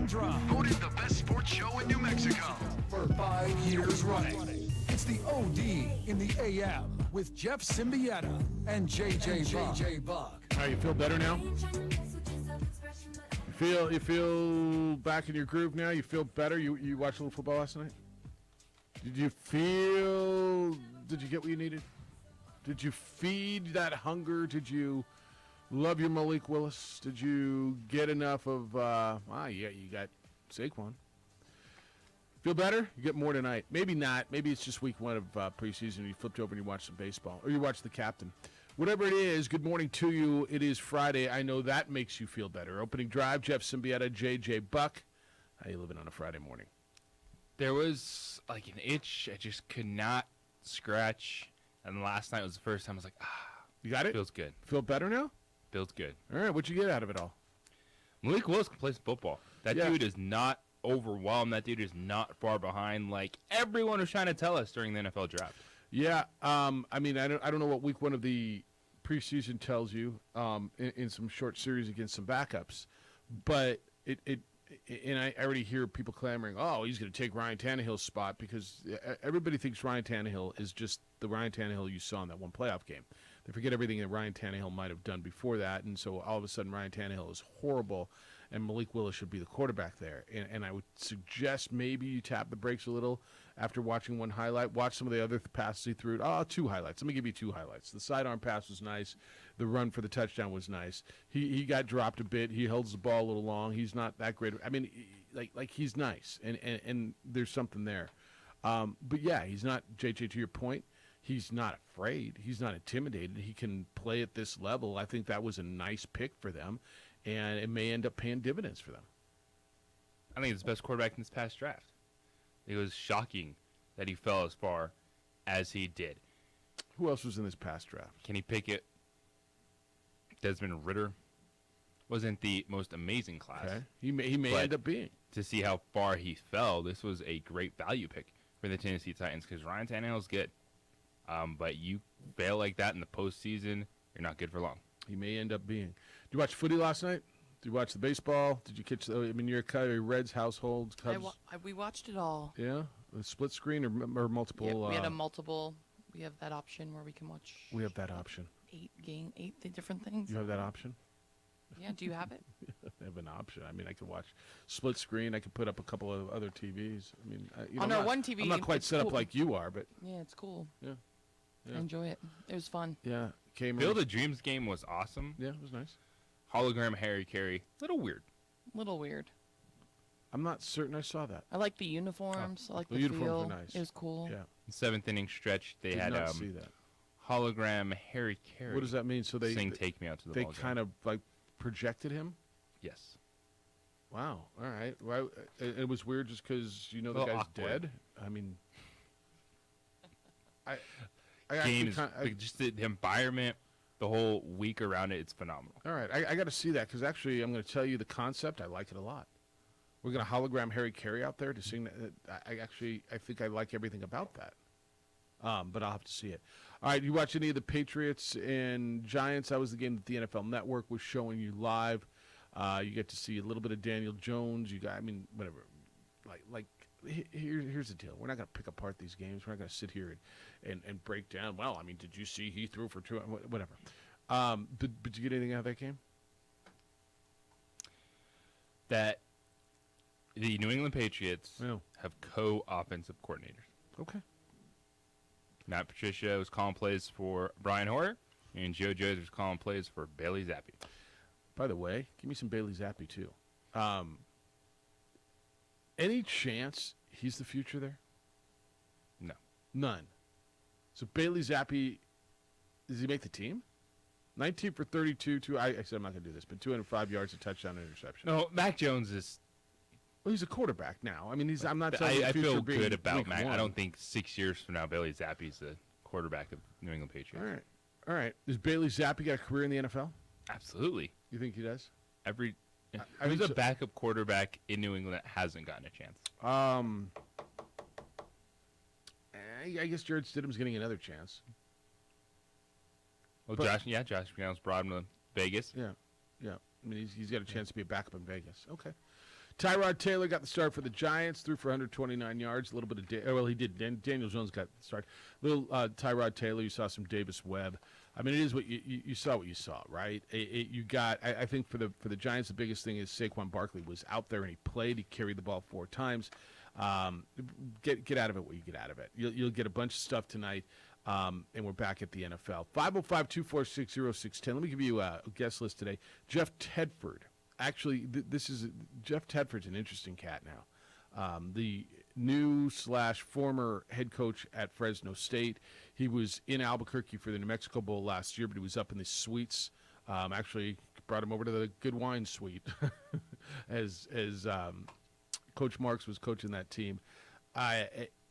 Drum. Voted the best sports show in New Mexico For 5 years running. It's the OD in the AM with Jeff Symbieta and JJ Buck. How you feel better now? You feel back in your groove now? You feel better? You watched a little football last night? Did you get what you needed? Did you feed that hunger? Did you love your Malik Willis? Did you get enough of, you got Saquon. Feel better? You get more tonight. Maybe not. Maybe it's just week one of preseason. You flipped over and you watched some baseball. Or you watched the captain. Whatever it is, good morning to you. It is Friday. I know that makes you feel better. Opening drive, Jeff Symbieta, JJ Buck. How you living on a Friday morning? There was like an itch I just could not scratch. And last night was the first time I was like, You got it? feels good. Feel better now? Feels good. All right. What'd you get out of it all? Malik Willis can play some football. That Yeah. dude is not overwhelmed. That dude is not far behind like everyone was trying to tell us during the NFL draft. Yeah. I don't know what week one of the preseason tells you in some short series against some backups, but I already hear people clamoring, oh, he's going to take Ryan Tannehill's spot because everybody thinks Ryan Tannehill is just the Ryan Tannehill you saw in that one playoff game. They forget everything that Ryan Tannehill might have done before that, and so all of a sudden Ryan Tannehill is horrible, and Malik Willis should be the quarterback there. And I would suggest maybe you tap the brakes a little after watching one highlight. Watch some of the other passes he threw. Two highlights. Let me give you two highlights. The sidearm pass was nice. The run for the touchdown was nice. He got dropped a bit. He holds the ball a little long. He's not that great. I mean, like he's nice, and there's something there. But yeah, he's not, JJ, to your point, he's not afraid. He's not intimidated. He can play at this level. I think that was a nice pick for them, and it may end up paying dividends for them. I think it's the best quarterback in this past draft. It was shocking that he fell as far as he did. Who else was in this past draft? Kenny Pickett, Desmond Ritter wasn't the most amazing class. Okay. He may But end up being. to see how far he fell, this was a great value pick for the Tennessee Titans because Ryan Tannehill's good. But you fail like that in the postseason, you're not good for long. He may end up being. Did you watch footy last night? Did you watch the baseball? Did you catch you're a Reds household. Cubs? We watched it all. Yeah? A split screen or multiple? Yeah, we had a multiple. We have that option where we can watch. We have that option. eight different things. You have that option? Yeah, do you have it? I have an option. I mean, I could watch split screen. I could put up a couple of other TVs. I mean, On our one TV, I'm not quite it's set up cool. like you are, but Yeah, it's cool. Yeah. I enjoy it. It was fun. yeah, came Field of Dreams game was awesome. Yeah, it was nice. Hologram Harry Carey, little weird. Little weird. I'm not certain I saw that. I like the uniforms. I like the the uniforms feel. were nice. It was cool. Yeah, Seventh inning stretch, they did had not see that. hologram Harry Carey. What does that mean? So they sing "Take Me Out to the they Ball Game." kind of like projected him. Yes. Wow. All right. Well, it was weird just because the Well, guy's awkward. dead. I mean, I Game actually is just the environment, the whole week around it. It's phenomenal. all right. I got to see that because actually I'm going to tell you the concept. I like it a lot. We're going to hologram Harry Carey out there to sing that. I think I like everything about that. But I'll have to see it. All right. You watch any of the Patriots and Giants? That was the game that the NFL Network was showing you live. You get to see a little bit of Daniel Jones. Whatever. Here's the deal. We're not going to pick apart these games. We're not going to sit here and break down. Well, I mean, did you see he threw for two? Whatever. Did you get anything out of that game? That the New England Patriots Yeah. have co-offensive coordinators. Okay. Matt Patricia was calling plays for Brian Hoyer, and Joe Judge was calling plays for Bailey Zappi. By the way, give me some Bailey Zappi too. Any chance he's the future there? No. None. So Bailey Zappi, does he make the team? 19 for 32. I said I'm not going to do this, but 205 yards, a touchdown, and interception. No, Mac Jones is. Well, he's a quarterback now. I mean, I'm not telling you I the future feel being good about week Mac. one. I don't think 6 years from now Bailey Zappi's the quarterback of New England Patriots. All right. Does Bailey Zappi got a career in the NFL? Absolutely. You think he does? Who's a backup quarterback in New England that hasn't gotten a chance? I guess Jared Stidham's getting another chance. Well, But- Josh McDaniels brought him to Vegas. Yeah. I mean, he's got a chance to be a backup in Vegas. Okay. Tyrod Taylor got the start for the Giants, threw for 129 yards. A little bit of he did. Daniel Jones got the start. Little Tyrod Taylor. You saw some Davis Webb. I mean, it is what you saw. What you saw, right? You got. I think for the Giants, the biggest thing is Saquon Barkley was out there and he played. He carried the ball 4 times. Get out of it what you get out of it. You'll get a bunch of stuff tonight. And we're back at the NFL. 505-246-0610. Let me give you a guest list today. Jeff Tedford. Actually, Jeff Tedford's an interesting cat now. The new / former head coach at Fresno State. He was in Albuquerque for the New Mexico Bowl last year, but he was up in the suites. Actually, brought him over to the Good Wine Suite as Coach Marks was coaching that team.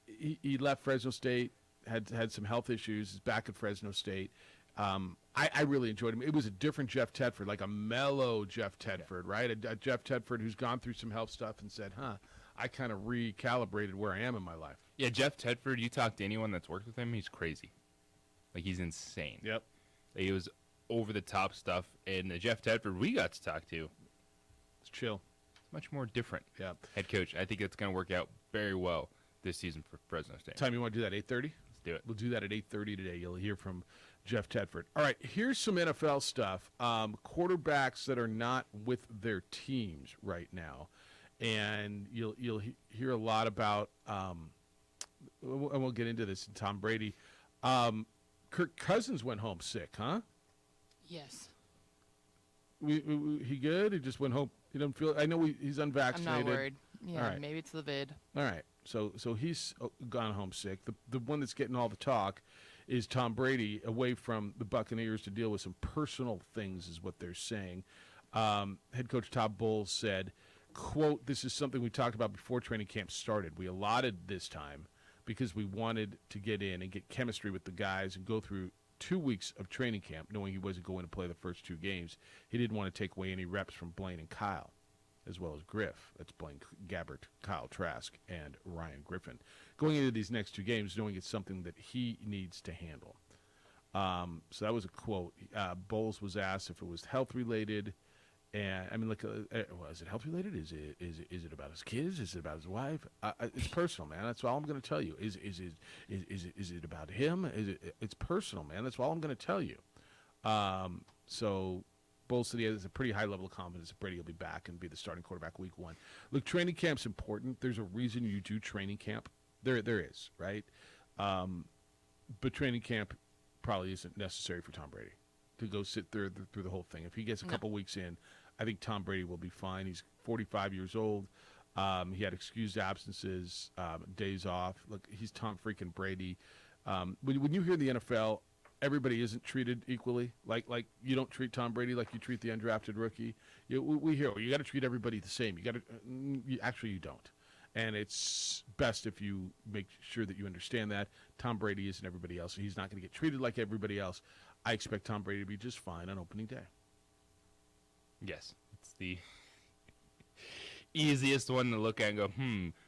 He left Fresno State. Had some health issues. Is back at Fresno State. I really enjoyed him. It was a different Jeff Tedford, like a mellow Jeff Tedford, right? A Jeff Tedford who's gone through some health stuff and said, I kind of recalibrated where I am in my life. Yeah, Jeff Tedford, you talk to anyone that's worked with him, he's crazy. Like, he's insane. Yep. He was over-the-top stuff. And the Jeff Tedford we got to talk to, It's chill. it's much more different. Yeah. Head coach. I think it's going to work out very well this season for Fresno State. Time you want to do that, 8:30? Let's do it. We'll do that at 8:30 today. You'll hear from Jeff Tedford. All right, here's some NFL stuff. Quarterbacks that are not with their teams right now, and you'll hear a lot about. And we'll get into this. Tom Brady, Kirk Cousins went home sick, huh? Yes. He good? He just went home. He doesn't feel. I know he's I'm unvaccinated. not worried. Yeah, All right. maybe it's the vid. All right, so he's gone home sick. The one that's getting all the talk is Tom Brady away from the Buccaneers to deal with some personal things, is what they're saying. Head coach Todd Bowles said, quote, "This is something we talked about before training camp started. We allotted this time because we wanted to get in and get chemistry with the guys and go through 2 weeks of training camp knowing he wasn't going to play the first 2 games. He didn't want to take away any reps from Blaine and Kyle, as well as Griff." That's Blaine Gabbert, Kyle Trask, and Ryan Griffin. Going into these next 2 games, knowing it's something that he needs to handle. So that was a quote. Bowles was asked if it was health related, and I mean, is it health related? Is it about his kids? Is it about his wife? It's personal, man. That's all I'm going to tell you. Is it about him? It's personal, man. That's all I'm going to tell you. So Bowles said he has a pretty high level of confidence that Brady will be back and be the starting quarterback week 1. Look, training camp's important. There's a reason you do training camp. There is, right? But training camp probably isn't necessary for Tom Brady to go sit through the whole thing. If he gets a couple weeks in, I think Tom Brady will be fine. He's 45 years old. He had excused absences, days off. Look, he's Tom freaking Brady. When you hear the NFL, everybody isn't treated equally. Like you don't treat Tom Brady like you treat the undrafted rookie. We hear you got to treat everybody the same. Actually you don't. And it's best if you make sure that you understand that. Tom Brady isn't everybody else. He's not going to get treated like everybody else. I expect Tom Brady to be just fine on opening day. Yes. It's the easiest one to look at and go,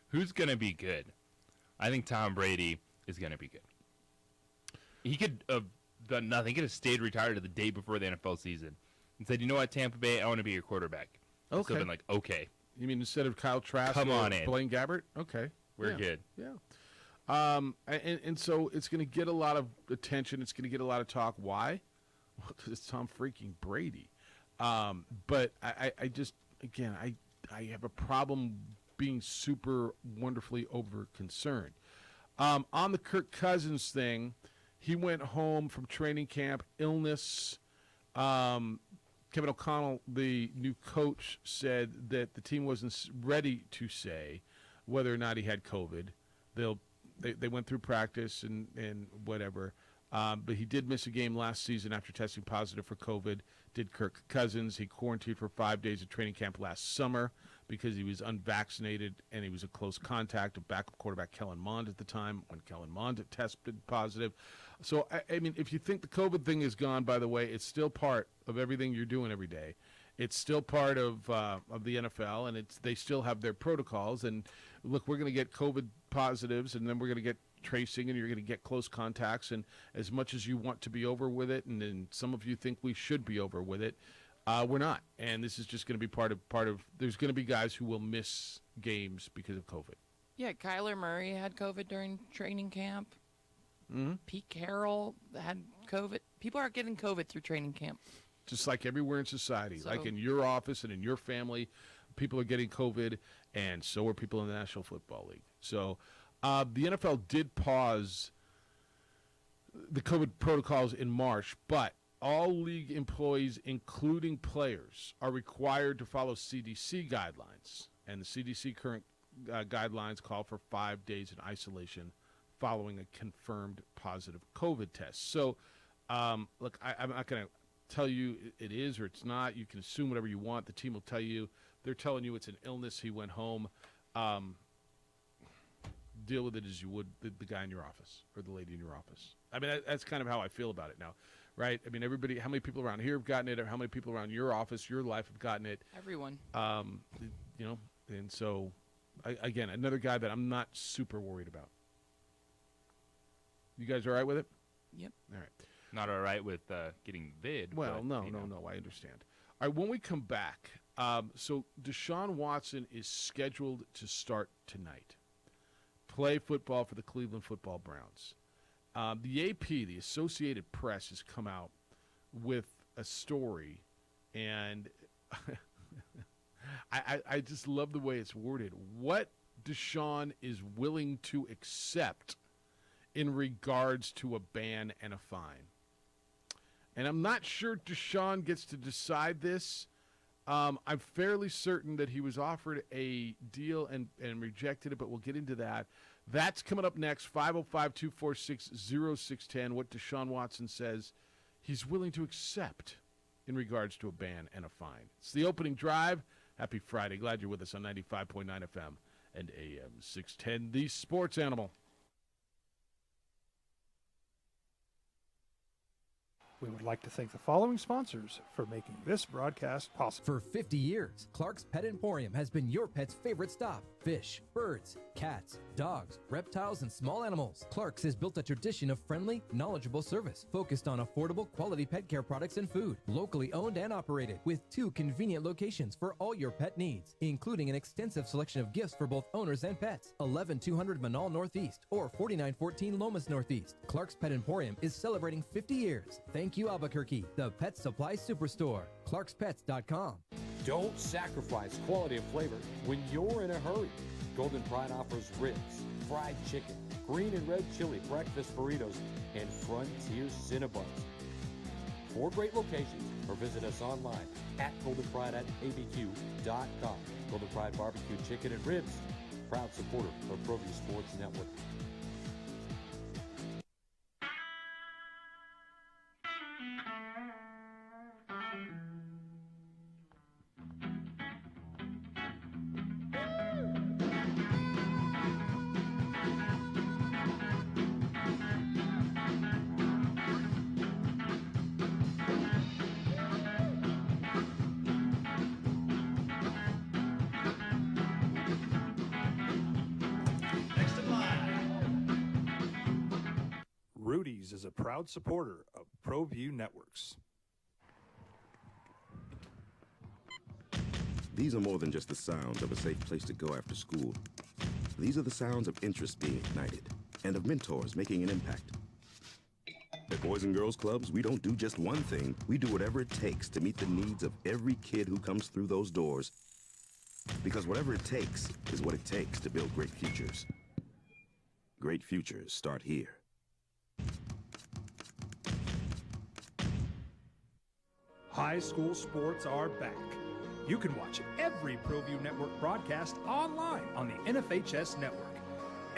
who's going to be good? I think Tom Brady is going to be good. He could have done nothing. He could have stayed retired the day before the NFL season and said, you know what, Tampa Bay, I want to be your quarterback. Okay. So I've been like, okay. You mean instead of Kyle Trask Come or on in. Blaine Gabbert? Okay. We're good. Yeah. And so it's going to get a lot of attention. It's going to get a lot of talk. Why? Well, because it's Tom freaking Brady. But I just, again, I have a problem being super wonderfully over concerned. On the Kirk Cousins thing, he went home from training camp, illness. Kevin O'Connell, the new coach, said that the team wasn't ready to say whether or not he had COVID. They went through practice and whatever. But he did miss a game last season after testing positive for COVID. Did Kirk Cousins. He quarantined for 5 days of training camp last summer because he was unvaccinated and he was a close contact of backup quarterback Kellen Mond at the time when Kellen Mond tested positive. So, I mean, if you think the COVID thing is gone, by the way, it's still part of everything you're doing every day. It's still part of the NFL, and they still have their protocols. And, look, we're going to get COVID positives, and then we're going to get tracing, and you're going to get close contacts. And as much as you want to be over with it, and then some of you think we should be over with it, We're not, and this is just going to be part of. There's going to be guys who will miss games because of COVID. Yeah, Kyler Murray had COVID during training camp. Mm-hmm. Pete Carroll had COVID. People are getting COVID through training camp. Just like everywhere in society, So- like in your office and in your family, people are getting COVID, and so are people in the National Football League. So the NFL did pause the COVID protocols in March, but all league employees, including players, are required to follow CDC guidelines. And the CDC current guidelines call for 5 days in isolation following a confirmed positive COVID test. So, look, I'm not going to tell you it is or it's not. You can assume whatever you want. The team will tell you. They're telling you it's an illness. He went home. Deal with it as you would the guy in your office or the lady in your office. I mean, that's kind of how I feel about it now, right? I mean, everybody, how many people around here have gotten it, or how many people around your office, your life have gotten it? Everyone. You know, and so, again, another guy that I'm not super worried about. You guys all right with it? Yep. All right. Not all right with getting vid. Well, but, no, you no, know. no. I understand. All right, when we come back, so Deshaun Watson is scheduled to start tonight. Play football for the Cleveland Football Browns. The AP, the Associated Press, has come out with a story, and I just love the way it's worded. What Deshaun is willing to accept in regards to a ban and a fine. And I'm not sure Deshaun gets to decide this. I'm fairly certain that he was offered a deal and rejected it, but we'll get into that. That's coming up next, 505-246-0610, what Deshaun Watson says he's willing to accept in regards to a ban and a fine. It's the opening drive. Happy Friday. Glad you're with us on 95.9 FM and AM 610, the sports animal. We would like to thank the following sponsors for making this broadcast possible. For 50 years, Clark's Pet Emporium has been your pet's favorite stop. Fish, birds, cats, dogs, reptiles, and small animals. Clark's has built a tradition of friendly, knowledgeable service focused on affordable, quality pet care products and food. Locally owned and operated with 2 convenient locations for all your pet needs, including an extensive selection of gifts for both owners and pets. 11200 Manal Northeast or 4914 Lomas Northeast. Clark's Pet Emporium is celebrating 50 years. Thank you, Albuquerque, the Pet Supply Superstore. ClarksPets.com. Don't sacrifice quality and flavor when you're in a hurry. Golden Pride offers ribs, fried chicken, green and red chili breakfast burritos, and Frontier Cinnabons. 4 great locations, or visit us online at goldenpride@abq.com. Golden Pride Barbecue Chicken and Ribs, proud supporter of ProView Sports Network. Rudy's is a proud supporter of ProView Networks. These are more than just the sounds of a safe place to go after school. These are the sounds of interest being ignited and of mentors making an impact. At Boys and Girls Clubs, we don't do just one thing. We do whatever it takes to meet the needs of every kid who comes through those doors. Because whatever it takes is what it takes to build great futures. Great futures start here. High school sports are back. You can watch every ProView Network broadcast online on the NFHS network.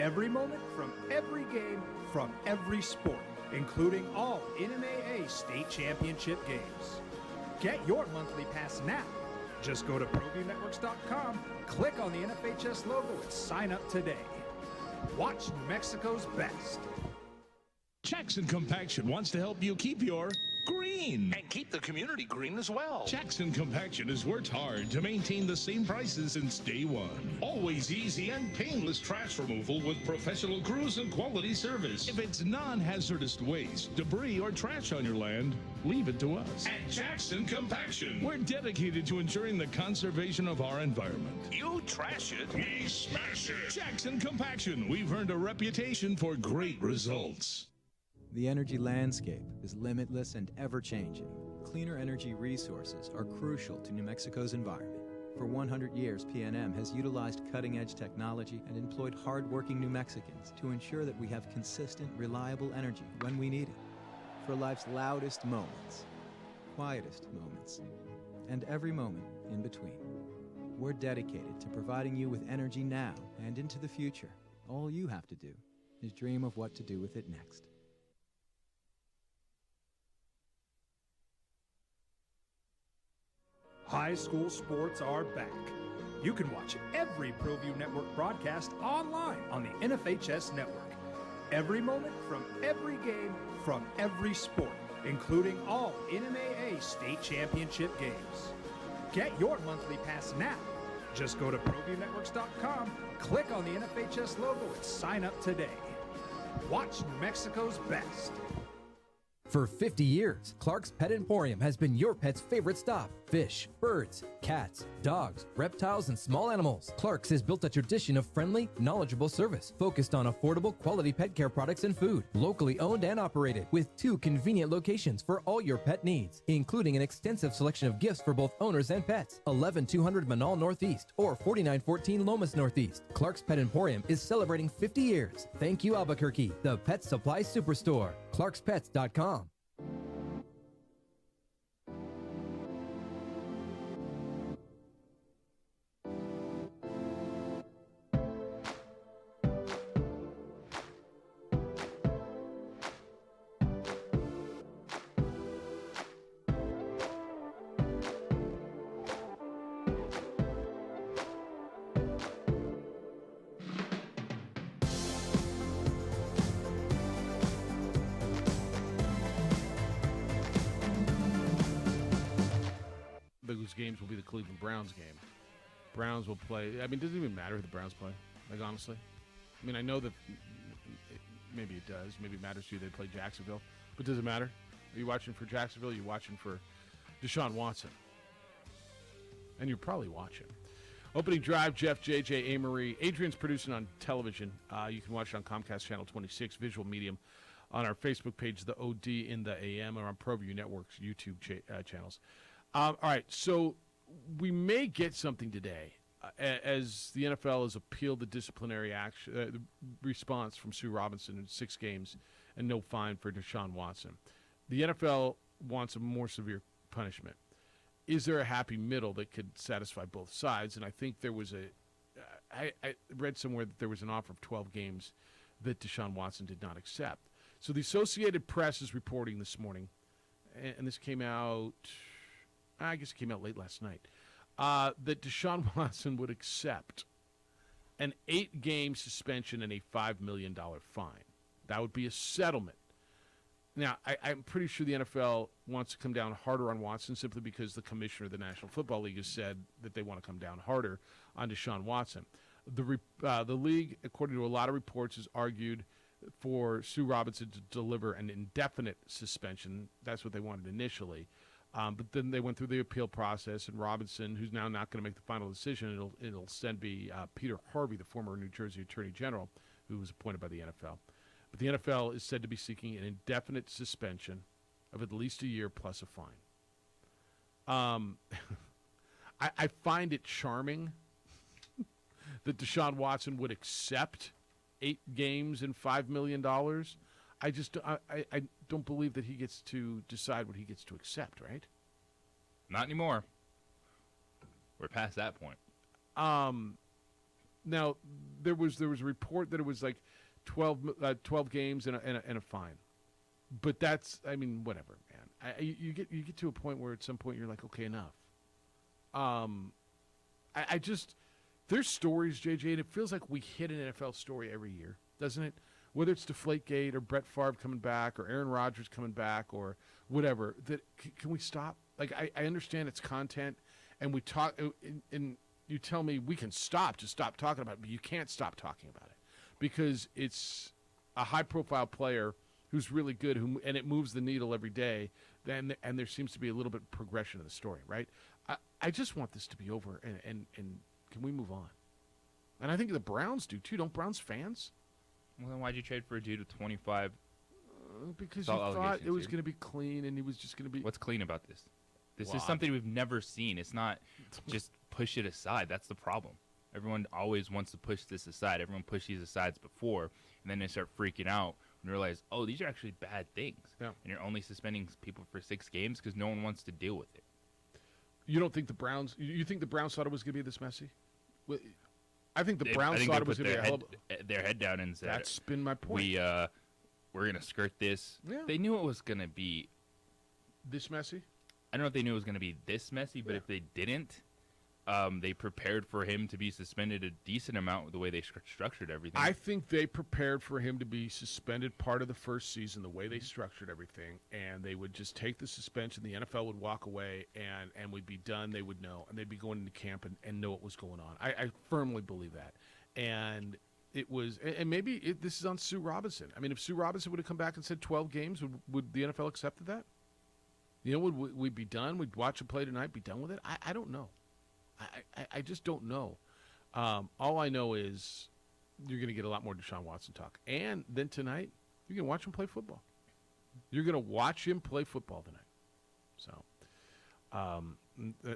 Every moment from every game from every sport, including all NMAA state championship games. Get your monthly pass now. Just go to ProViewNetworks.com, click on the NFHS logo, and sign up today. Watch New Mexico's best. Jackson Compaction wants to help you keep your green. And keep the community green as well. Jackson Compaction has worked hard to maintain the same prices since day one. Always easy and painless trash removal with professional crews and quality service. If it's non-hazardous waste, debris, or trash on your land, leave it to us. At Jackson Compaction, we're dedicated to ensuring the conservation of our environment. You trash it, We smash it. Jackson Compaction, we've earned a reputation for great results. The energy landscape is limitless and ever-changing. Cleaner energy resources are crucial to New Mexico's environment. For 100 years, PNM has utilized cutting-edge technology and employed hard-working New Mexicans to ensure that we have consistent, reliable energy when we need it. For life's loudest moments, quietest moments, and every moment in between. We're dedicated to providing you with energy now and into the future. All you have to do is dream of what to do with it next. High school sports are back. You can watch every ProView Network broadcast online on the NFHS network. Every moment from every game from every sport, including all NMAA state championship games. Get your monthly pass now. Just go to ProViewNetworks.com, click on the NFHS logo, and sign up today. Watch New Mexico's best. For 50 years, Clark's Pet Emporium has been your pet's favorite stop. Fish, birds, cats, dogs, reptiles, and small animals. Clark's has built a tradition of friendly, knowledgeable service focused on affordable, quality pet care products and food. Locally owned and operated with 2 convenient locations for all your pet needs, including an extensive selection of gifts for both owners and pets. 11200 Manal Northeast or 4914 Lomas Northeast. Clark's Pet Emporium is celebrating 50 years. Thank you, Albuquerque, the pet supply superstore. ClarksPets.com. Biggest games will be the Cleveland Browns game. Browns will play. I mean, does it even matter who the Browns play? Like, honestly? I mean, I know that maybe it does. Maybe it matters to you they play Jacksonville. But does it matter? Are you watching for Jacksonville? Are you watching for Deshaun Watson? And you're probably watching. Opening drive, Jeff, JJ, Amory. Adrian's producing on television. You can watch it on Comcast Channel 26, visual medium, on our Facebook page, the OD in the AM, or on ProView Network's YouTube channels. All right, so we may get something today as the NFL has appealed the disciplinary action response from Sue Robinson in 6 games and no fine for Deshaun Watson. The NFL wants a more severe punishment. Is there a happy middle that could satisfy both sides? And I think there was I read somewhere that there was an offer of 12 games that Deshaun Watson did not accept. So the Associated Press is reporting this morning, and this came out, I guess it came out late last night, that Deshaun Watson would accept an 8-game suspension and a $5 million fine. That would be a settlement. Now, I'm pretty sure the NFL wants to come down harder on Watson simply because the commissioner of the National Football League has said that they want to come down harder on Deshaun Watson. The league, according to a lot of reports, has argued for Sue Robinson to deliver an indefinite suspension. That's what they wanted initially. But then they went through the appeal process, and Robinson, who's now not going to make the final decision, it'll then be Peter Harvey, the former New Jersey Attorney General, who was appointed by the NFL. But the NFL is said to be seeking an indefinite suspension of at least a year plus a fine. I find it charming that Deshaun Watson would accept 8 games and $5 million. I don't believe that he gets to decide what he gets to accept, right? Not anymore. We're past that point. Now, there was a report that it was like 12 games and a fine. But that's, I mean, whatever, man. You get to a point where at some point you're like, okay, enough. There's stories, JJ, and it feels like we hit an NFL story every year, doesn't it? whether it's Deflategate or Brett Favre coming back or Aaron Rodgers coming back or whatever, that can we stop? Like, I understand it's content, and we talk, and you tell me we can just stop talking about it, but you can't stop talking about it because it's a high-profile player who's really good, and it moves the needle every day, and there seems to be a little bit of progression in the story, right? I just want this to be over, and can we move on? And I think the Browns do, too. Don't Browns fans? Well, then why'd you trade for a dude with 25? Because you thought it was going to be clean, and he was just going to be... What's clean about this? This is something we've never seen. It's not just push it aside. That's the problem. Everyone always wants to push this aside. Everyone pushed these asides before, and then they start freaking out and realize, oh, these are actually bad things. Yeah. And you're only suspending people for 6 games because no one wants to deal with it. You don't think the Browns... You think the Browns thought it was going to be this messy? I think the Browns thought it was going to be their head down and said... That's been my point. We're going to skirt this. Yeah. They knew it was going to be... This messy? I don't know if they knew it was going to be this messy, but if they didn't, they prepared for him to be suspended a decent amount with the way they structured everything. I think they prepared for him to be suspended part of the first season, the way they structured everything, and they would just take the suspension, the NFL would walk away, and we'd be done, they would know, and they'd be going into camp and know what was going on. I firmly believe that. And it was, and maybe this is on Sue Robinson. I mean, if Sue Robinson would have come back and said 12 games, would the NFL accepted that? You know, would we be done? We'd watch him play tonight, be done with it? I don't know. I just don't know. All I know is you're going to get a lot more Deshaun Watson talk. And then tonight, you're going to watch him play football. You're going to watch him play football tonight. So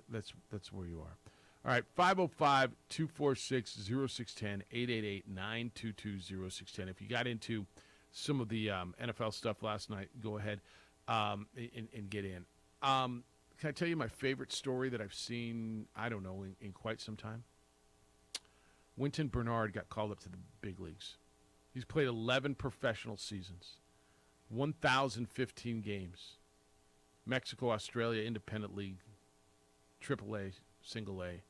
that's where you are. All right, 505-246-0610, 888-922-0610. If you got into some of the NFL stuff last night, go ahead and get in. Can I tell you my favorite story that I've seen, I don't know, in quite some time? Wynton Bernard got called up to the big leagues. He's played 11 professional seasons, 1,015 games. Mexico, Australia, Independent League, AAA, Single A.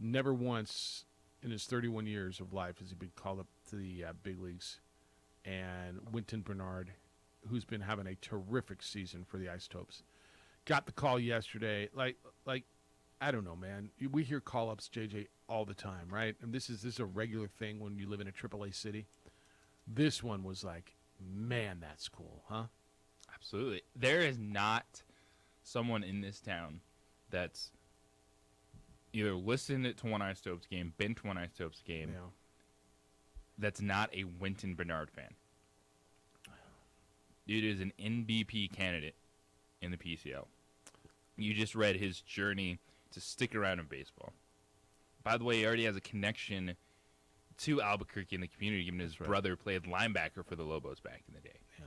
Never once in his 31 years of life has he been called up to the big leagues. And Wynton Bernard, who's been having a terrific season for the Isotopes, got the call yesterday. Like I don't know, man. We hear call-ups, JJ, all the time, right? And this is a regular thing when you live in a AAA city. This one was like, man, that's cool, huh? Absolutely. There is not someone in this town that's either listened to one Isotopes game, been to one Isotopes game, that's not a Wynton Bernard fan. It is an NBP candidate in the PCL. You just read his journey to stick around in baseball. By the way, he already has a connection to Albuquerque in the community, given his brother played linebacker for the Lobos back in the day. Yeah.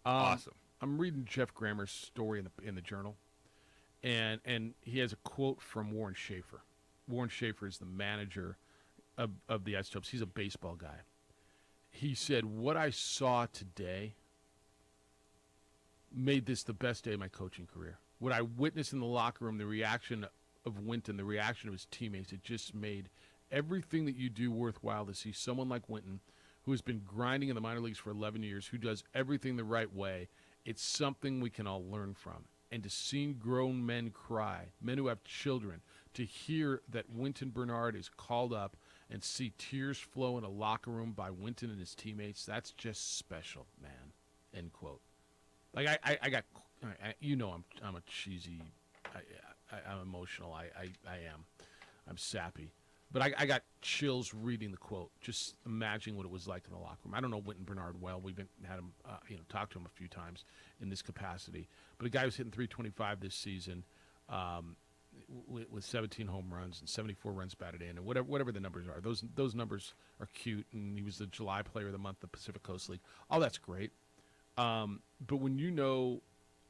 Awesome. I'm reading Jeff Grammer's story in the Journal, and he has a quote from Warren Schaefer. Warren Schaefer is the manager of the Isotopes. He's a baseball guy. He said, "What I saw today made this the best day of my coaching career. What I witnessed in the locker room, the reaction of Wynton, the reaction of his teammates, it just made everything that you do worthwhile to see someone like Wynton, who has been grinding in the minor leagues for 11 years, who does everything the right way. It's something we can all learn from. And to see grown men cry, men who have children, to hear that Wynton Bernard is called up and see tears flow in a locker room by Wynton and his teammates, that's just special, man." End quote. Like I got, you know, I'm a cheesy, I'm emotional. I am, I'm sappy, but I got chills reading the quote. Just imagining what it was like in the locker room. I don't know Wynton Bernard well. We've had him, talked to him a few times in this capacity. But a guy who's hitting 325 this season, with 17 home runs and 74 runs batted in, and whatever the numbers are. Those numbers are cute. And he was the July Player of the Month, the Pacific Coast League. All that's great. But when you know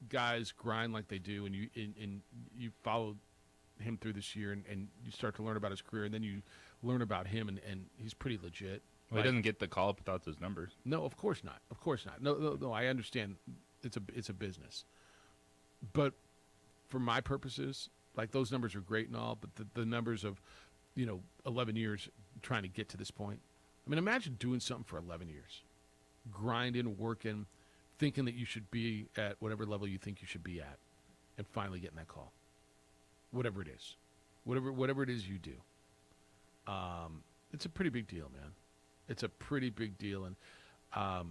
guys grind like they do, and you follow him through this year, and you start to learn about his career, and then you learn about him, and he's pretty legit. Well, he doesn't get the call up without those numbers. No, of course not. Of course not. No. I understand. It's a business. But for my purposes, like, those numbers are great and all, but the numbers of, 11 years trying to get to this point, I mean, imagine doing something for 11 years, grinding, working, thinking that you should be at whatever level you think you should be at, and finally getting that call. Whatever it is. Whatever it is you do. It's a pretty big deal, man. It's a pretty big deal. And I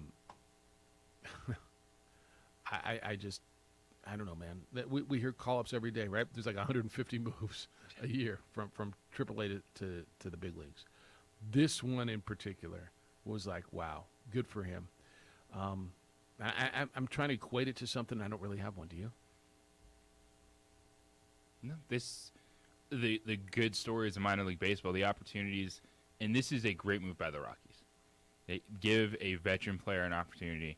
don't know, man. We hear call-ups every day, right? There's like 150 moves a year from AAA to the big leagues. This one in particular was like, wow, good for him. I'm trying to equate it to something. I don't really have one. Do you? No, the good stories of minor league baseball, the opportunities, and this is a great move by the Rockies. They give a veteran player an opportunity,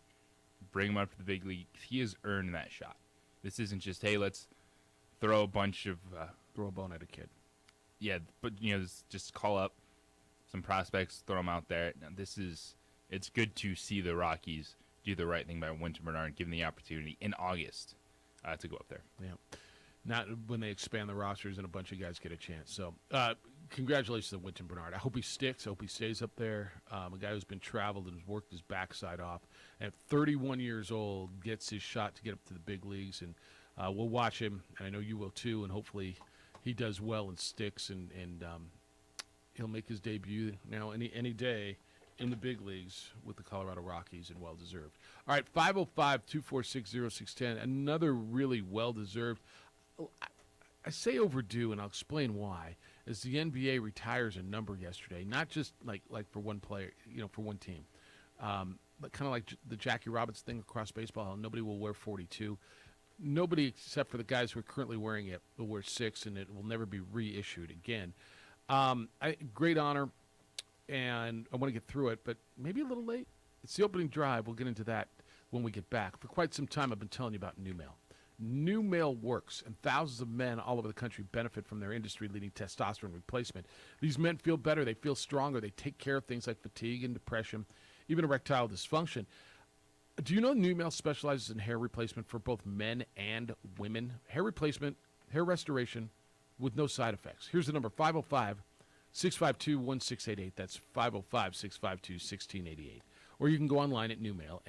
bring him up to the big league. He has earned that shot. This isn't just, hey, let's throw a bunch of throw a bone at a kid. Yeah, but just call up some prospects, throw them out there. Now, it's good to see the Rockies do the right thing by Winter Bernard, give him the opportunity in August to go up there. Yeah. Not when they expand the rosters and a bunch of guys get a chance. So, congratulations to Winton Bernard. I hope he sticks. I hope he stays up there. A guy who's been traveled and has worked his backside off. At 31 years old, gets his shot to get up to the big leagues. And we'll watch him, and I know you will too. And hopefully he does well and sticks, and he'll make his debut now any day in the big leagues with the Colorado Rockies, and well-deserved. All right, 505-246-0610, another really well-deserved. I say overdue, and I'll explain why. As the NBA retires a number yesterday, not just like for one player, for one team, but kind of like the Jackie Robinson thing across baseball. How nobody will wear 42. Nobody except for the guys who are currently wearing it will wear 6, and it will never be reissued again. Great honor, and I want to get through it, but maybe a little late. It's the opening drive. We'll get into that when we get back. For quite some time, I've been telling you about New Male. New Male works, and thousands of men all over the country benefit from their industry-leading testosterone replacement. These men feel better, they feel stronger, they take care of things like fatigue and depression, even erectile dysfunction. Do you know New Male specializes in hair replacement for both men and women? Hair replacement, hair restoration with no side effects. Here's the number, 505-652-1688. That's 505-652-1688. Or you can go online at Numale,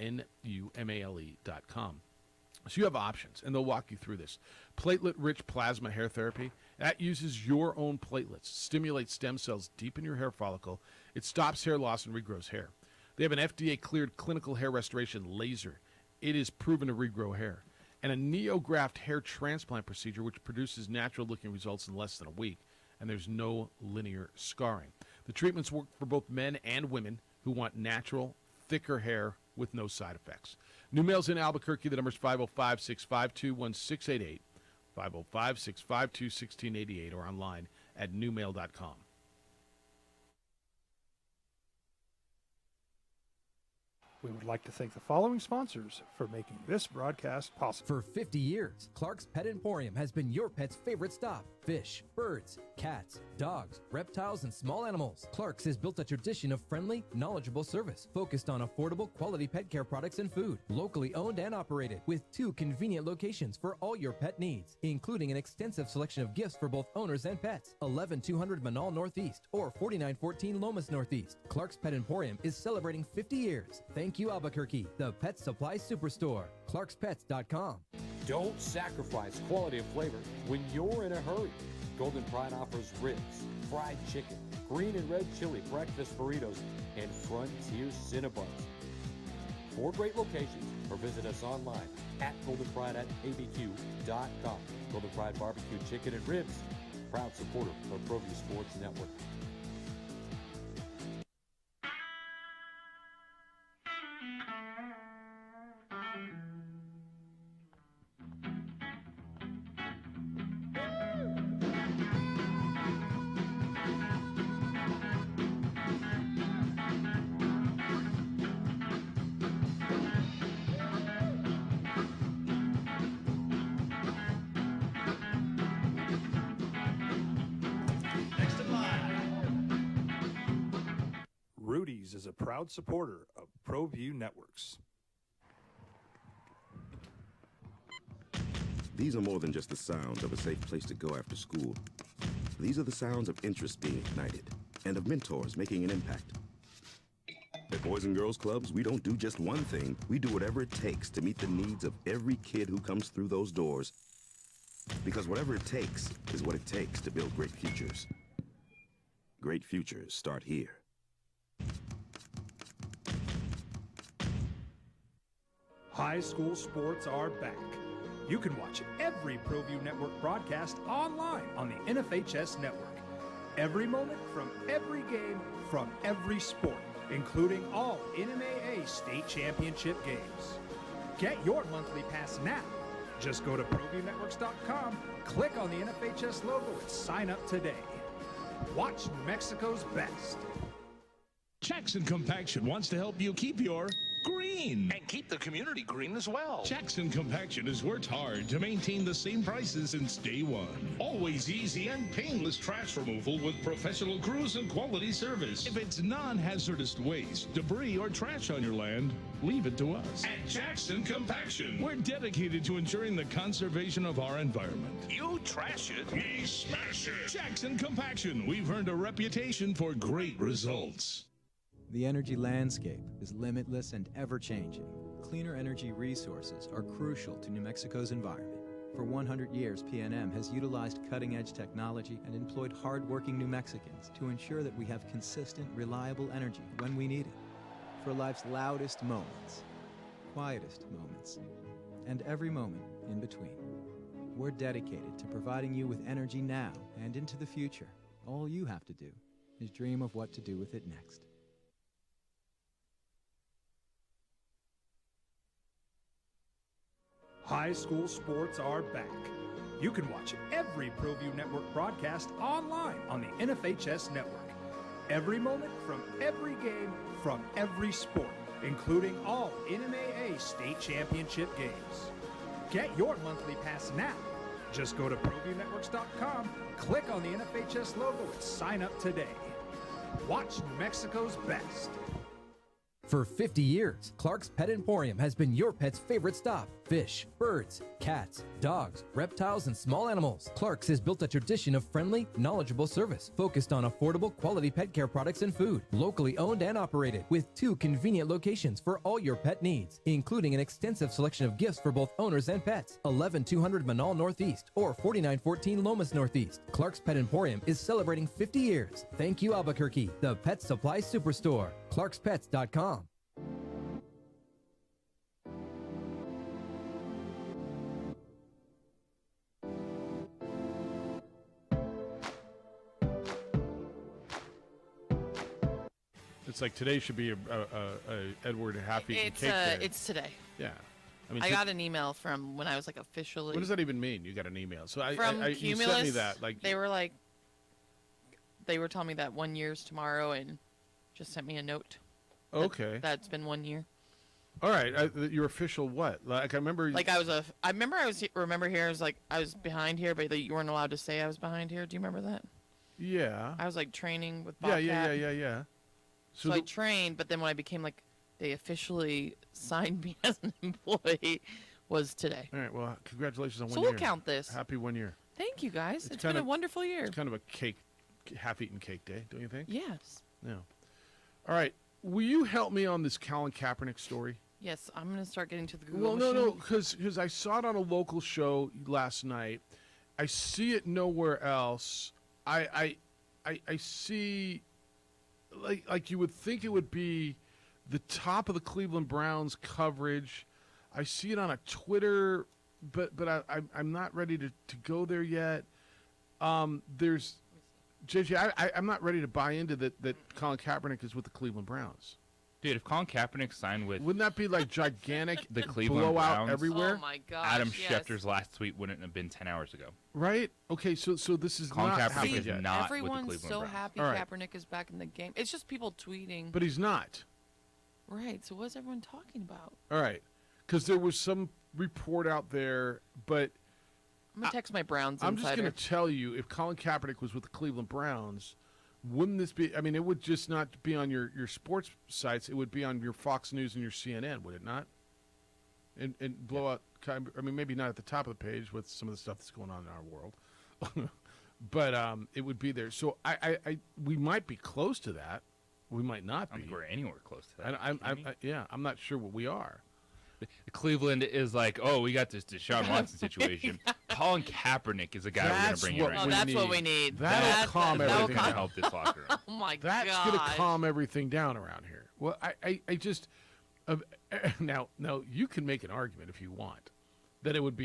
NUMALE.com. So you have options, and they'll walk you through this. Platelet-rich plasma hair therapy. That uses your own platelets, stimulates stem cells deep in your hair follicle. It stops hair loss and regrows hair. They have an FDA-cleared clinical hair restoration laser. It is proven to regrow hair. And a NeoGraft hair transplant procedure, which produces natural-looking results in less than a week, and there's no linear scarring. The treatments work for both men and women who want natural, thicker hair with no side effects. New Male's in Albuquerque. The number's 505-652-1688, 505-652-1688, or online at newmale.com. We would like to thank the following sponsors for making this broadcast possible. For 50 years, Clark's Pet Emporium has been your pet's favorite stop. Fish, birds, cats, dogs, reptiles, and small animals. Clark's has built a tradition of friendly, knowledgeable service focused on affordable, quality pet care products and food. Locally owned and operated, with 2 convenient locations for all your pet needs, including an extensive selection of gifts for both owners and pets. 11200 Manal Northeast or 4914 Lomas Northeast. Clark's Pet Emporium is celebrating 50 years. Thank you, Albuquerque, the Pet Supply Superstore. ClarksPets.com. Don't sacrifice quality and flavor when you're in a hurry. Golden Pride offers ribs, fried chicken, green and red chili breakfast burritos, and Frontier Cinnabons. 4 great locations, or visit us online at goldenpride@abq.com. Golden Pride Barbecue Chicken and Ribs, proud supporter of ProView Sports Network. Rudy's is a proud supporter of ProView Networks. These are more than just the sounds of a safe place to go after school. These are the sounds of interest being ignited and of mentors making an impact. At Boys and Girls Clubs, we don't do just one thing. We do whatever it takes to meet the needs of every kid who comes through those doors. Because whatever it takes is what it takes to build great futures. Great futures start here. High school sports are back. You can watch every ProView Network broadcast online on the NFHS network. Every moment from every game from every sport, including all NMAA state championship games. Get your monthly pass now. Just go to ProViewNetworks.com, click on the NFHS logo, and sign up today. Watch New Mexico's best. Jackson Compaction wants to help you keep your green. And keep the community green as well. Jackson Compaction has worked hard to maintain the same prices since day one. Always easy and painless trash removal with professional crews and quality service. If it's non-hazardous waste, debris, or trash on your land, leave it to us. At Jackson Compaction, we're dedicated to ensuring the conservation of our environment. You trash it, we smash it. Jackson Compaction, we've earned a reputation for great results. The energy landscape is limitless and ever-changing. Cleaner energy resources are crucial to New Mexico's environment. For 100 years, PNM has utilized cutting-edge technology and employed hard-working New Mexicans to ensure that we have consistent, reliable energy when we need it. For life's loudest moments, quietest moments, and every moment in between. We're dedicated to providing you with energy now and into the future. All you have to do is dream of what to do with it next. High school sports are back. You can watch every ProView Network broadcast online on the NFHS network. Every moment from every game from every sport, including all NMAA state championship games. Get your monthly pass now. Just go to ProViewNetworks.com, click on the NFHS logo, and sign up today. Watch New Mexico's best. For 50 years, Clark's Pet Emporium has been your pet's favorite stop. Fish, birds, cats, dogs, reptiles, and small animals. Clark's has built a tradition of friendly, knowledgeable service focused on affordable, quality pet care products and food. Locally owned and operated with 2 convenient locations for all your pet needs, including an extensive selection of gifts for both owners and pets. 11200 Manal Northeast or 4914 Lomas Northeast. Clark's Pet Emporium is celebrating 50 years. Thank you, Albuquerque, the Pet Supply Superstore. ClarksPets.com. It's like today should be a Edward Happy and Cake Day. It's today. Yeah. I mean, I got an email from when I was like officially. What does that even mean? You got an email? So from you Cumulus, sent me that. Like they were telling me that 1 year's tomorrow, and just sent me a note. Okay. That's been 1 year. All right. Your official what? Like I remember. Like I remember here. I was like I was behind here, but you weren't allowed to say I was behind here. Do you remember that? Yeah. I was like training with Bobcat. Yeah. So I trained, but then when I became like, they officially signed me as an employee, was today. All right. Well, congratulations on 1 year. year. So we'll count this. Happy 1 year. Thank you, guys. It's been a wonderful year. It's kind of a half-eaten cake day, don't you think? Yes. Yeah. All right. Will you help me on this Colin Kaepernick story? Yes, I'm going to start getting to the Google Well, no, machine. because I saw it on a local show last night. I see it nowhere else. I see, like you would think it would be the top of the Cleveland Browns coverage. I see it on a Twitter, but I'm not ready to go there yet. There's JJ. I'm not ready to buy into that Colin Kaepernick is with the Cleveland Browns. Dude, if Colin Kaepernick signed with... Wouldn't that be like gigantic the Cleveland blowout Browns, everywhere? Oh my gosh, Adam yes. Schefter's last tweet wouldn't have been 10 hours ago. Right? Okay, so this is Colin not Kaepernick happening is yet. not with the Everyone's Cleveland so Browns. happy All right. Kaepernick is back in the game. It's just people tweeting. But he's not. Right, so what's everyone talking about? All right. Because there was some report out there, but I'm going to text my Browns I'm just insider. going to tell you, if Colin Kaepernick was with the Cleveland Browns, wouldn't this be, I mean, it would just not be on your sports sites. It would be on your Fox News and your CNN, would it not? And blow out, I mean, maybe not at the top of the page with some of the stuff that's going on in our world. But it would be there. So we might be close to that. We might not I don't be. think we're anywhere close to that. I'm not sure what we are. Cleveland is like, oh, we got this Deshaun Watson situation. Colin Kaepernick is the guy we're going to bring in right Oh, now. that's what we need. That'll calm That'll everything down. help this locker room. Oh my That's god. going to calm everything down around here. Well, I just now you can make an argument if you want that it would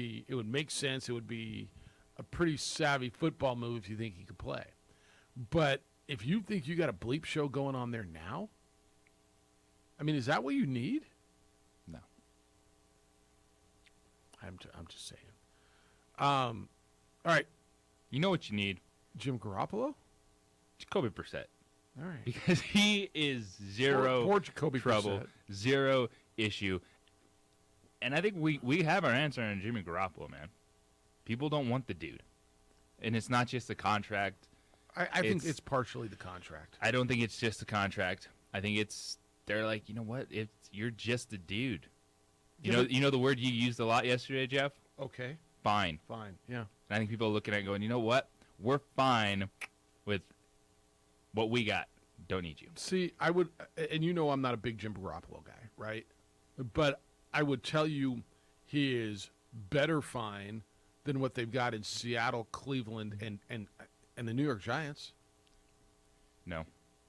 make sense. It would be a pretty savvy football move if you think he could play. But if you think you got a bleep show going on there now, I mean, is that what you need? No. I'm just saying. All right. You know what you need? Jim Garoppolo? Jacoby Brissett. All right. Because he is zero Poor Jacoby trouble, Brissett. zero issue. And I think we have our answer on Jimmy Garoppolo, man. People don't want the dude. And it's not just the contract. I think it's partially the contract. I don't think it's just the contract. I think they're like, you know what? You're just a dude. You know the word you used a lot yesterday, Jeff? Okay. Fine. Fine. Yeah. And I think people are looking at it going, you know what? We're fine with what we got. Don't need you. See, I would, and I'm not a big Jim Garoppolo guy, right? But I would tell you he is better fine than what they've got in Seattle, Cleveland, and the New York Giants. No.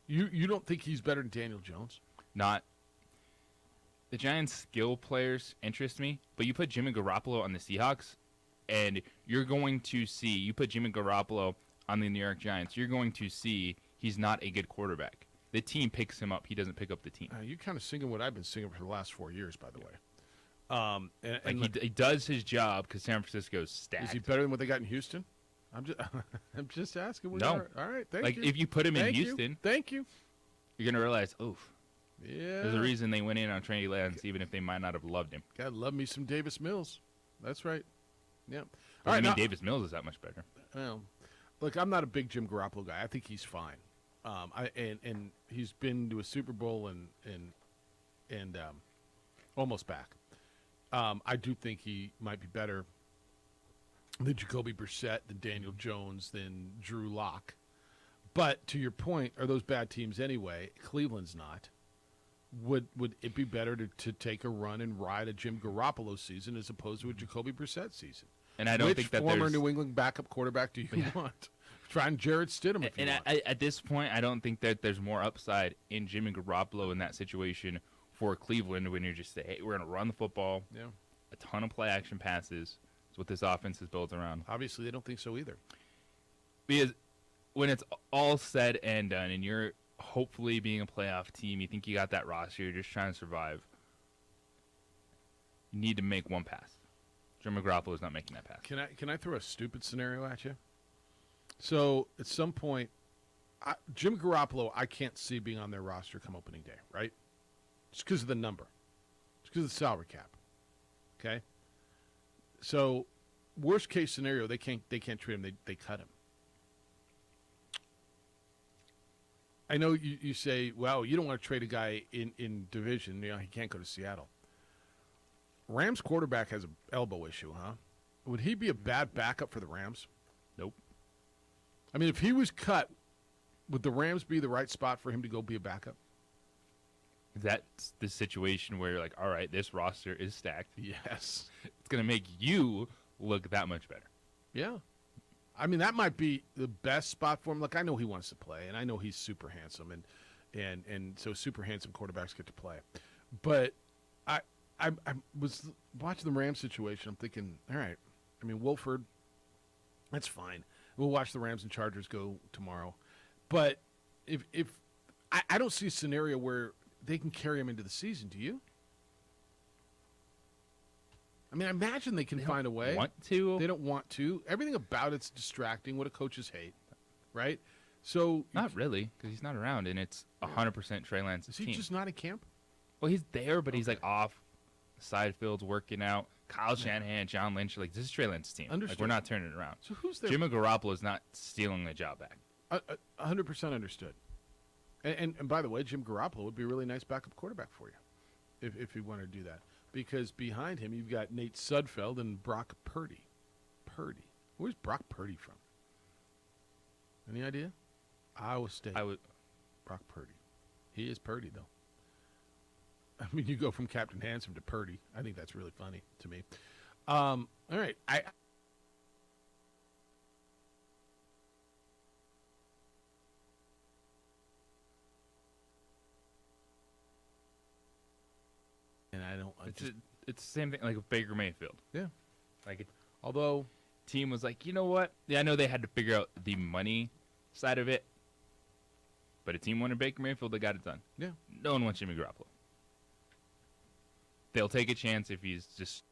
You don't think he's better than Daniel Jones? Not. The Giants' skill players interest me, but you put Jimmy Garoppolo on the Seahawks, and you're going to see, you put Jimmy Garoppolo on the New York Giants, you're going to see he's not a good quarterback. The team picks him up. He doesn't pick up the team. You're kind of singing what I've been singing for the last 4 years, by the way. He does his job because San Francisco's stacked. Is he better than what they got in Houston? I'm just asking. No. All right, thank you. If you put him in Thank you. Houston, Thank you. you're going to realize, oof, Yeah. there's a reason they went in on Trey Lance, even if they might not have loved him. God, love me some Davis Mills. That's right. Yeah. I mean, now- Davis Mills is that much better. Well, look, I'm not a big Jim Garoppolo guy. I think he's fine. And he's been to a Super Bowl and almost back. I do think he might be better than Jacoby Brissett, than Daniel Jones, than Drew Lock. But to your point, are those bad teams anyway? Cleveland's not. Would it be better to take a run and ride a Jim Garoppolo season as opposed to a Jacoby Brissett season? And I don't Which think that former there's- New England backup quarterback do you want? Trying Jarrett Stidham if you And want. at this point, I don't think that there's more upside in Jimmy Garoppolo in that situation for Cleveland when you're just saying, hey, we're going to run the football. Yeah. A ton of play action passes. That's what this offense is built around. Obviously, they don't think so either. Because when it's all said and done and you're hopefully being a playoff team, you think you got that roster, you're just trying to survive, you need to make one pass. Jimmy Garoppolo is not making that pass. Can I throw a stupid scenario at you? So at some point, Jim Garoppolo, I can't see being on their roster come opening day, right? Just because of the number, just because of the salary cap. Okay. So worst case scenario, they can't trade him. They cut him. I know you say, well, you don't want to trade a guy in division. He can't go to Seattle. Rams quarterback has an elbow issue, huh? Would he be a bad backup for the Rams? Nope. I mean, if he was cut, would the Rams be the right spot for him to go be a backup? That's the situation where you're like, all right, this roster is stacked. Yes. It's going to make you look that much better. Yeah. I mean, that might be the best spot for him. Look, I know he wants to play, and I know he's super handsome, and so super handsome quarterbacks get to play. But I was watching the Rams situation. I'm thinking, all right, I mean, Wolford, that's fine. We'll watch the Rams and Chargers go tomorrow. But if I don't see a scenario where they can carry him into the season, do you? I mean, I imagine they can find a way. Want to? They don't want to. Everything about it's distracting. What do coaches hate, right? So Not really, because he's not around, and it's 100% Trey Lance's is he team. just not in camp? Well, he's there, but he's like off the side fields working out. Kyle Shanahan, John Lynch, like this is Trey Lance's team. Like, Understood. we're not turning it around. So who's there? Jimmy Garoppolo is not stealing the job back. 100% understood. And by the way, Jim Garoppolo would be a really nice backup quarterback for you if you want to do that. Because behind him, you've got Nate Sudfeld and Brock Purdy. Where's Brock Purdy from? Any idea? Iowa State. I would. Brock Purdy. He is Purdy, though. I mean, you go from Captain Handsome to Purdy. I think that's really funny to me. All right. And I don't. It's the same thing like with Baker Mayfield. Yeah. Like, although team was like, you know what? Yeah, I know they had to figure out the money side of it, but a team wanted Baker Mayfield. They got it done. Yeah. No one wants Jimmy Garoppolo. They'll take a chance if he's just.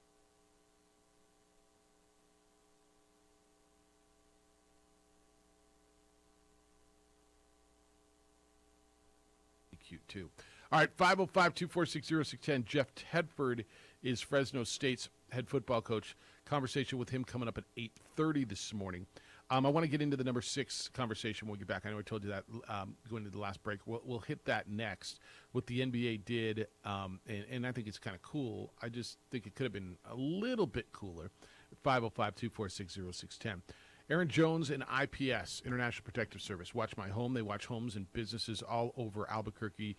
Cute too. All right, 505-246-0610. Jeff Tedford is Fresno State's head football coach. Conversation with him coming up at 8:30 this morning. I want to get into the number 6 conversation when we get back. I know I told you that going into the last break. We'll hit that next. What the NBA did, and I think it's kind of cool. I just think it could have been a little bit cooler. 505-246-0610. Aaron Jones and IPS, International Protective Service. Watch My Home. They watch homes and businesses all over Albuquerque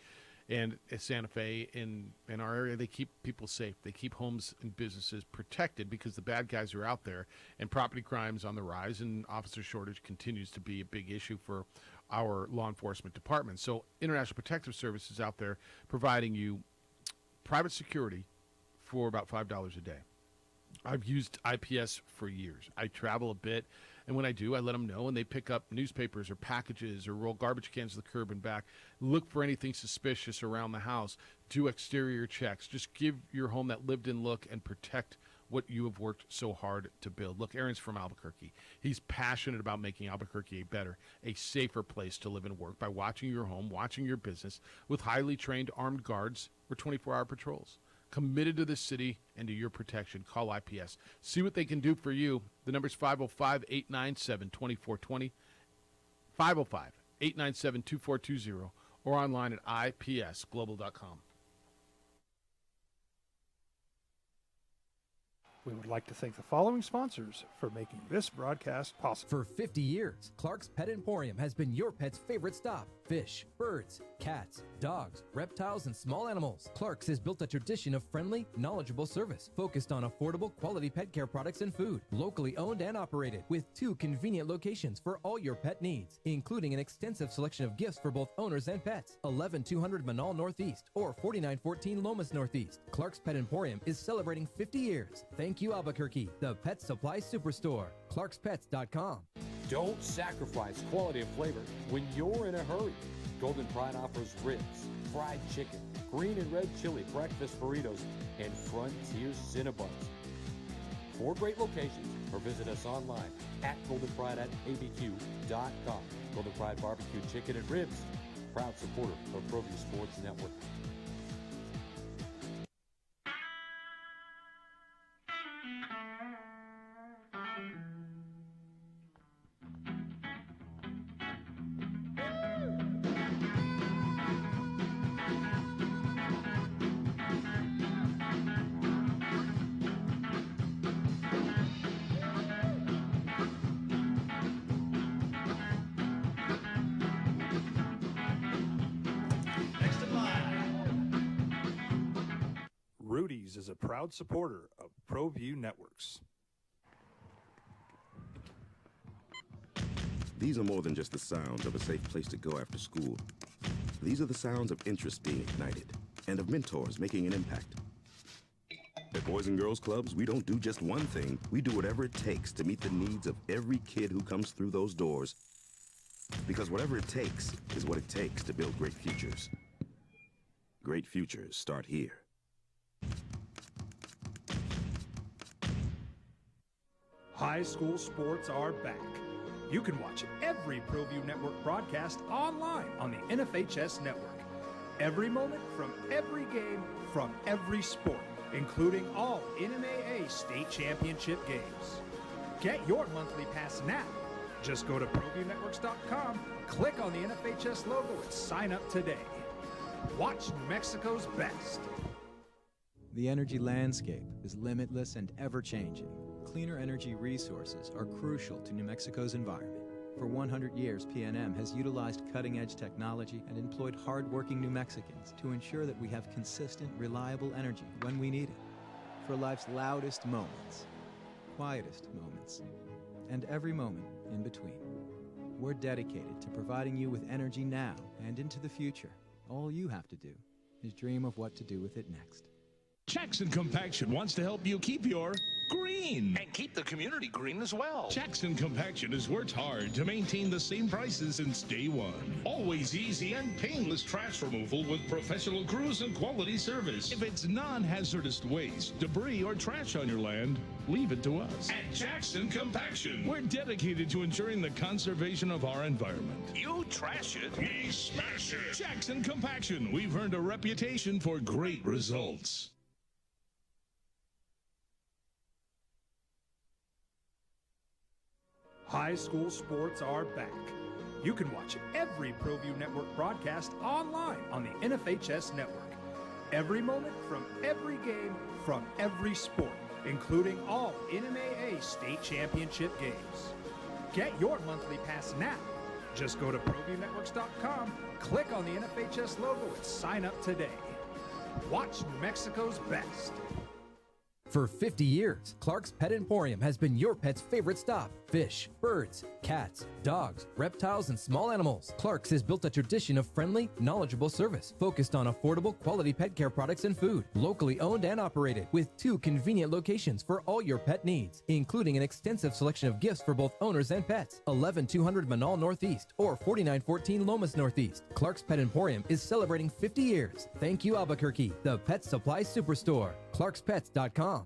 and Santa Fe. In our area, they keep people safe. They keep homes and businesses protected because the bad guys are out there and property crimes on the rise, and officer shortage continues to be a big issue for our law enforcement department. So International Protective Service is out there providing you private security for about $5 a day. I've used IPS for years. I travel a bit, and when I do, I let them know, and they pick up newspapers or packages or roll garbage cans to the curb and back. Look for anything suspicious around the house. Do exterior checks. Just give your home that lived-in look and protect what you have worked so hard to build. Look, Aaron's from Albuquerque. He's passionate about making Albuquerque a better, a safer place to live and work by watching your home, watching your business with highly trained armed guards or 24-hour patrols. Committed to the city and to your protection. Call IPS. See what they can do for you. The number's 505-897-2420, 505-897-2420, or online at ipsglobal.com. We would like to thank the following sponsors for making this broadcast possible. For 50 years, Clark's Pet Emporium has been your pet's favorite stop. Fish, birds, cats, dogs, reptiles, and small animals. Clark's has built a tradition of friendly, knowledgeable service focused on affordable, quality pet care products and food. Locally owned and operated with 2 convenient locations for all your pet needs, including an extensive selection of gifts for both owners and pets. 11200 Manal Northeast or 4914 Lomas Northeast. Clark's Pet Emporium is celebrating 50 years. Thank you, Albuquerque, the Pet Supply Superstore. ClarksPets.com. Don't sacrifice quality and flavor when you're in a hurry. Golden Pride offers ribs, fried chicken, green and red chili breakfast burritos, and Frontier Cinnabons. 4 great locations, or visit us online at goldenpride@abq.com. Golden Pride Barbecue Chicken and Ribs, proud supporter of ProView Sports Network. Rudy's is a proud supporter of ProView Networks. These are more than just the sounds of a safe place to go after school. These are the sounds of interest being ignited and of mentors making an impact. At Boys and Girls Clubs, we don't do just one thing. We do whatever it takes to meet the needs of every kid who comes through those doors. Because whatever it takes is what it takes to build great futures. Great futures start here. High school sports are back. You can watch every ProView Network broadcast online on the NFHS network. Every moment from every game from every sport, including all NMAA state championship games. Get your monthly pass now. Just go to ProViewNetworks.com, click on the NFHS logo, and sign up today. Watch New Mexico's best. The energy landscape is limitless and ever-changing. Cleaner energy resources are crucial to New Mexico's environment. For 100 years, PNM has utilized cutting-edge technology and employed hard-working New Mexicans to ensure that we have consistent, reliable energy when we need it. For life's loudest moments, quietest moments, and every moment in between. We're dedicated to providing you with energy now and into the future. All you have to do is dream of what to do with it next. Jackson Compaction wants to help you keep your green. And keep the community green as well. Jackson Compaction has worked hard to maintain the same prices since day one. Always easy and painless trash removal with professional crews and quality service. If it's non-hazardous waste, debris, or trash on your land, leave it to us. At Jackson Compaction, we're dedicated to ensuring the conservation of our environment. You trash it, we smash it. Jackson Compaction, we've earned a reputation for great results. High school sports are back. You can watch every ProView Network broadcast online on the NFHS network. Every moment from every game from every sport, including all NMAA state championship games. Get your monthly pass now. Just go to ProViewNetworks.com, click on the NFHS logo, and sign up today. Watch New Mexico's best. For 50 years, Clark's Pet Emporium has been your pet's favorite stop. Fish, birds, cats, dogs, reptiles, and small animals. Clark's has built a tradition of friendly, knowledgeable service focused on affordable, quality pet care products and food. Locally owned and operated with 2 convenient locations for all your pet needs, including an extensive selection of gifts for both owners and pets. 11200 Manal Northeast or 4914 Lomas Northeast. Clark's Pet Emporium is celebrating 50 years. Thank you, Albuquerque, the pet supply superstore. ClarksPets.com.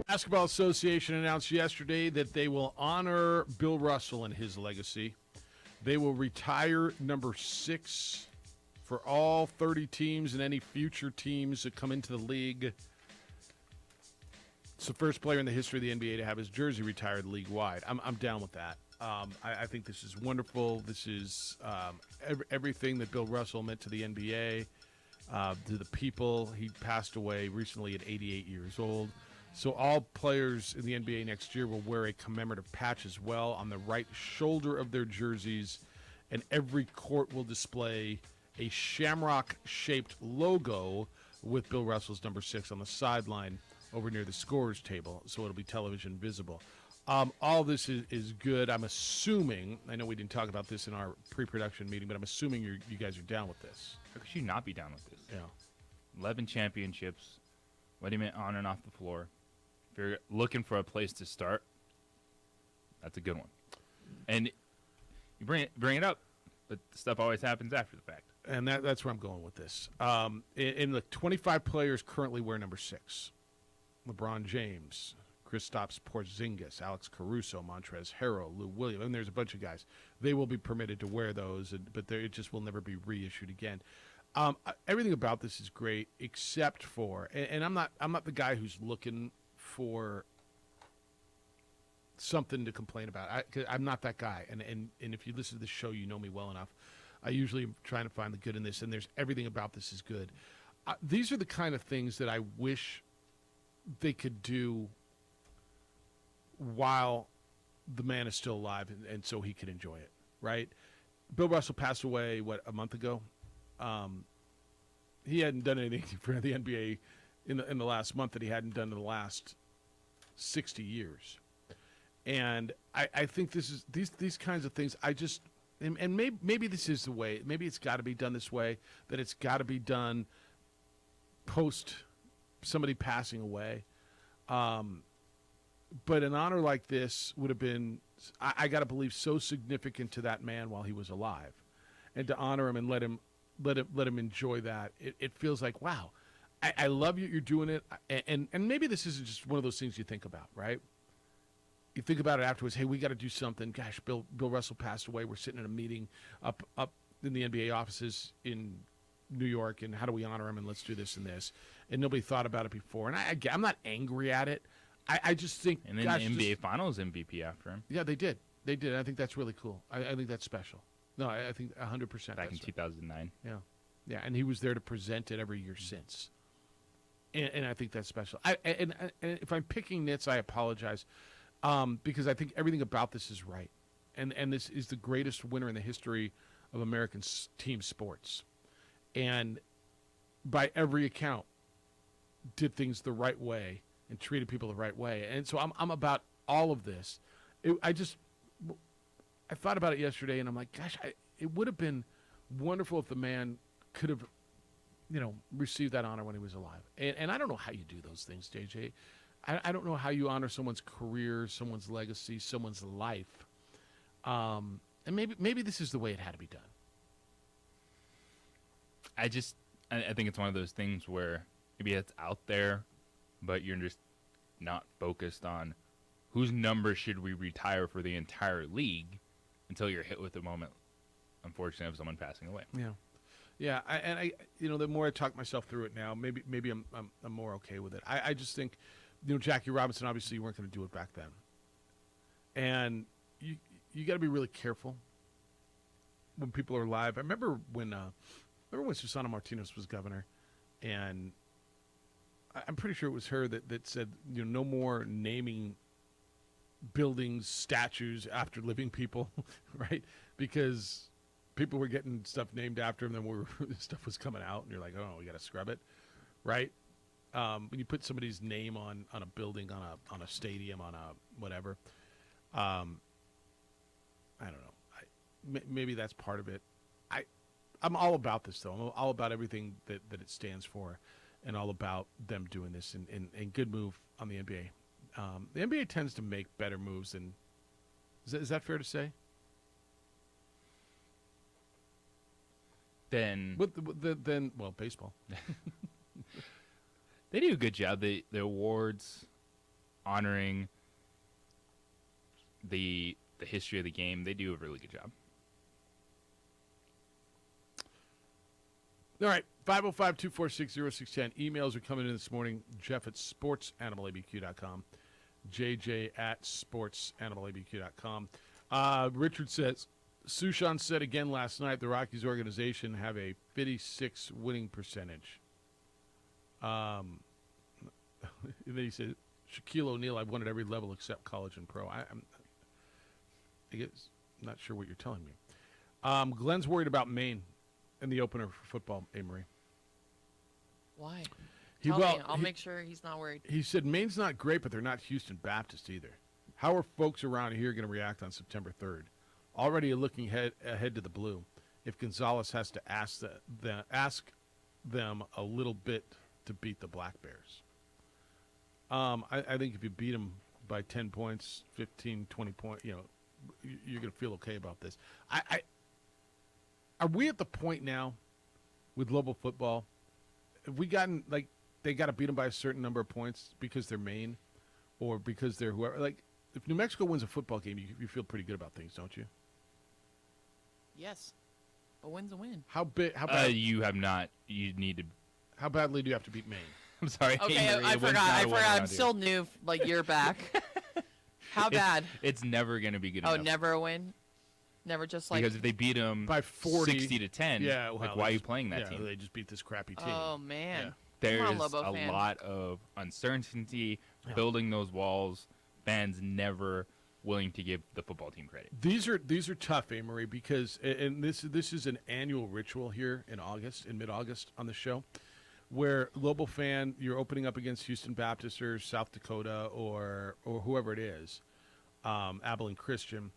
Basketball Association announced yesterday that they will honor Bill Russell and his legacy. They will retire number 6 for all 30 teams and any future teams that come into the league. It's the first player in the history of the NBA to have his jersey retired league-wide. I'm down with that. I think this is wonderful. This is everything that Bill Russell meant to the NBA, to the people. He passed away recently at 88 years old. So all players in the NBA next year will wear a commemorative patch as well on the right shoulder of their jerseys, and every court will display a shamrock-shaped logo with Bill Russell's number 6 on the sideline over near the scorer's table, so it'll be television visible. All this is good. I'm assuming, I know we didn't talk about this in our pre-production meeting, but I'm assuming you guys are down with this. How could you not be down with this? Yeah. 11 championships, what he meant on and off the floor. If you're looking for a place to start, that's a good one. And you bring it up, but stuff always happens after the fact. And that's where I'm going with this. In the 25 players currently wear number 6. LeBron James, Kristaps Porzingis, Alex Caruso, Montrezl Harrell, Lou Williams, and there's a bunch of guys. They will be permitted to wear those, but it just will never be reissued again. Everything about this is great, except for, and I'm not the guy who's looking for something to complain about. I'm not that guy, and if you listen to this show, you know me well enough. I usually am trying to find the good in this, and there's everything about this is good. These are the kind of things that I wish they could do while the man is still alive, and so he could enjoy it, right? Bill Russell passed away, a month ago? He hadn't done anything for the NBA in the last month that he hadn't done in the last 60 years. And I think this is these kinds of things. And maybe this is the way. Maybe it's got to be done this way. That it's got to be done post somebody passing away. But an honor like this would have been, I got to believe, so significant to that man while he was alive, and to honor him and let him enjoy that. It feels like, wow, I love you. You're doing it, and maybe this isn't just one of those things you think about, right? You think about it afterwards. Hey, we got to do something. Gosh, Bill Russell passed away. We're sitting in a meeting up in the NBA offices in New York, and how do we honor him? And let's do this and this. and nobody thought about it before. And I'm not angry at it. I just think. And then gosh, NBA Finals MVP after him. Yeah, they did. They did. I think that's really cool. I think that's special. No, I think 100%. Back in 2009. Yeah. Yeah, and he was there to present it every year since. And I think that's special. And if I'm picking nits, I apologize, because I think everything about this is right. And this is the greatest winner in the history of American team sports. And by every account, did things the right way and treated people the right way. And so I'm about all of this. I thought about it yesterday, and I'm like, gosh, it would have been wonderful if the man could have, received that honor when he was alive. And I don't know how you do those things, JJ. I don't know how you honor someone's career, someone's legacy, someone's life. And maybe this is the way it had to be done. I think it's one of those things where maybe it's out there, but you're just not focused on whose number should we retire for the entire league until you're hit with the moment, unfortunately, of someone passing away. Yeah. I the more I talk myself through it now, maybe I'm more okay with it. I just think, Jackie Robinson, obviously you weren't going to do it back then, and you got to be really careful when people are alive. I remember when Susana Martinez was governor, and I'm pretty sure it was her that said, no more naming buildings, statues after living people, right? Because people were getting stuff named after them, then stuff was coming out, and you're like, oh, we got to scrub it, right? When you put somebody's name on a building, on a stadium, on a whatever, I don't know. Maybe that's part of it. I'm all about this, though. I'm all about everything that it stands for, and all about them doing this. And good move on the NBA. The NBA tends to make better moves than. Is that fair to say? Then baseball. They do a good job. The awards honoring the history of the game, they do a really good job. All right, 505-246-0610. Emails are coming in this morning. Jeff at sportsanimалabq.com. JJ at sportsanimалabq.com. Richard says, Sushan said again last night the Rockies organization have a 56 winning percentage. And then he said, Shaquille O'Neal, I've won at every level except college and pro. I'm not sure what you're telling me. Glenn's worried about Maine in the opener for football, Amory. Why? Tell me. I'll make sure he's not worried. He said Maine's not great, but they're not Houston Baptist either. How are folks around here going to react on September 3rd? Already looking ahead to the blue. If Gonzalez has to ask them a little bit to beat the Black Bears. I think if you beat them by 10 points, 15, 20 points, you're going to feel okay about this. Are we at the point now with global football? Have we gotten, they got to beat them by a certain number of points because they're Maine or because they're whoever? If New Mexico wins a football game, you feel pretty good about things, don't you? Yes. A win's a win. How bad? You have not. You need to. How badly do you have to beat Maine? I'm sorry. Okay, I forgot. I'm still new, you're back. How bad? It's never going to be good enough. Oh, never a win? Never just because if they beat them by 40, 60-10, yeah, why are you playing that team? They just beat this crappy team. Oh man, yeah. There's a lot of uncertainty building those walls. Fans never willing to give the football team credit. These are tough, Amory, because and this is an annual ritual here in mid-August on the show, where Global Fan, you're opening up against Houston Baptist or South Dakota or whoever it is, Abilene Christian.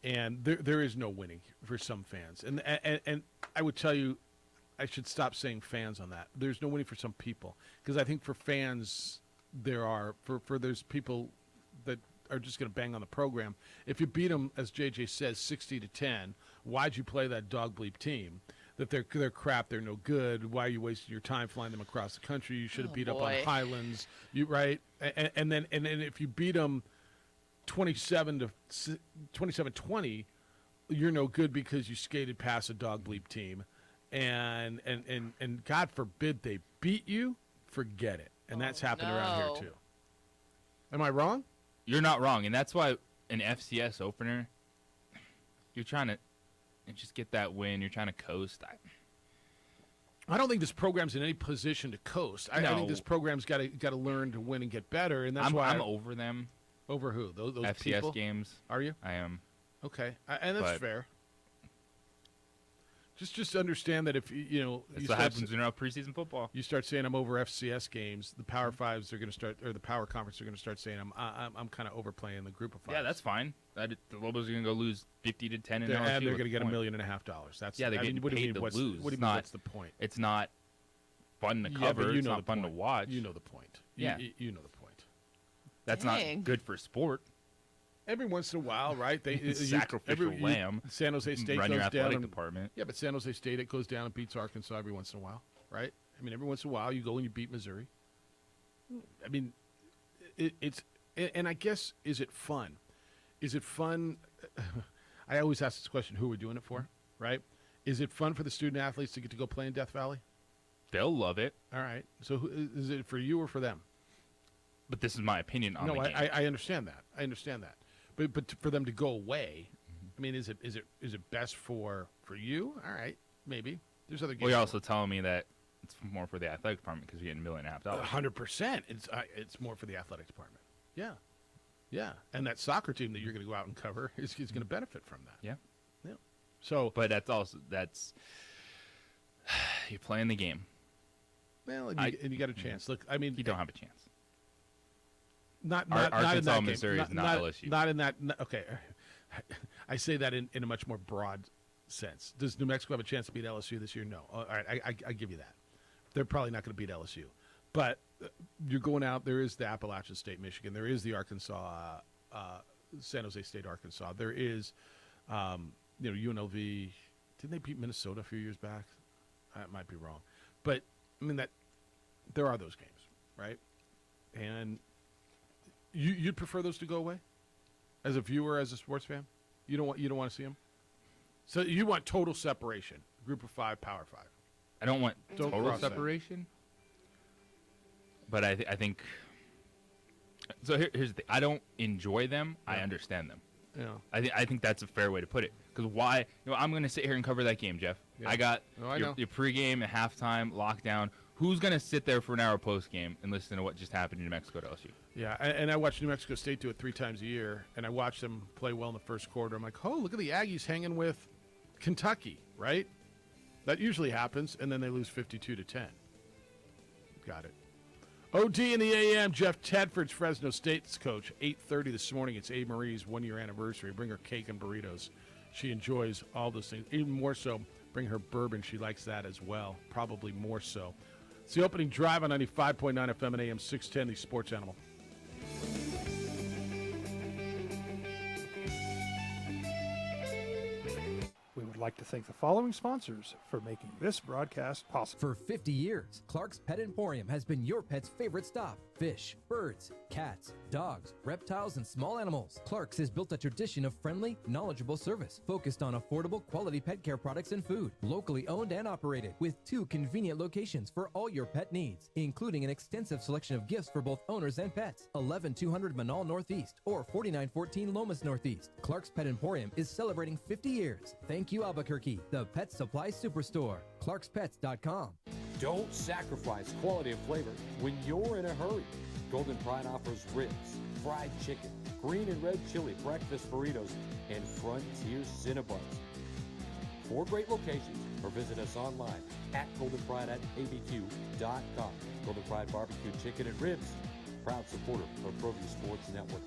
And there is no winning for some fans. And I would tell you, I should stop saying fans on that. There's no winning for some people. Because I think for fans, there are. For there's people that are just going to bang on the program. If you beat them, as JJ says, 60-10, why'd you play that dog bleep team? That they're crap, they're no good. Why are you wasting your time flying them across the country? You should have beat up on Highlands. Right? And then if you beat them 27-20, you're no good because you skated past a dog bleep team, and God forbid they beat you forget it. And that's happened around no. here too. Am I wrong? You're not wrong, and that's why an FCS opener, you're trying to just get that win. You're trying to coast. I don't think this program's in any position to coast. I think this program's got to learn to win and get better, and that's why I'm over them. Over who? Those FCS people? games. Are you? I am. Okay, and that's fair. Just understand that if that's what happens in our preseason football. You start saying I'm over FCS games. The Power Fives are going to start, or the Power Conference are going to start saying I'm kind of overplaying the Group of Five. Yeah, that's fine. The Lobos are going to go lose 50 to 10 in LSU. And they're going to get $1.5 million. That's they're getting paid to lose. What do you mean? What's the point? It's not fun to cover. But it's not fun to watch. You know the point. Yeah, you know the point. That's not good for sport. Every once in a while, right? Sacrificial lamb. San Jose State run goes your athletic down. department. Yeah, but San Jose State, it goes down and beats Arkansas every once in a while, right? I mean, every once in a while you go and you beat Missouri. I mean, it's and I guess, is it fun? Is it fun? I always ask this question: who we're doing it for, right? Is it fun for the student athletes to get to go play in Death Valley? They'll love it. All right. So is it for you or for them? But this is my opinion on the game. I understand that. I understand that. But for them to go away, I mean, is it best for you? All right, maybe. There's other games. Well, you're also telling me that it's more for the athletic department because you're getting $1.5 million. 100%. It's more for the athletic department. Yeah, yeah. And that soccer team that you're going to go out and cover is going to benefit from that. Yeah, yeah. So, but that's you're playing the game. Well, and you got a chance. Look, I mean, you don't have a chance. Not Arkansas, in that Missouri game. is not LSU. Not in that. Okay, I say that in a much more broad sense. Does New Mexico have a chance to beat LSU this year? No. All right, I give you that. They're probably not going to beat LSU, but you're going out. There is the Appalachian State, Michigan. There is the Arkansas, San Jose State, Arkansas. There is, UNLV. Didn't they beat Minnesota a few years back? I might be wrong, but I mean that there are those games, right? And you'd prefer those to go away, as a viewer, as a sports fan. You don't want to see them. So you want total separation, Group of 5, Power 5. I don't want total separation, but I think. So here's the thing: I don't enjoy them. Yeah. I understand them. Yeah. I think that's a fair way to put it. Because why? I'm going to sit here and cover that game, Jeff. Yeah. I got your pregame and halftime lockdown. Who's going to sit there for an hour post-game and listen to what just happened in New Mexico to LSU? Yeah, and I watch New Mexico State do it 3 times a year, and I watch them play well in the first quarter. I'm like, oh, look at the Aggies hanging with Kentucky, right? That usually happens, and then they lose 52-10. Got it. OD in the AM, Jeff Tedford's Fresno State's coach. 8:30 this morning, it's A. Marie's 1-year anniversary. Bring her cake and burritos. She enjoys all those things. Even more so, bring her bourbon. She likes that as well, probably more so. It's the opening drive on 95.9 FM and AM 610, the Sports Animal. We would like to thank the following sponsors for making this broadcast possible. For 50 years, Clark's Pet Emporium has been your pet's favorite stop. Fish, birds, cats, dogs, reptiles, and small animals. Clark's has built a tradition of friendly, knowledgeable service focused on affordable, quality pet care products and food. Locally owned and operated with 2 convenient locations for all your pet needs, including an extensive selection of gifts for both owners and pets. 11200 Manal Northeast or 4914 Lomas Northeast. Clark's Pet Emporium is celebrating 50 years. Thank you, Albuquerque, the Pet Supply Superstore. ClarksPets.com. Don't sacrifice quality and flavor when you're in a hurry. Golden Pride offers ribs, fried chicken, green and red chili breakfast burritos, and Frontier Cinnabons. 4 great locations, or visit us online at goldenpride@abq.com. Golden Pride Barbecue Chicken and Ribs, proud supporter of ProView Sports Network.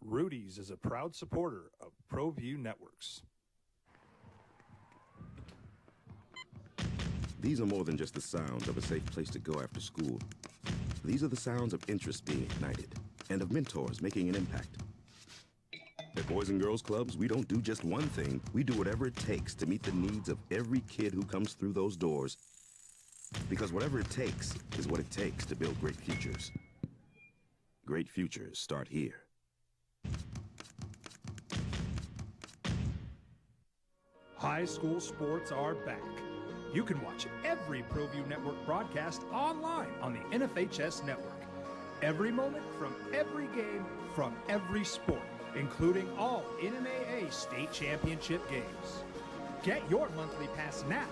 Rudy's is a proud supporter of ProView Networks. These are more than just the sounds of a safe place to go after school. These are the sounds of interest being ignited and of mentors making an impact. At Boys and Girls Clubs, we don't do just one thing. We do whatever it takes to meet the needs of every kid who comes through those doors. Because whatever it takes is what it takes to build great futures. Great futures start here. High school sports are back. You can watch every ProView Network broadcast online on the NFHS network. Every moment from every game from every sport, including all NMAA state championship games. Get your monthly pass now.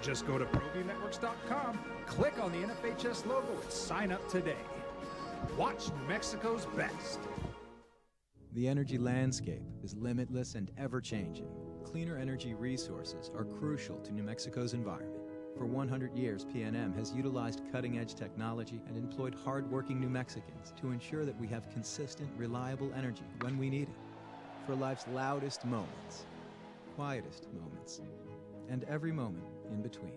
Just go to ProViewNetworks.com, click on the NFHS logo, and sign up today. Watch New Mexico's best. The energy landscape is limitless and ever-changing. Cleaner energy resources are crucial to New Mexico's environment. For 100 years, PNM has utilized cutting-edge technology and employed hard-working New Mexicans to ensure that we have consistent, reliable energy when we need it. For life's loudest moments, quietest moments, and every moment in between.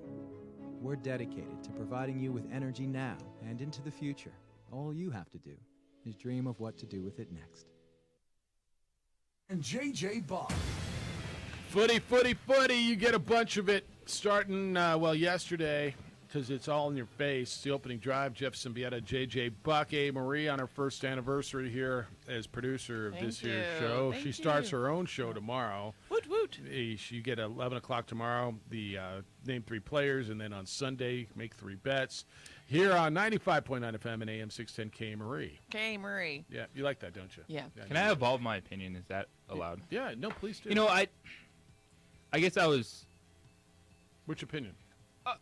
We're dedicated to providing you with energy now and into the future. All you have to do is dream of what to do with it next. And JJ Buck. Footy, footy, footy. You get a bunch of it starting, yesterday, because it's all in your face. It's the opening drive. Jeff Symbieta, JJ Buck, A. Marie on her first anniversary here as producer of this year's show. She starts her own show tomorrow. Woot, woot. You get 11 o'clock tomorrow, the name 3 players, and then on Sunday, make 3 bets. Here on 95.9 FM and AM 610 K. Marie. K. Marie. Yeah, you like that, don't you? Yeah. Can I evolve my opinion? Is that allowed? Yeah, no, please do. You know, I guess I was... Which opinion?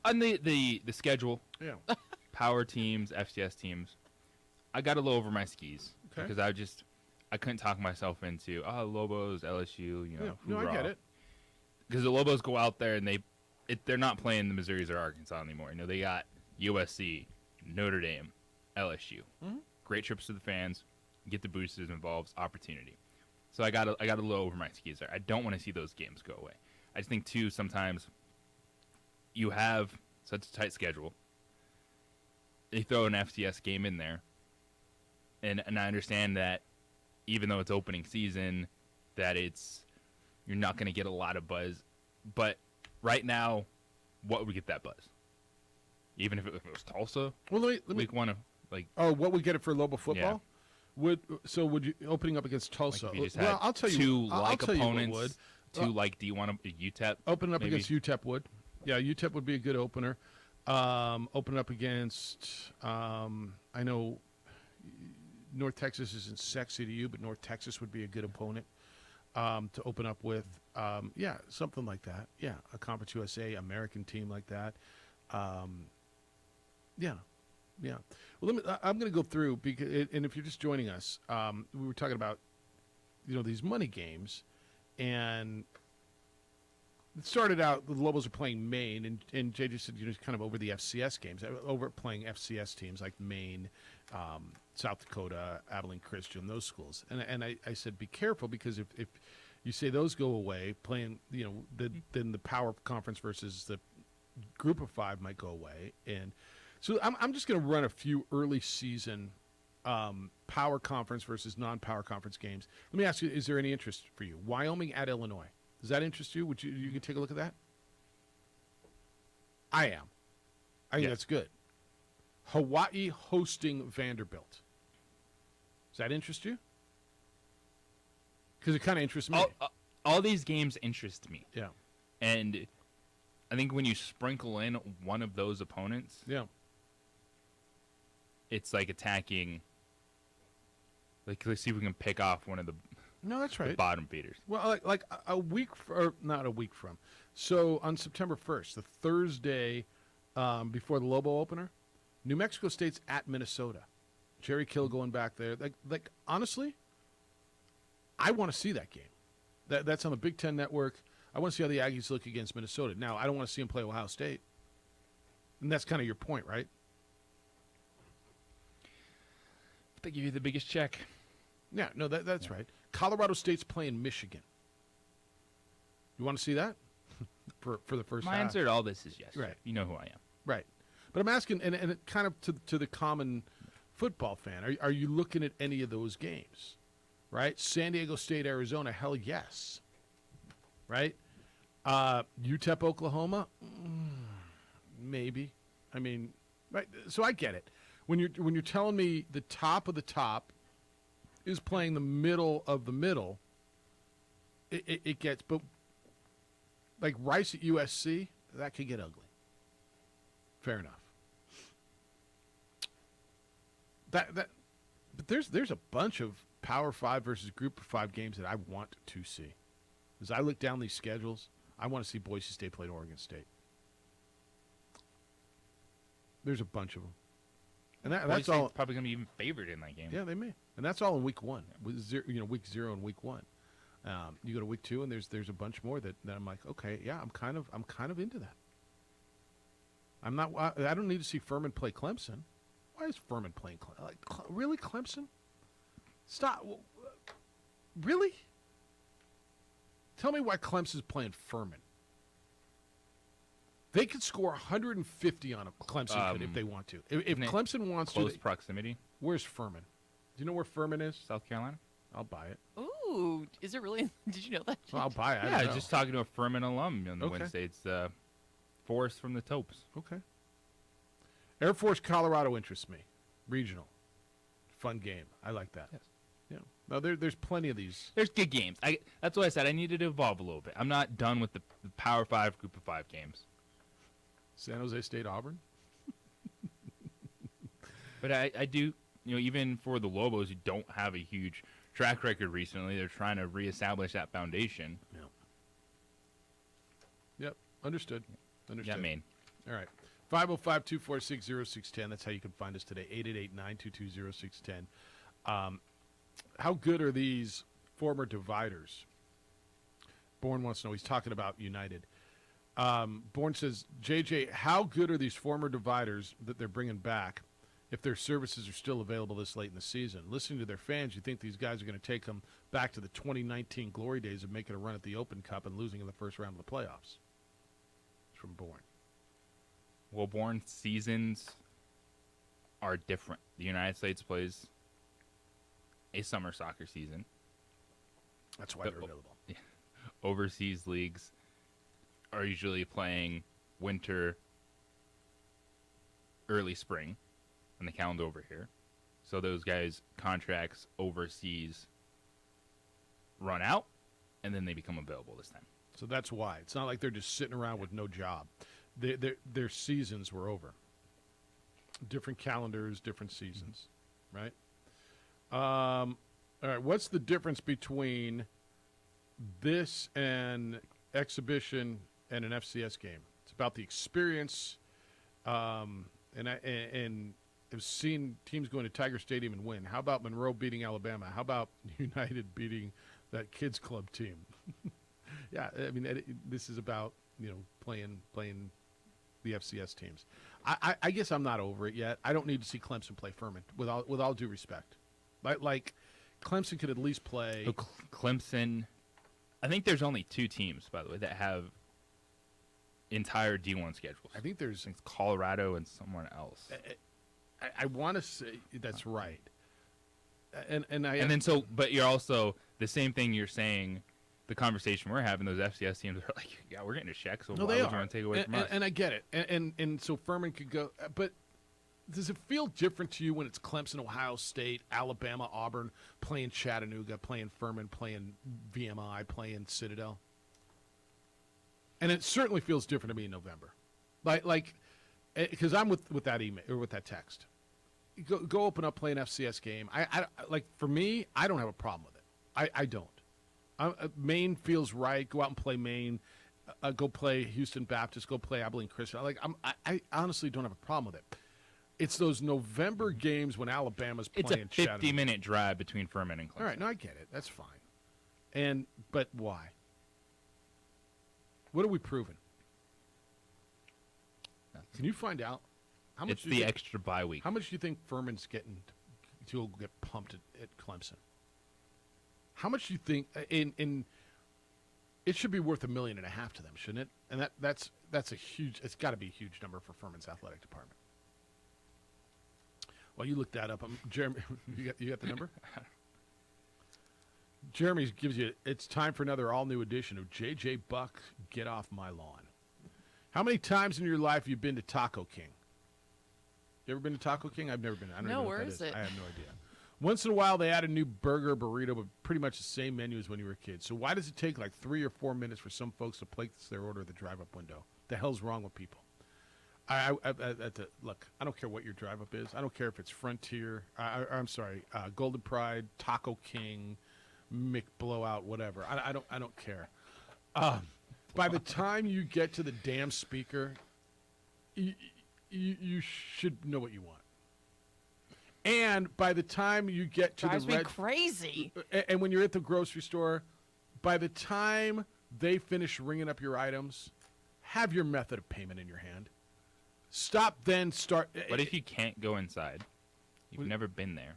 On the schedule. Yeah. Power teams, FCS teams. I got a little over my skis. Okay. Because I couldn't talk myself into, Lobos, LSU, No, I get it. Because the Lobos go out there and they're not playing the Missouris or Arkansas anymore. They got USC, Notre Dame, LSU. Mm-hmm. Great trips to the fans. Get the boosters involved. Opportunity. So I got a little over my skis there. I don't want to see those games go away. I just think too sometimes you have such a tight schedule. They throw an FCS game in there, and I understand that even though it's opening season, that you're not going to get a lot of buzz. But right now, what would get that buzz? Even if it was Tulsa, well, let me week 1 of what would get it for Lobo football? Yeah. Would you opening up against Tulsa? Like if you just had I'll tell you, two I'll tell you what opponents. would. Two D1 UTEP. Opening up maybe? against UTEP would. Yeah, UTEP would be a good opener. Open up against, I know North Texas isn't sexy to you, but North Texas would be a good opponent to open up with. Something like that. Yeah, a Conference USA American team like that. Yeah. Well, I'm going to go through, because, and if you're just joining us, we were talking about, these money games, and it started out, the Lobos are playing Maine, and JJ said, kind of over the FCS games, over playing FCS teams like Maine, South Dakota, Abilene Christian, those schools. And I said, be careful, because if you say those go away, playing, then the power conference versus the group of 5 might go away. And so I'm just going to run a few early season power conference versus non-power conference games. Let me ask you, is there any interest for you? Wyoming at Illinois. Does that interest you? Would you can take a look at that? I am. I think that's good. Hawaii hosting Vanderbilt. Does that interest you? Because it kind of interests me. All these games interest me. Yeah. And I think when you sprinkle in one of those opponents, it's like attacking. Like, let's see if we can pick off one of the that's right. The bottom feeders. Well, like a week, or not a week from. So on September 1st, the Thursday before the Lobo opener, New Mexico State's at Minnesota. Jerry Kill going back there. Like honestly, I want to see that game. That's on the Big Ten Network. I want to see how the Aggies look against Minnesota. Now, I don't want to see them play Ohio State. And that's kind of your point, right? They give you the biggest check. Yeah, no, that's right. Colorado State's playing Michigan. You want to see that? for the first My half. answer to all this is yes. Right. You know who I am. Right. But I'm asking, and it kind of to the common football fan, are you looking at any of those games? Right? San Diego State, Arizona, hell yes. Right? UTEP, Oklahoma, maybe. I mean, right. So I get it. When you're telling me the top of the top is playing the middle of the middle, it gets. But like Rice at USC, that could get ugly. Fair enough. But there's a bunch of Power 5 versus Group of 5 games that I want to see. As I look down these schedules, I want to see Boise State play Oregon State. There's a bunch of them. And that's Boise all. State's probably going to be even favored in that game. Yeah, they may. And that's all in week 1. With week 0 and week 1. You go to week 2, and there's a bunch more that I'm like, okay, yeah, I'm kind of into that. I'm not. I don't need to see Furman play Clemson. Why is Furman playing Clemson? Like, really, Clemson? Stop. Really? Tell me why Clemson's playing Furman. They could score 150 on a Clemson could if they want to. If Clemson wants close to. proximity. Where's Furman? Do you know where Furman is? South Carolina. I'll buy it. Ooh, is it really? Did you know that? Well, I'll buy it. Yeah, I was just talking to a Furman alum on Okay. Wednesday. It's Forrest from the Topes. Okay. Air Force, Colorado interests me. Regional. Fun game. I like that. Yes. Yeah. No, there's plenty of these. There's good games. That's what I said. I needed to evolve a little bit. I'm not done with the Power 5 Group of 5 games. San Jose State, Auburn. But I do, even for the Lobos who don't have a huge track record recently, they're trying to reestablish that foundation. Yeah. Yep. Understood. Yeah, Maine. All right. 505-246-0610. That's how you can find us today. 888-922-0610. How good are these former dividers? Bourne wants to know. He's talking about United. Bourne says, JJ, how good are these former dividers that they're bringing back if their services are still available this late in the season? Listening to their fans, you think these guys are going to take them back to the 2019 glory days of making a run at the Open Cup and losing in the first round of the playoffs? It's from Bourne. Well, Bourne seasons are different. The United States plays a summer soccer season. That's why they're available. Yeah. Overseas leagues are usually playing winter, early spring on the calendar over here. So those guys' contracts overseas run out, and then they become available this time. So that's why. It's not like they're just sitting around with no job. Their seasons were over. Different calendars, different seasons, right? All right, what's the difference between this and exhibition and an FCS game? It's about the experience, and I've seen teams going to Tiger Stadium and win. How about Monroe beating Alabama? How about United beating that kids club team? Yeah, I mean, this is about playing the FCS teams. I guess I'm not over it yet. I don't need to see Clemson play Furman. With all due respect, like Clemson could at least play. So Clemson, I think there's only 2 teams, by the way, that have entire D1 schedules. I think there's Colorado and someone else. I want to say that's right. But you're also the same thing you're saying. The conversation we're having, those FCS teams are like, yeah, we're getting a check, so why would you want to take away from us? And I get it. And so Furman could go. But does it feel different to you when it's Clemson, Ohio State, Alabama, Auburn, playing Chattanooga, playing Furman, playing VMI, playing Citadel? And it certainly feels different to me in November. Because I'm with that email or with that text. Go open up, play an FCS game. I like, for me, I don't have a problem with it. I don't. Maine feels right. Go out and play Maine. Go play Houston Baptist. Go play Abilene Christian. I honestly don't have a problem with it. It's those November games when Alabama's playing. It's a 50-minute drive between Furman and Clemson. All right, no, I get it. That's fine. But why? What are we proving? Nothing. Can you find out? How much it's the extra bye week. How much do you think Furman's getting to get pumped at Clemson? How much do you think it should be worth $1.5 million to them, shouldn't it? And that's a huge. It's got to be a huge number for Furman's athletic department. Well, you look that up. Jeremy, you got the number? Jeremy gives you. It's time for another all-new edition of JJ Buck. Get off my lawn. How many times in your life have you been to Taco King? You ever been to Taco King? I've never been. I don't No, even know where what is that it? I have no idea. Once in a while, they add a new burger, burrito, but pretty much the same menu as when you were a kid. So why does it take like 3 or 4 minutes for some folks to place their order at the drive-up window? The hell's wrong with people? Look, I don't care what your drive-up is. I don't care if it's Frontier. I'm sorry, Golden Pride, Taco King, McBlowout, whatever. I don't care. By the time you get to the damn speaker, you should know what you want. And by the time you get to Drives the me crazy. and when you're at the grocery store, by the time they finish ringing up your items, have your method of payment in your hand. Stop, then start. What if you can't go inside? You've never been there.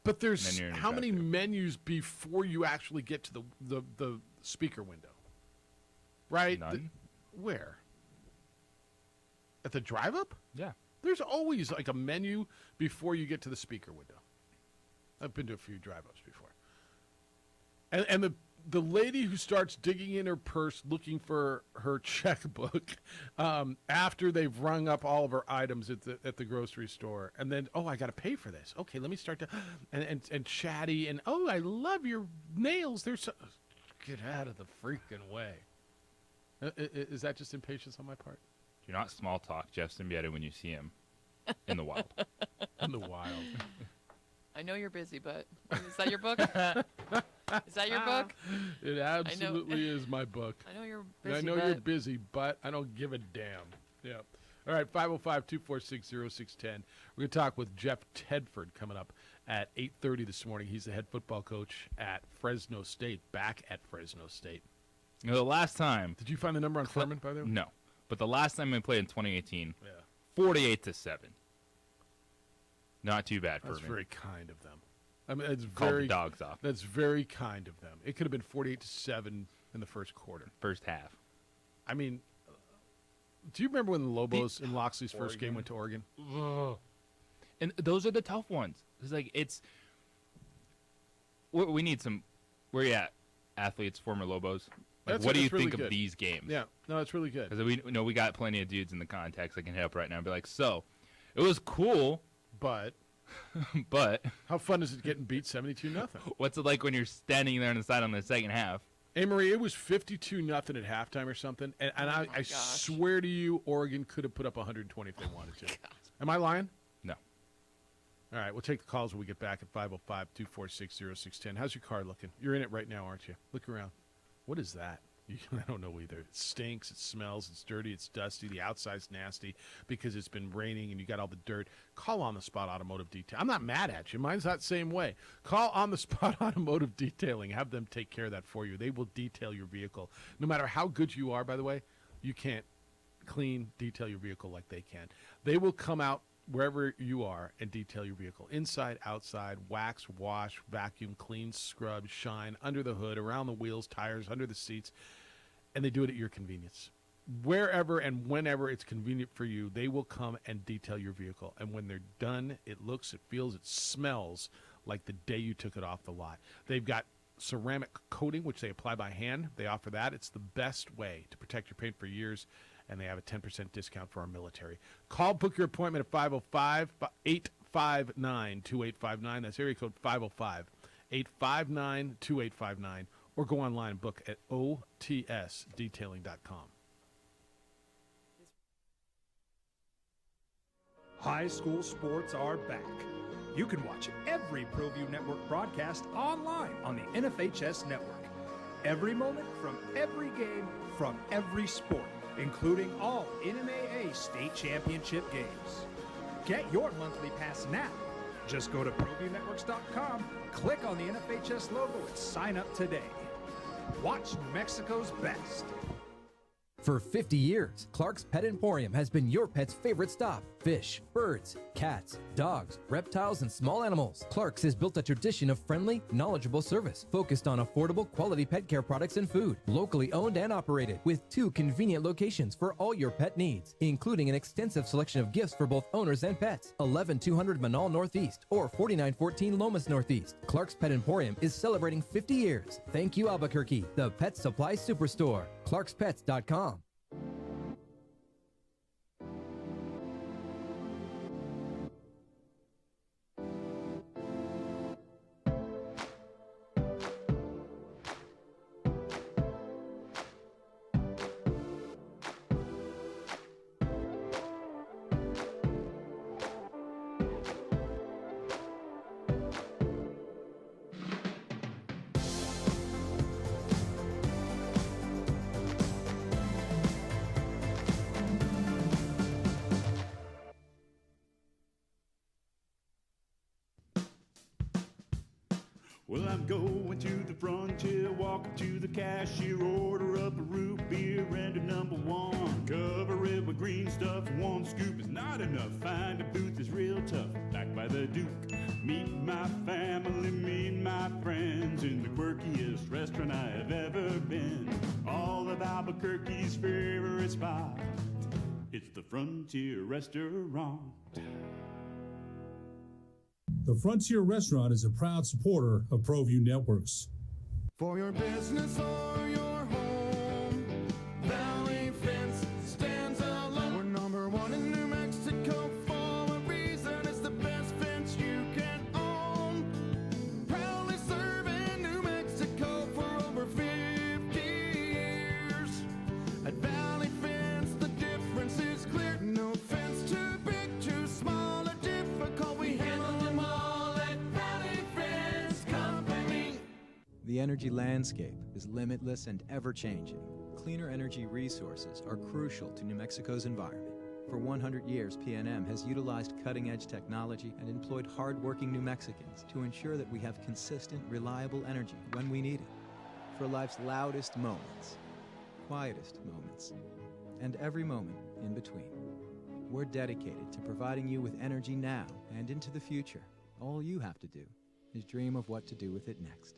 But there's And then you're in a how many drive-thru. menus before you actually get to the speaker window? Right? None. Where? At the drive-up? Yeah. There's always like a menu before you get to the speaker window. I've been to a few drive-ups before. And the lady who starts digging in her purse looking for her checkbook after they've rung up all of her items at the grocery store, and then, oh, I got to pay for this. Okay, let me start to and chatty and, oh, I love your nails. They're so, get out of the freaking way. Is that just impatience on my part? Do not small talk Jeff Symbieta when you see him in the wild. In the wild. I know you're busy, but is that your book? Is that your book? It absolutely is my book. I know you're And busy. I know but you're busy, but I don't give a damn. Yeah. All right, 505-246-0610. We're going to talk with Jeff Tedford coming up at 8:30 this morning. He's the head football coach at Fresno State, back at Fresno State. You know, the last time. Did you find the number on Furman, by the way? No. But the last time we played in 2018, Yeah. 48-7. Not too bad for That's me. very kind of them. I mean, it's Called very the dogs off. That's very kind of them. It could have been 48-7 in the first quarter. First half. I mean, do you remember when the Lobos in Loxley's first game went to Oregon? Ugh. And those are the tough ones. It's like we need some. Where you at, athletes, former Lobos? Like, what do you that's really think good. of these games? Yeah, no, it's really good. Because we know we got plenty of dudes in the context that can hit up right now and be like, so, it was cool, But but how fun is it getting beat 72-0? what's it like when you're standing there on the side on the second half? Hey, Marie, it was 52-0 at halftime or something, and I gosh. swear to you, Oregon could have put up 120 if they wanted to. Am I lying? No. All right, we'll take the calls when we get back at 505-246-0610. How's your car looking? You're in it right now, aren't you? Look around. What is that? I don't know either. It stinks, it smells, it's dirty, it's dusty, the outside's nasty because it's been raining and you got all the dirt. Call On the Spot Automotive Detail. I'm not mad at you. Mine's that same way. Call On the Spot Automotive Detailing. Have them take care of that for you. They will detail your vehicle. No matter how good you are, by the way, you can't detail your vehicle like they can. They will come out wherever you are and detail your vehicle. Inside, outside, wax, wash, vacuum, clean, scrub, shine, under the hood, around the wheels, tires, under the seats. And they do it at your convenience. Wherever and whenever it's convenient for you, they will come and detail your vehicle. And when they're done, it looks, it feels, it smells like the day you took it off the lot. They've got ceramic coating, which they apply by hand. They offer that. It's the best way to protect your paint for years. And they have a 10% discount for our military. Call, book your appointment at 505-859-2859. That's area code 505-859-2859. Or go online and book at otsdetailing.com. High school sports are back. You can watch every ProView Network broadcast online on the NFHS network. Every moment from every game from every sport, including all NMAA state championship games. Get your monthly pass now. Just go to ProViewNetworks.com, click on the NFHS logo, and sign up today. Watch New Mexico's best. For 50 years, Clark's Pet Emporium has been your pet's favorite stop. fish, birds, cats, dogs, reptiles, and small animals. Clark's has built a tradition of friendly, knowledgeable service focused on affordable, quality pet care products and food. Locally owned and operated with 2 convenient locations for all your pet needs, including an extensive selection of gifts for both owners and pets. 11200 Manal Northeast or 4914 Lomas Northeast. Clark's Pet Emporium is celebrating 50 years. Thank you, Albuquerque, the pet supply superstore. ClarksPets.com. Well, I'm going to the frontier, walking to the cashier, order up a root beer and a number one. Cover it with green stuff, one scoop is not enough. Find a booth is real tough, back by the Duke. Meet my family, meet my friends in the quirkiest restaurant I have ever been. All of Albuquerque's favorite spot, it's the Frontier Restaurant. The Frontier Restaurant is a proud supporter of ProView Networks. For your business or your home, Valley Fence stands alone. We're number 1 in New Mexico for a reason. It's the best fence you can own. Proudly serving New Mexico for over 50 years. At Valley Fence, the difference is clear. No fence too big, too small, or difficult. We handle them all at Valley Fence Company. The energy landscape is limitless and ever-changing. Cleaner energy resources are crucial to New Mexico's environment. For 100 years, PNM has utilized cutting-edge technology and employed hard-working New Mexicans to ensure that we have consistent, reliable energy when we need it. For life's loudest moments, quietest moments, and every moment in between. We're dedicated to providing you with energy now and into the future. All you have to do is dream of what to do with it next.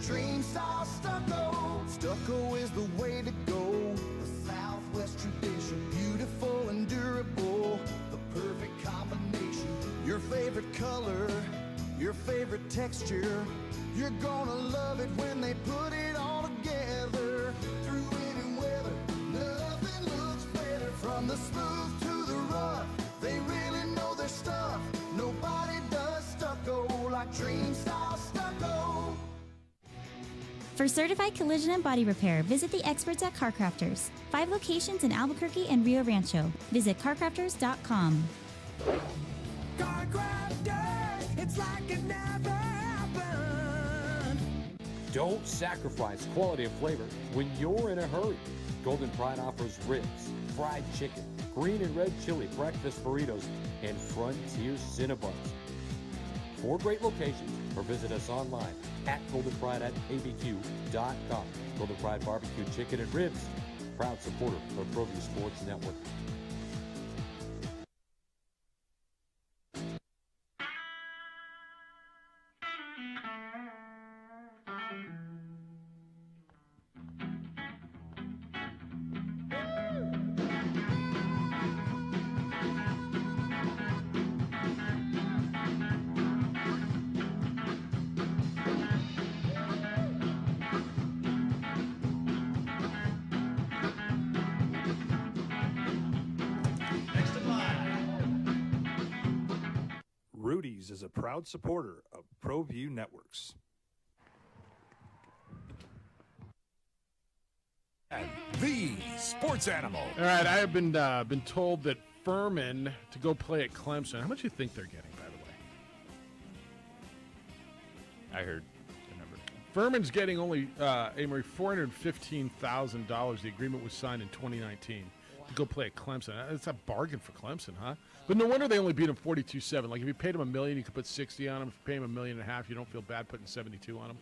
Dream style stucco. Stucco is the way to go. The Southwest tradition, beautiful and durable. The perfect combination. Your favorite color, your favorite texture. You're gonna love it when they put it all together. Through any weather, nothing looks better. From the smooth to the rough, they really know their stuff. Nobody does stucco like Dream style stucco. For certified collision and body repair, visit the experts at CarCrafters. 5 locations in Albuquerque and Rio Rancho. Visit carcrafters.com. CarCrafters, it's like it never happened. Don't sacrifice quality and flavor when you're in a hurry. Golden Pride offers ribs, fried chicken, green and red chili breakfast burritos, and Frontier Cinnabons. 4 great locations, or visit us online at goldenpride@abq.com. Golden Pride Barbecue Chicken and Ribs, proud supporter of ProView Sports Network. Rudy's is a proud supporter of ProView Networks. The sports animal. All right, I have been told that Furman to go play at Clemson. How much do you think they're getting, by the way? I heard the number. Furman's getting only Amory $415,000. The agreement was signed in 2019 to go play at Clemson. It's a bargain for Clemson, huh? But no wonder they only beat him 42-7. Like if you paid him $1 million, you could put 60 on him. If you pay him $1.5 million, you don't feel bad putting 72 on him,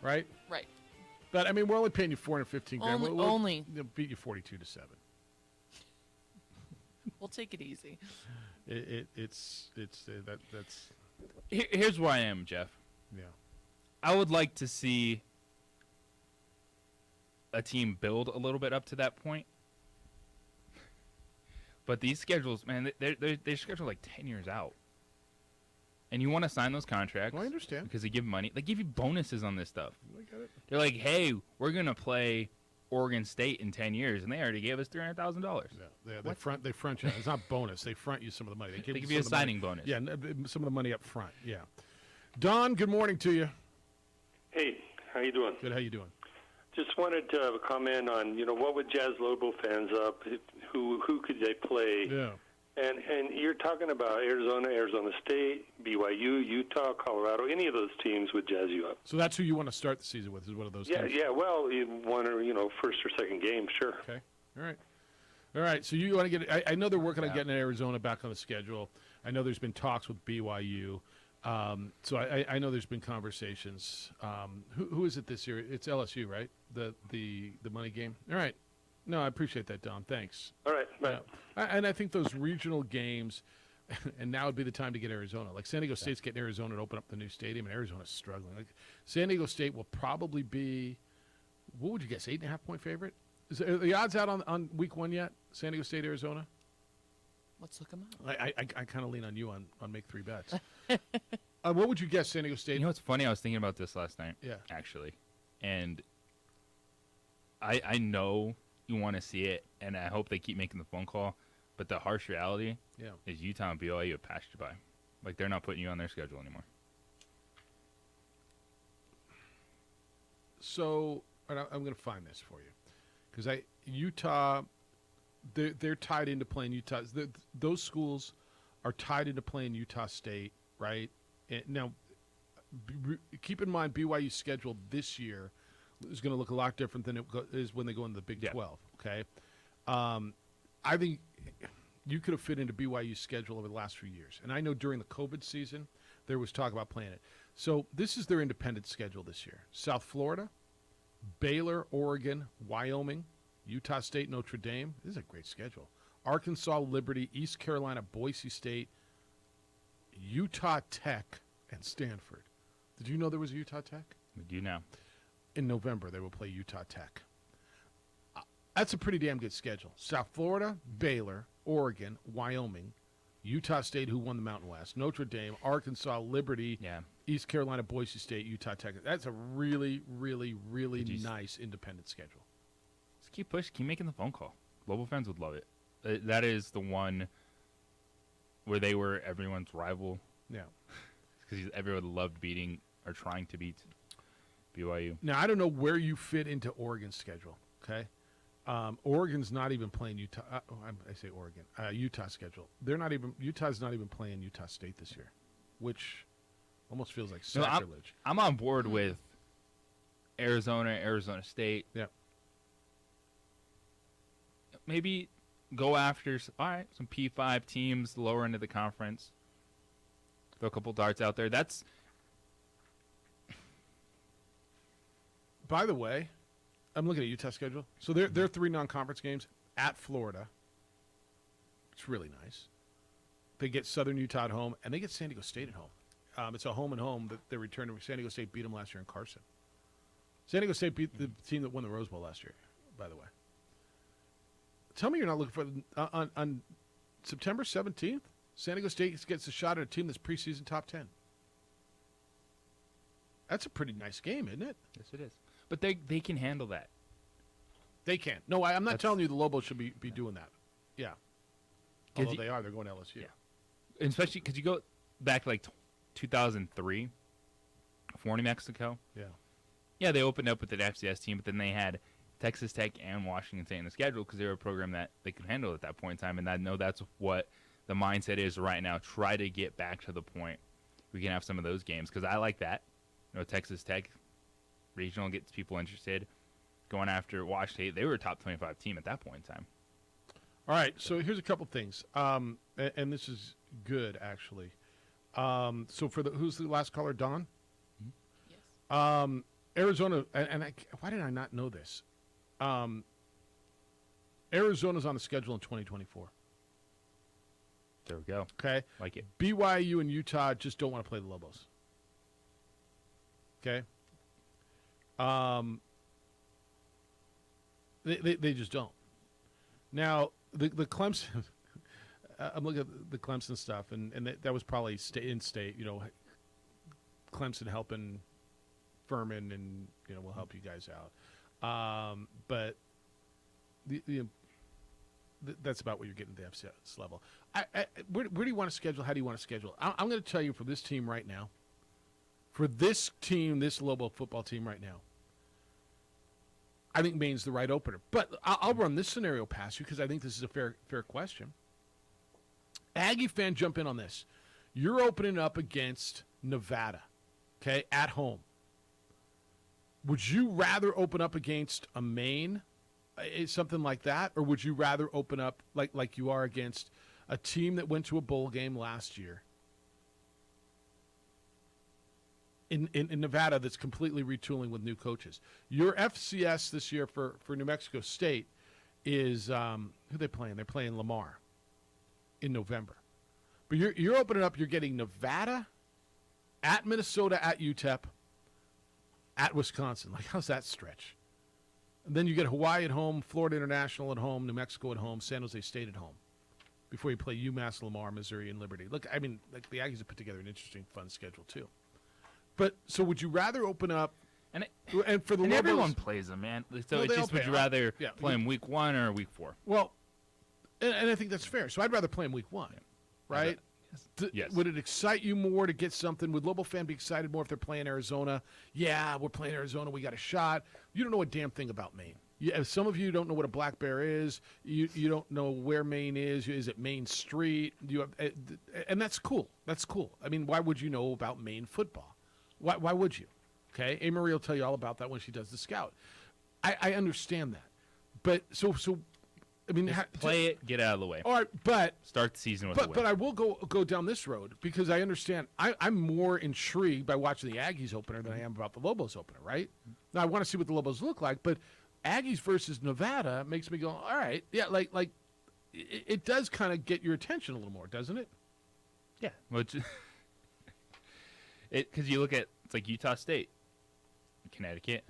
right? Right. But I mean, we're only paying you $415,000. Only. We'll beat you 42-7. We'll take it easy. That's Here's where I am, Jeff. yeah. I would like to see a team build a little bit up to that point. But these schedules, man, they're scheduled like 10 years out. And you want to sign those contracts. Well, I understand. Because they give money. They give you bonuses on this stuff. I get it. They're like, hey, we're going to play Oregon State in 10 years. And they already gave us $300,000. Yeah, they front you. It's not bonus. They front you some of the money. They give you a signing bonus. Yeah, some of the money up front. Yeah. Don, good morning to you. Hey, how you doing? Good. How you doing? Just wanted to comment on, what would Jazz Lobo fans up? Who could they play? Yeah. And you're talking about Arizona, Arizona State, BYU, Utah, Colorado. Any of those teams would jazz you up. So that's who you want to start the season with, is one of those Yeah, teams? yeah. Well, one or first or second game, sure. Okay. All right. So you want to get? I know they're working on getting Arizona back on the schedule. I know there's been talks with BYU. So I know there's been conversations. Who is it this year? It's LSU, right? The money game. All right. No, I appreciate that, Don. Thanks. All right. Bye. And I think those regional games, and now would be the time to get Arizona. Like San Diego State's getting Arizona to open up the new stadium, and Arizona's struggling. Like San Diego State will probably be, what would you guess, 8.5-point favorite? Are the odds out on week 1 yet? San Diego State, Arizona? Let's look them up. I kind of lean on you on make 3 bets. What would you guess, San Diego State? You know what's funny? I was thinking about this last night. Yeah. Actually. And I know you want to see it, and I hope they keep making the phone call. But the harsh reality is Utah and BYU have passed you by. Like, they're not putting you on their schedule anymore. So, and I'm going to find this for you. Because Utah, they're tied into playing Utah. Those schools are tied into playing Utah State, right? And now, keep in mind, BYU's schedule this year is going to look a lot different than it is when they go into the Big 12, okay? I think you could have fit into BYU's schedule over the last few years. And I know during the COVID season, there was talk about playing it. So this is their independent schedule this year. South Florida, Baylor, Oregon, Wyoming, Utah State, Notre Dame. This is a great schedule. Arkansas, Liberty, East Carolina, Boise State, Utah Tech, and Stanford. Did you know there was a Utah Tech? We do now. In November, they will play Utah Tech. That's a pretty damn good schedule. South Florida, Baylor, Oregon, Wyoming, Utah State, who won the Mountain West, Notre Dame, Arkansas, Liberty, East Carolina, Boise State, Utah Tech. That's a really, really, really nice independent schedule. Just keep pushing. Keep making the phone call. Lobo fans would love it. That is the one where they were everyone's rival. Yeah. Because everyone loved beating or trying to beat BYU. Now, I don't know where you fit into Oregon's schedule, okay? Oregon's not even playing Utah. I say Oregon. Utah's schedule. Utah's not even playing Utah State this year, which almost feels like sacrilege. I'm on board with Arizona, Arizona State. Yeah. Maybe go after some P5 teams lower into the conference. Throw a couple darts out there. That's. By the way, I'm looking at Utah's schedule. So they're 3 non-conference games at Florida. It's really nice. They get Southern Utah at home, and they get San Diego State at home. It's a home and home that they're returning. San Diego State beat them last year in Carson. San Diego State beat the team that won the Rose Bowl last year, by the way. Tell me you're not looking for on September 17th, San Diego State gets a shot at a team that's preseason top 10. That's a pretty nice game, isn't it? Yes, it is. But they can handle that. They can. No, I'm not telling you the Lobos should be doing that. Yeah. Although they are. They're going to LSU. Yeah. Especially because you go back like 2003 for New Mexico. Yeah. Yeah, they opened up with an FCS team, but then they had Texas Tech and Washington State in the schedule because they were a program that they could handle at that point in time. And I know that's what the mindset is right now. Try to get back to the point we can have some of those games because I like that. Texas Tech regional gets people interested. Going after Washington State, they were a top 25 team at that point in time. All right, so here's a couple things, and this is good actually. So who's the last caller, Don? Yes. Arizona, why did I not know this? Arizona's on the schedule in 2024. There we go. Okay? Like it. BYU and Utah just don't want to play the Lobos. Okay? They just don't. Now, the Clemson, I'm looking at the Clemson stuff, and that was probably in-state, Clemson helping Furman, and, we'll help you guys out. But that's about what you're getting at the FCS level. Where do you want to schedule? How do you want to schedule? I'm going to tell you for this team right now, for this team, this Lobo football team right now, I think Maine's the right opener. But I'll run this scenario past you because I think this is a fair question. Aggie fan, jump in on this. You're opening up against Nevada, okay, at home. Would you rather open up against a Maine, something like that, or would you rather open up like you are against a team that went to a bowl game last year in Nevada that's completely retooling with new coaches? Your FCS this year for New Mexico State is who are they playing? They're playing Lamar in November. But you're opening up, you're getting Nevada, at Minnesota, at UTEP, at Wisconsin. Like, how's that stretch? And then you get Hawaii at home, Florida International at home, New Mexico at home, San Jose State at home, before you play UMass, Lamar, Missouri, and Liberty. Look, I mean, like, the Aggies have put together an interesting, fun schedule, too. But, so would you rather open up, and for the and Lobos, everyone plays them, man. So Well, it's they just, all would play. you rather Yeah, play them week 1 or week 4? Well, and I think that's fair. So I'd rather play them week 1, right? Yes. Would it excite you more to get something? Would Lobo fan be excited more if they're playing Arizona? Yeah, we're playing Arizona. We got a shot. You don't know a damn thing about Maine. Some of you don't know what a black bear is. You don't know where Maine is. Is it Main Street? And that's cool. That's cool. I mean, why would you know about Maine football? Why would you? Okay, A. Marie will tell you all about that when she does the scout. I understand that, but so I mean, Play it, get out of the way. All right, but start the season with a win. But I will go down this road because I understand. I'm more intrigued by watching the Aggies opener than I am about the Lobos opener. Right now, I want to see what the Lobos look like, but Aggies versus Nevada makes me go, all right, yeah, like it does kind of get your attention a little more, doesn't it? Yeah, which because you look at it's like Utah State, Connecticut.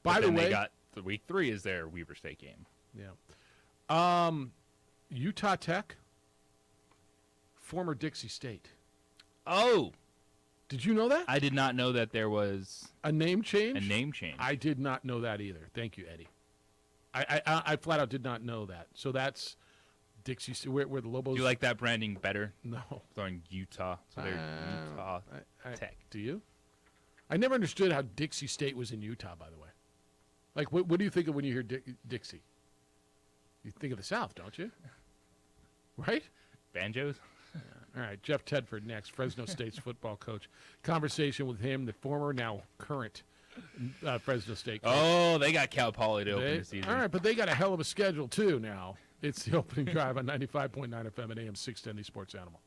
By the way, they got week 3 is their Weber State game. Yeah. Utah Tech, former Dixie State. Oh. Did you know that? I did not know that there was a name change. A name change. I did not know that either. Thank you, Eddie. I flat out did not know that. So that's Dixie State, where the Lobos. Do you like that branding better? No. Throwing Utah. So they're Utah Tech. Do you? I never understood how Dixie State was in Utah, by the way. Like, what do you think of when you hear Dixie? You think of the South, don't you? Right? Banjos? Yeah. All right, Jeff Tedford next, Fresno State's football coach. Conversation with him, the former, now current Fresno State coach. Oh, they got Cal Poly to open the season. All right, but they got a hell of a schedule, too, now. It's the opening drive on 95.9 FM and AM 610, the Sports Animal.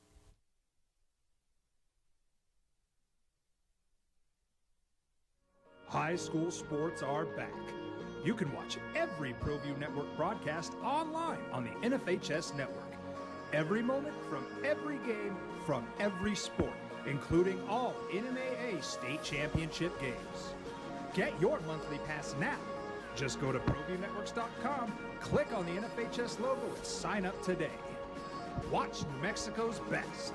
High school sports are back. You can watch every ProView Network broadcast online on the NFHS network. Every moment from every game from every sport, including all NMAA state championship games. Get your monthly pass now. Just go to ProViewNetworks.com, click on the NFHS logo, and sign up today. Watch New Mexico's best.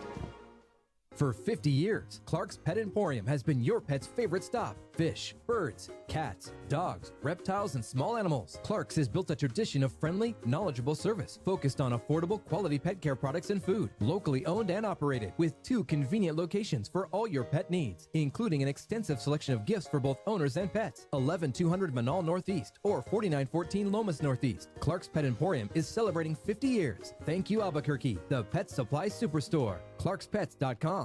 For 50 years, Clark's Pet Emporium has been your pet's favorite stop. Fish, birds, cats, dogs, reptiles, and small animals. Clark's has built a tradition of friendly, knowledgeable service focused on affordable, quality pet care products and food. Locally owned and operated with 2 convenient locations for all your pet needs, including an extensive selection of gifts for both owners and pets. 11200 Manal Northeast or 4914 Lomas Northeast. Clark's Pet Emporium is celebrating 50 years. Thank you, Albuquerque, the pet supply superstore. ClarksPets.com.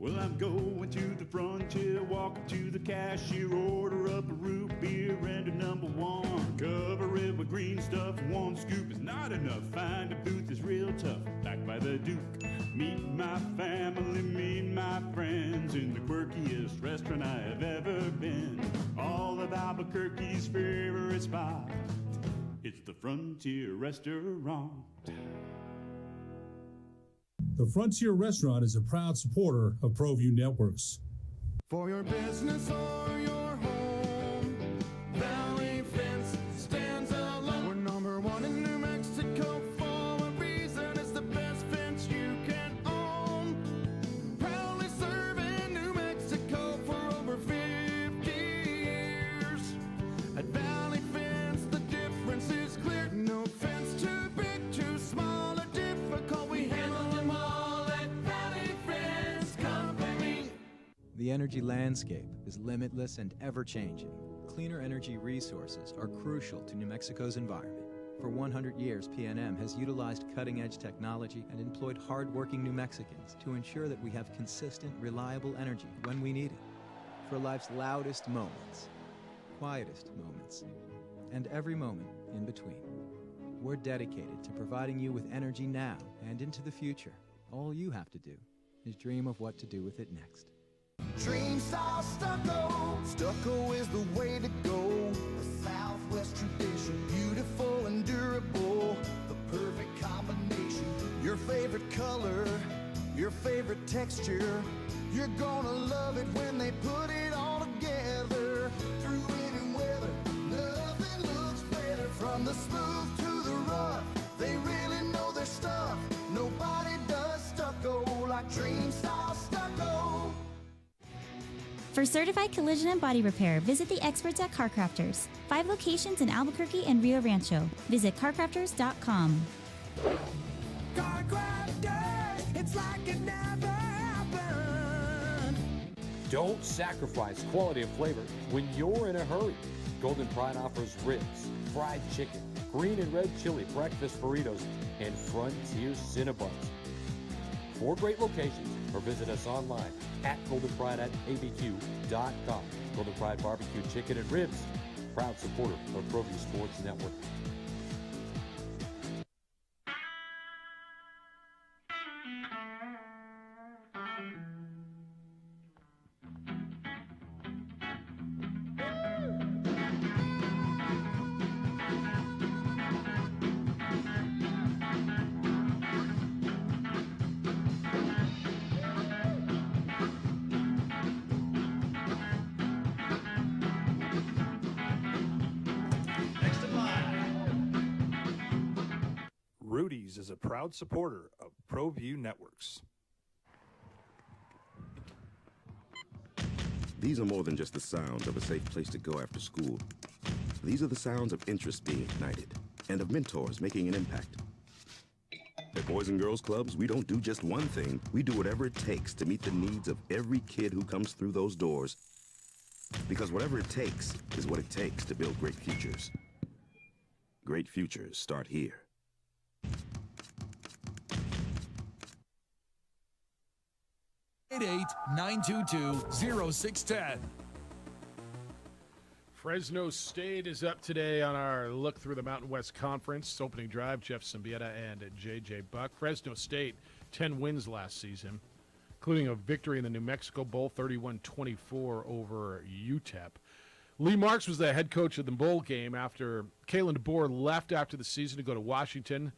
Well, I'm going to the frontier, walking to the cashier, order up a root beer and a number one. Cover it with green stuff, one scoop is not enough. Find a booth is real tough, back by the Duke. Meet my family, meet my friends in the quirkiest restaurant I have ever been. All of Albuquerque's favorite spot, it's the Frontier Restaurant. The Frontier Restaurant is a proud supporter of ProView Networks. For your business or your home, Valley Fence stands alone. We're number one in New Mexico for a reason. It's the best fence you can own. Proudly serving New Mexico for over 50 years. At Valley Fence, the difference is clear. No fence too big, too small, or difficult. We handle them all at Valley Fence Company. The energy landscape is limitless and ever-changing. Cleaner energy resources are crucial to New Mexico's environment. For 100 years, PNM has utilized cutting-edge technology and employed hard-working New Mexicans to ensure that we have consistent, reliable energy when we need it. For life's loudest moments, quietest moments, and every moment in between. We're dedicated to providing you with energy now and into the future. All you have to do is dream of what to do with it next. Dream style stucco. Stucco is the way to go. The Southwest tradition, beautiful and durable. The perfect combination. Your favorite color, your favorite texture. You're gonna love it when they put it all together. Through any weather, nothing looks better. From the smooth to the rough, they really know their stuff. Nobody does stucco like Dream style stucco. For certified collision and body repair, visit the experts at CarCrafters. 5 locations in Albuquerque and Rio Rancho. Visit carcrafters.com. CarCrafters, it's like it never happened. Don't sacrifice quality and flavor when you're in a hurry. Golden Pride offers ribs, fried chicken, green and red chili breakfast burritos, and Frontier Cinnabons. 4 great locations, or visit us online at goldenpride@abq.com. Golden Pride Barbecue Chicken and Ribs, proud supporter of ProView Sports Network. Rudy's is a proud supporter of ProView Networks. These are more than just the sounds of a safe place to go after school. These are the sounds of interest being ignited and of mentors making an impact. At Boys and Girls Clubs, we don't do just one thing. We do whatever it takes to meet the needs of every kid who comes through those doors. Because whatever it takes is what it takes to build great futures. Great futures start here. 88-922-0610. Fresno State is up today on our look through the Mountain West Conference. Opening drive, Jeff Symbieta and J.J. Buck. Fresno State, 10 wins last season, including a victory in the New Mexico Bowl, 31-24 over UTEP. Lee Marks was the head coach of the bowl game after Kalen DeBoer left after the season to go to Washington.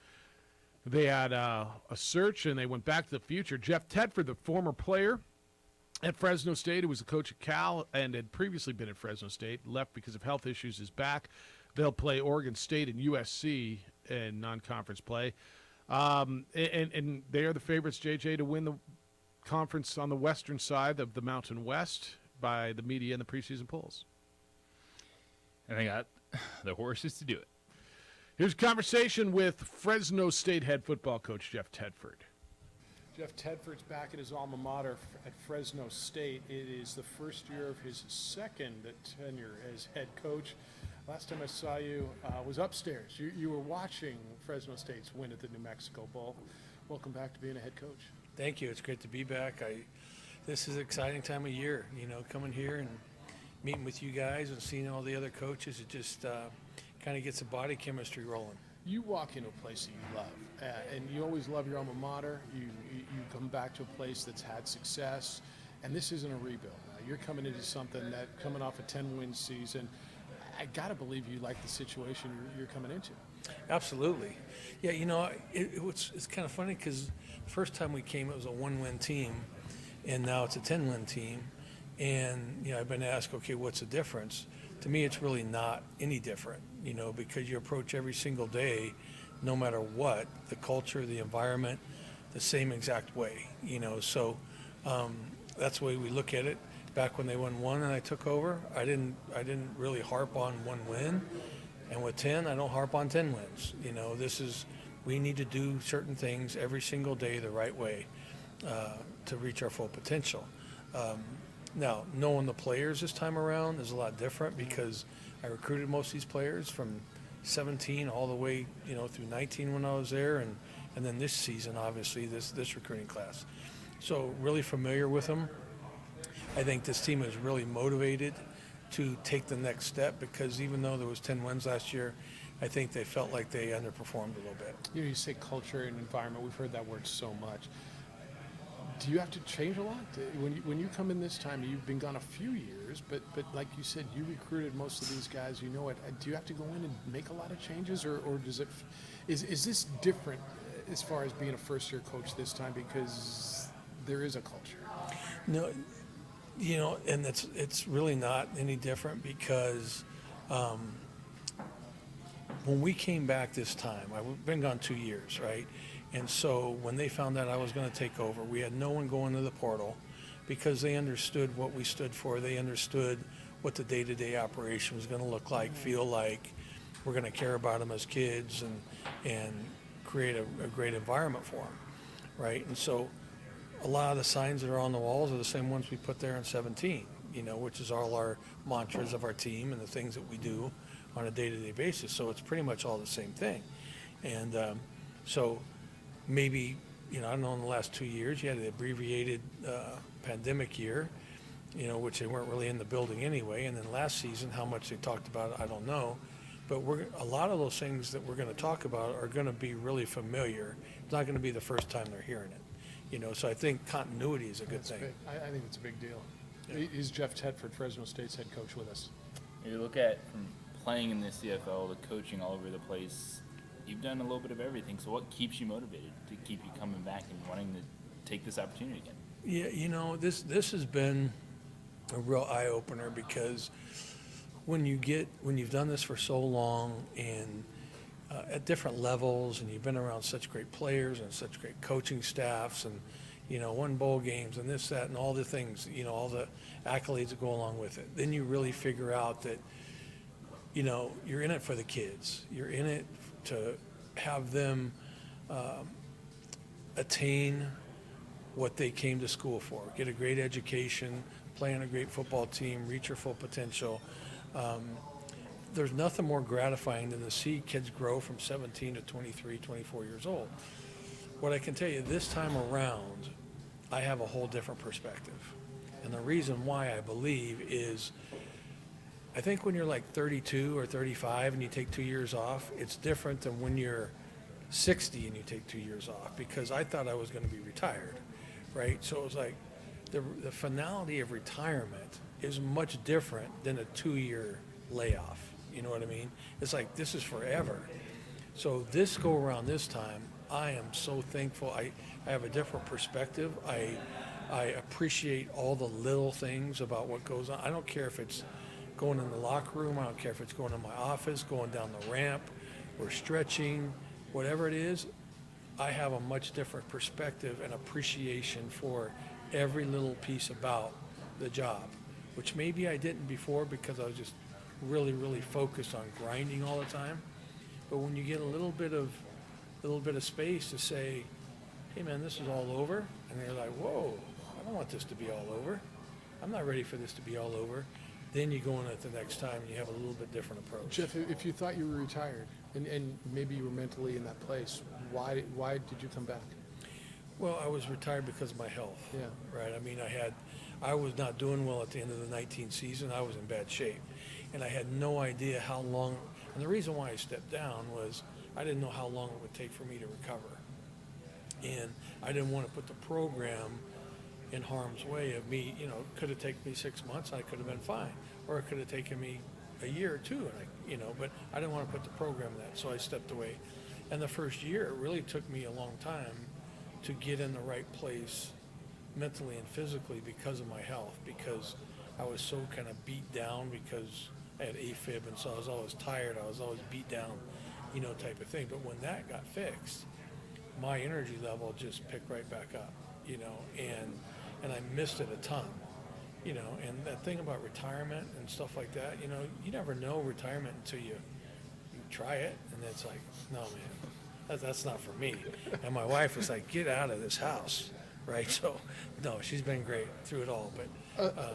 They had a search, and they went back to the future. Jeff Tedford, the former player at Fresno State, who was the coach at Cal and had previously been at Fresno State, left because of health issues, is back. They'll play Oregon State and USC in non-conference play. And they are the favorites, JJ, to win the conference on the western side of the Mountain West by the media and the preseason polls. And they got the horses to do it. Here's a conversation with Fresno State head football coach Jeff Tedford. Jeff Tedford's back at his alma mater at Fresno State. It is the first year of his second tenure as head coach. Last time I saw you was upstairs. You were watching Fresno State's win at the New Mexico Bowl. Welcome back to being a head coach. Thank you. It's great to be back. this is an exciting time of year. Coming here and meeting with you guys and seeing all the other coaches, it just kind of gets the body chemistry rolling. You walk into a place that you love, and you always love your alma mater. You come back to a place that's had success, and this isn't a rebuild. You're coming into something that, coming off a 10-win season, I gotta believe you like the situation you're coming into. Absolutely. Yeah, it's kind of funny because the first time we came, it was a 1-win team, and now it's a 10-win team. And, I've been asked, okay, what's the difference? To me, it's really not any different, because you approach every single day, no matter what, the culture, the environment, the same exact way, So that's the way we look at it. Back when they won 1 and I took over, I didn't really harp on 1 win. And with 10, I don't harp on 10 wins. We need to do certain things every single day the right way to reach our full potential. Now, knowing the players this time around is a lot different because I recruited most of these players from 17 all the way, through 19 when I was there, and then this season, obviously, this recruiting class. So really familiar with them. I think this team is really motivated to take the next step because even though there was 10 wins last year, I think they felt like they underperformed a little bit. You say culture and environment. We've heard that word so much. Do you have to change a lot? When you come in this time, you've been gone a few years, but like you said, you recruited most of these guys. You know it. Do you have to go in and make a lot of changes, or is this different as far as being a first-year coach this time because there is a culture? No. And it's really not any different because when we came back this time, I've been gone 2 years, right? And so when they found out I was going to take over, we had no one going to the portal because they understood what we stood for. They understood what the day-to-day operation was going to look like, feel like. We're going to care about them as kids and create a great environment for them, right? And so a lot of the signs that are on the walls are the same ones we put there in 17, which is all our mantras of our team and the things that we do on a day-to-day basis. So it's pretty much all the same thing. And so maybe, I don't know, in the last 2 years, you had the abbreviated pandemic year, which they weren't really in the building anyway. And then last season, how much they talked about it, I don't know. But a lot of those things that we're going to talk about are going to be really familiar. It's not going to be the first time they're hearing it. So I think continuity is a good thing. Big. I think it's a big deal. Yeah. Is Jeff Tedford, Fresno State's head coach, with us? You look at from playing in the CFL, the coaching all over the place, you've done a little bit of everything. So what keeps you motivated to keep you coming back and wanting to take this opportunity again? Yeah, this has been a real eye-opener because when you've done this for so long and at different levels, and you've been around such great players and such great coaching staffs and, won bowl games and this, that, and all the things, all the accolades that go along with it. Then you really figure out that, you're in it for the kids. You're in it to have them attain what they came to school for, get a great education, play on a great football team, reach your full potential. There's nothing more gratifying than to see kids grow from 17 to 23, 24 years old. What I can tell you this time around, I have a whole different perspective. And the reason why I believe is I think when you're like 32 or 35 and you take 2 years off, it's different than when you're 60 and you take 2 years off, because I thought I was going to be retired, right? So it was like the finality of retirement is much different than a 2-year layoff. You know what I mean? It's like, this is forever. So this go around this time, I am so thankful. I have a different perspective. I appreciate all the little things about what goes on. I don't care if it's going in the locker room. I don't care if it's going in my office, going down the ramp, or stretching, whatever it is. I have a much different perspective and appreciation for every little piece about the job, which maybe I didn't before because I was just really, really focused on grinding all the time. But when you get a little bit of space to say, hey man, this is all over, and you're like, whoa, I don't want this to be all over. I'm not ready for this to be all over. Then you go in at the next time and you have a little bit different approach. Jeff, if you thought you were retired and maybe you were mentally in that place, why did you come back? Well, I was retired because of my health. Yeah. Right. I mean, I was not doing well at the end of the 19 season. I was in bad shape, and I had no idea how long. And the reason why I stepped down was I didn't know how long it would take for me to recover, and I didn't want to put the program in harm's way of me. You know, it could have taken me 6 months, and I could have been fine, or it could have taken me a year or two, and but I didn't want to put the program in that, so I stepped away. And the first year, it really took me a long time to get in the right place mentally and physically because of my health, because I was so kind of beat down because I had AFib, and so I was always tired, I was always beat down, type of thing. But when that got fixed, my energy level just picked right back up, and I missed it a ton, and that thing about retirement and stuff like that, you never know retirement until you try it, and it's like, no, man, that's not for me. And my wife was like, get out of this house, right? So, no, she's been great through it all,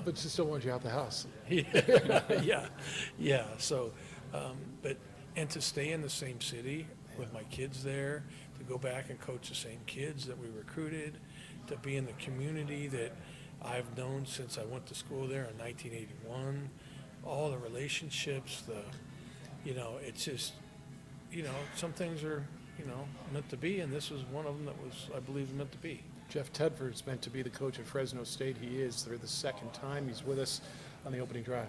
but she still wants you out the house. Yeah. So, and to stay in the same city with my kids there, to go back and coach the same kids that we recruited, to be in the community that I've known since I went to school there in 1981, all the relationships, it's just, some things are, meant to be, and this was one of them that was, I believe, meant to be. Jeff Tedford's meant to be the coach at Fresno State. He is. For the second time he's with us on the opening drive.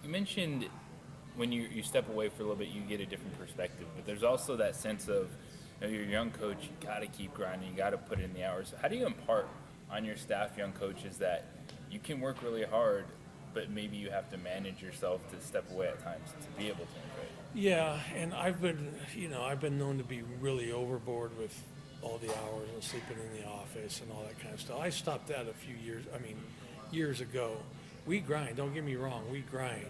You mentioned when you step away for a little bit, you get a different perspective. But there's also that sense of, you're a young coach, you got to keep grinding, you got to put in the hours. How do you impart on your staff, young coaches, that you can work really hard, but maybe you have to manage yourself to step away at times to be able to enjoy it? Yeah, and I've been known to be really overboard with all the hours and sleeping in the office and all that kind of stuff. I stopped that a few years ago. We grind, don't get me wrong, we grind.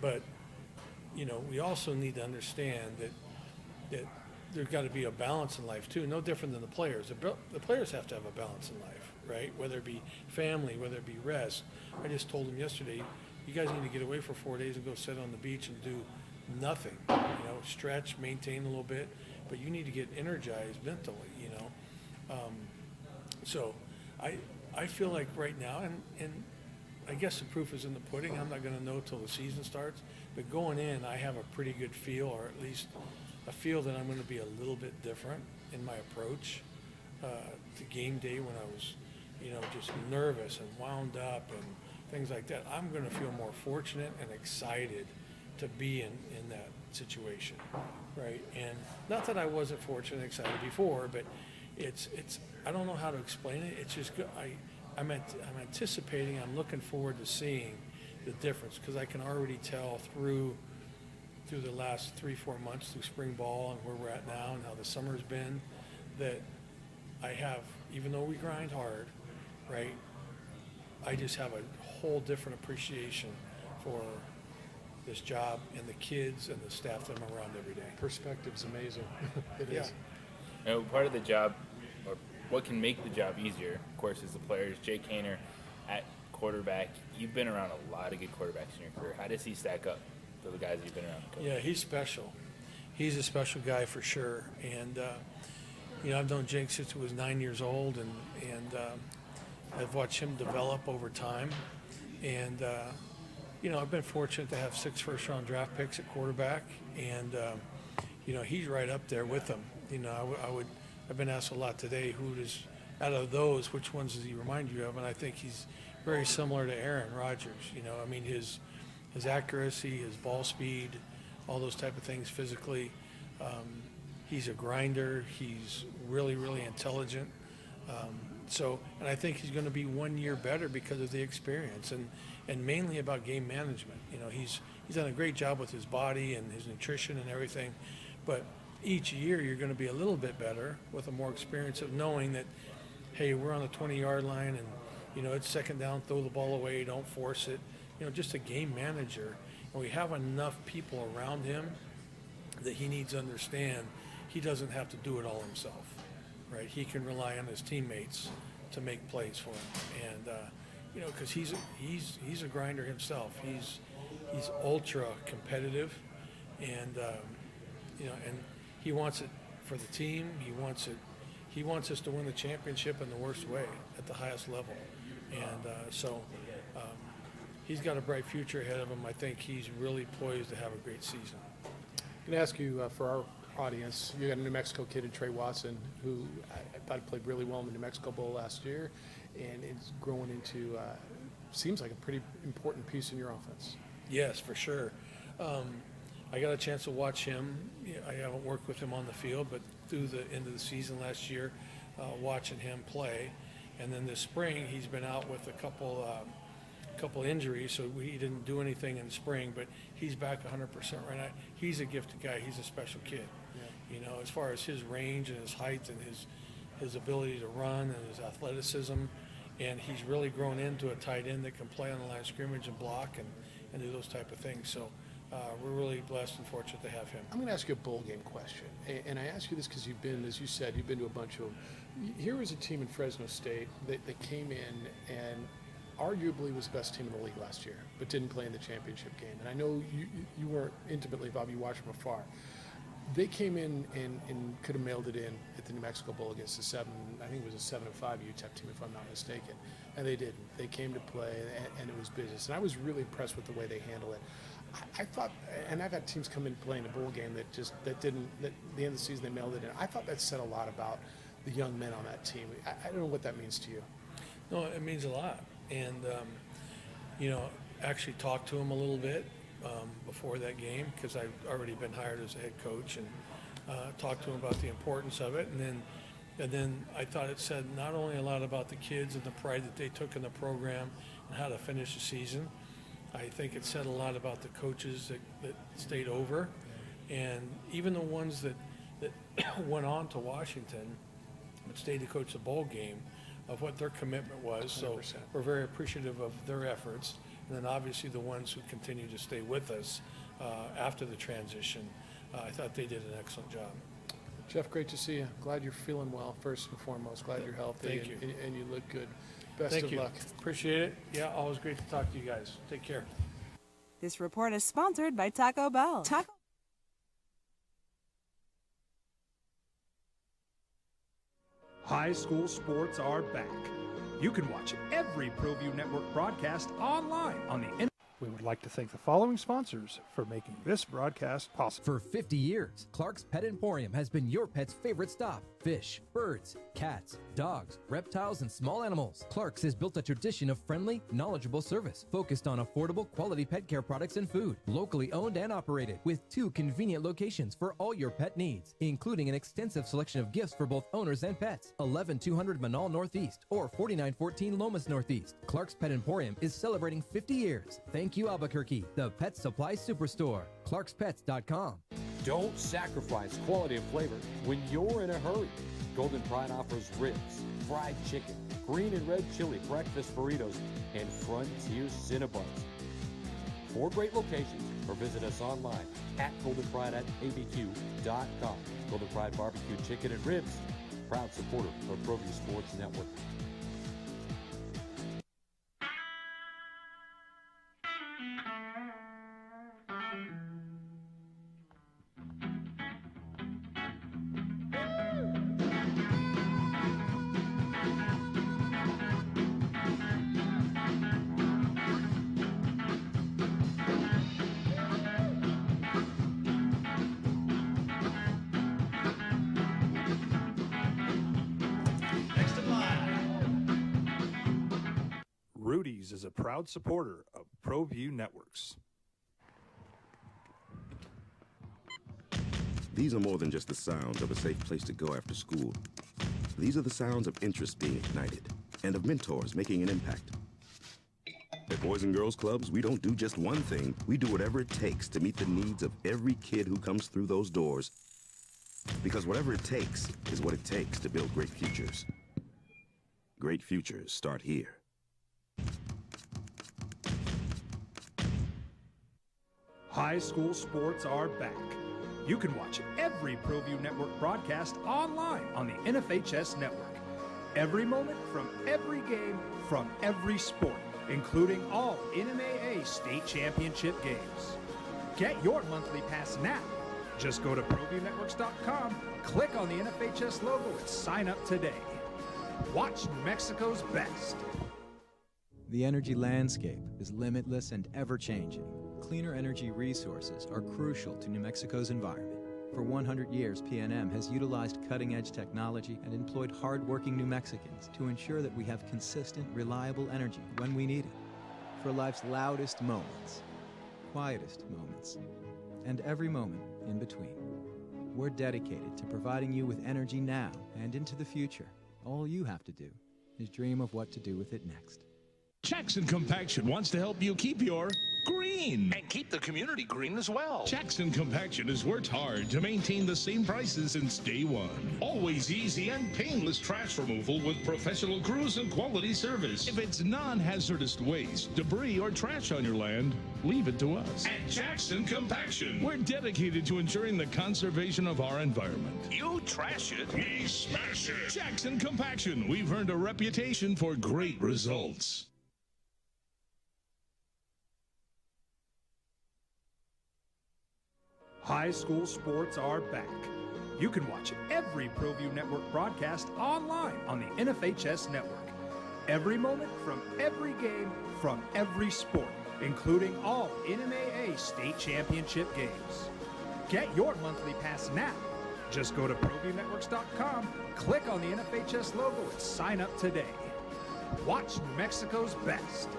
But, we also need to understand that there's got to be a balance in life too, no different than the players. The players have to have a balance in life, right? Whether it be family, whether it be rest. I just told them yesterday, you guys need to get away for 4 days and go sit on the beach and do nothing, stretch, maintain a little bit, but you need to get energized mentally, So I feel like right now, and I guess the proof is in the pudding. I'm not going to know till the season starts, but going in, I have a pretty good feel, or at least a feel that I'm going to be a little bit different in my approach to game day when I was, just nervous and wound up and things like that. I'm going to feel more fortunate and excited to be in that situation, right? And not that I wasn't fortunate and excited before, but it's I don't know how to explain it. It's just good. I'm anticipating, I'm looking forward to seeing the difference, because I can already tell through the last 3-4 months through spring ball and where we're at now and how the summer's been, that I have, even though we grind hard, right, I just have a whole different appreciation for this job and the kids and the staff that I'm around every day. Perspective's amazing. It is. Part of the job, or what can make the job easier, of course, is the players. Jake Haener at quarterback. You've been around a lot of good quarterbacks in your career. How does he stack up to the guys you've been around? Yeah, he's special. He's a special guy for sure. And, I've known Jake since he was 9 years old, and I've watched him develop over time. And, I've been fortunate to have 6 first-round draft picks at quarterback, and, he's right up there with them. I've been asked a lot today, out of those, which ones does he remind you of? And I think he's very similar to Aaron Rodgers. His accuracy, his ball speed, all those type of things physically. He's a grinder. He's really, really intelligent. And I think he's going to be 1 year better because of the experience and mainly about game management. He's done a great job with his body and his nutrition and everything, but each year you're going to be a little bit better with a more experience of knowing that, hey, we're on the 20-yard line and, it's second down, throw the ball away, don't force it. Just a game manager. And we have enough people around him that he needs to understand he doesn't have to do it all himself, right? He can rely on his teammates to make plays for him. And, because he's a grinder himself. He's ultra competitive, and, and he wants it for the team. He wants it. he wants us to win the championship in the worst way at the highest level. And he's got a bright future ahead of him. I think he's really poised to have a great season. I'm going to ask you for our audience, you got a New Mexico kid in Trey Watson who I thought played really well in the New Mexico Bowl last year and is growing into, seems like a pretty important piece in your offense. Yes, for sure. I got a chance to watch him. I haven't worked with him on the field, but through the end of the season last year, watching him play. And then this spring, he's been out with a couple injuries, so he didn't do anything in spring, but he's back 100% right now. He's a gifted guy. He's a special kid. Yeah. You know, as far as his range and his height and his ability to run and his athleticism, and he's really grown into a tight end that can play on the line of scrimmage and block and do those type of things. So we're really blessed and fortunate to have him. I'm going to ask you a bowl game question, and I ask you this because you've been, as you said, you've been to a bunch of them. Here was a team in Fresno State that came in and arguably was the best team in the league last year, but didn't play in the championship game. And I know you weren't intimately involved, you watched from afar. They came in and could have mailed it in at the New Mexico Bowl against the I think it was a 7-5 UTEP team, if I'm not mistaken. And they didn't. They came to play, and it was business. And I was really impressed with the way they handled it. I thought, and I've had teams come in and play in a bowl game that didn't, at the end of the season they mailed it in. I thought that said a lot about the young men on that team. I don't know what that means to you. No, it means a lot. And, actually talked to him a little bit before that game because I'd already been hired as a head coach and talked to him about the importance of it. And then I thought it said not only a lot about the kids and the pride that they took in the program and how to finish the season, I think it said a lot about the coaches that stayed over and even the ones that went on to Washington but stayed to coach the bowl game of what their commitment was. 100%. So we're very appreciative of their efforts. And then obviously the ones who continue to stay with us after the transition, I thought they did an excellent job. Jeff, great to see you. Glad you're feeling well, first and foremost. Glad you're healthy. Thank you. And you look good. Best Thank of you. luck. Appreciate it. Yeah, always great to talk to you guys. Take care. This report is sponsored by Taco Bell. High school sports are back. You can watch every ProView Network broadcast online on the internet. We would like to thank the following sponsors for making this broadcast possible. For 50 years, Clark's Pet Emporium has been your pet's favorite stop. Fish, birds, cats, dogs, reptiles, and small animals. Clark's has built a tradition of friendly, knowledgeable service focused on affordable, quality pet care products and food. Locally owned and operated with 2 convenient locations for all your pet needs, including an extensive selection of gifts for both owners and pets. 11200 Manal Northeast or 4914 Lomas Northeast. Clark's Pet Emporium is celebrating 50 years. Thank you, Albuquerque, the Pet Supply Superstore. ClarksPets.com. Don't sacrifice quality and flavor when you're in a hurry. Golden Pride offers ribs, fried chicken, green and red chili breakfast burritos, and Frontier Cinnabons. 4 great locations, or visit us online at goldenpride@abq.com. Golden Pride Barbecue Chicken and Ribs, proud supporter of ProView Sports Network. Rudy's is a proud supporter of ProView Networks. These are more than just the sounds of a safe place to go after school. These are the sounds of interest being ignited and of mentors making an impact. At Boys and Girls Clubs, we don't do just one thing. We do whatever it takes to meet the needs of every kid who comes through those doors. Because whatever it takes is what it takes to build great futures. Great futures start here. High school sports are back. You can watch every ProView Network broadcast online on the NFHS network. Every moment from every game from every sport, including all NMAA state championship games. Get your monthly pass now Just go to ProViewNetworks.com, click on the NFHS logo, and sign up today. Watch New Mexico's best. The energy landscape is limitless and ever-changing. Cleaner energy resources are crucial to New Mexico's environment. For 100 years, PNM has utilized cutting-edge technology and employed hard-working New Mexicans to ensure that we have consistent, reliable energy when we need it. For life's loudest moments, quietest moments, and every moment in between. We're dedicated to providing you with energy now and into the future. All you have to do is dream of what to do with it next. Jackson Compaction wants to help you keep your green. And keep the community green as well. Jackson Compaction has worked hard to maintain the same prices since day one. Always easy and painless trash removal with professional crews and quality service. If it's non-hazardous waste, debris, or trash on your land, leave it to us. At Jackson Compaction, we're dedicated to ensuring the conservation of our environment. You trash it, we smash it. Jackson Compaction, we've earned a reputation for great results. High school sports are back. You can watch every ProView Network broadcast online on the NFHS network. Every moment from every game from every sport, including all NMAA state championship games. Get your monthly pass now. Just go to ProViewNetworks.com, click on the NFHS logo, and sign up today. Watch New Mexico's best.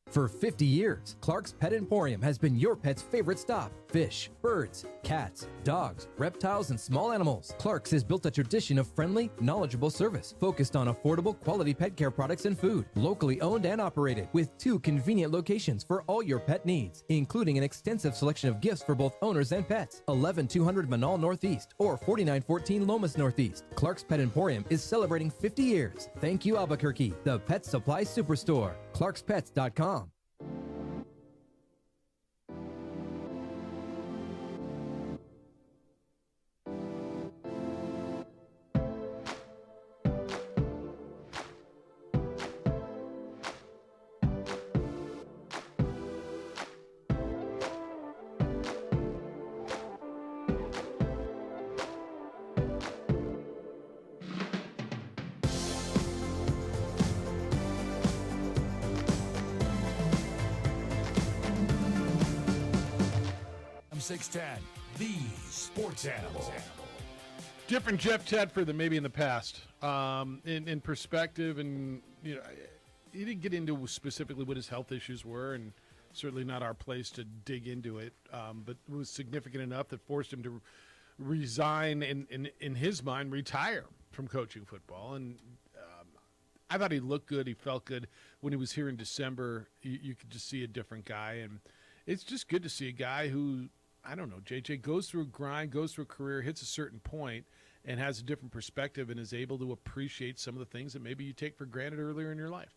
For 50 years, Clark's Pet Emporium has been your pet's favorite stop. Fish, birds, cats, dogs, reptiles, and small animals. Clark's has built a tradition of friendly, knowledgeable service focused on affordable, quality pet care products and food. Locally owned and operated with 2 convenient locations for all your pet needs, including an extensive selection of gifts for both owners and pets. 11200 Manal Northeast or 4914 Lomas Northeast. Clark's Pet Emporium is celebrating 50 years. Thank you, Albuquerque, the pet supply superstore. ClarksPets.com. I'm 610, the sports animal. Different Jeff Tedford than maybe in the past. In perspective, and you know, he didn't get into specifically what his health issues were, and certainly not our place to dig into it. But it was significant enough that forced him to resign, in his mind, retire from coaching football. And I thought he looked good. He felt good when he was here in December. You could just see a different guy, and it's just good to see a guy who, I don't know, JJ, goes through a grind, goes through a career, hits a certain point, and has a different perspective and is able to appreciate some of the things that maybe you take for granted earlier in your life.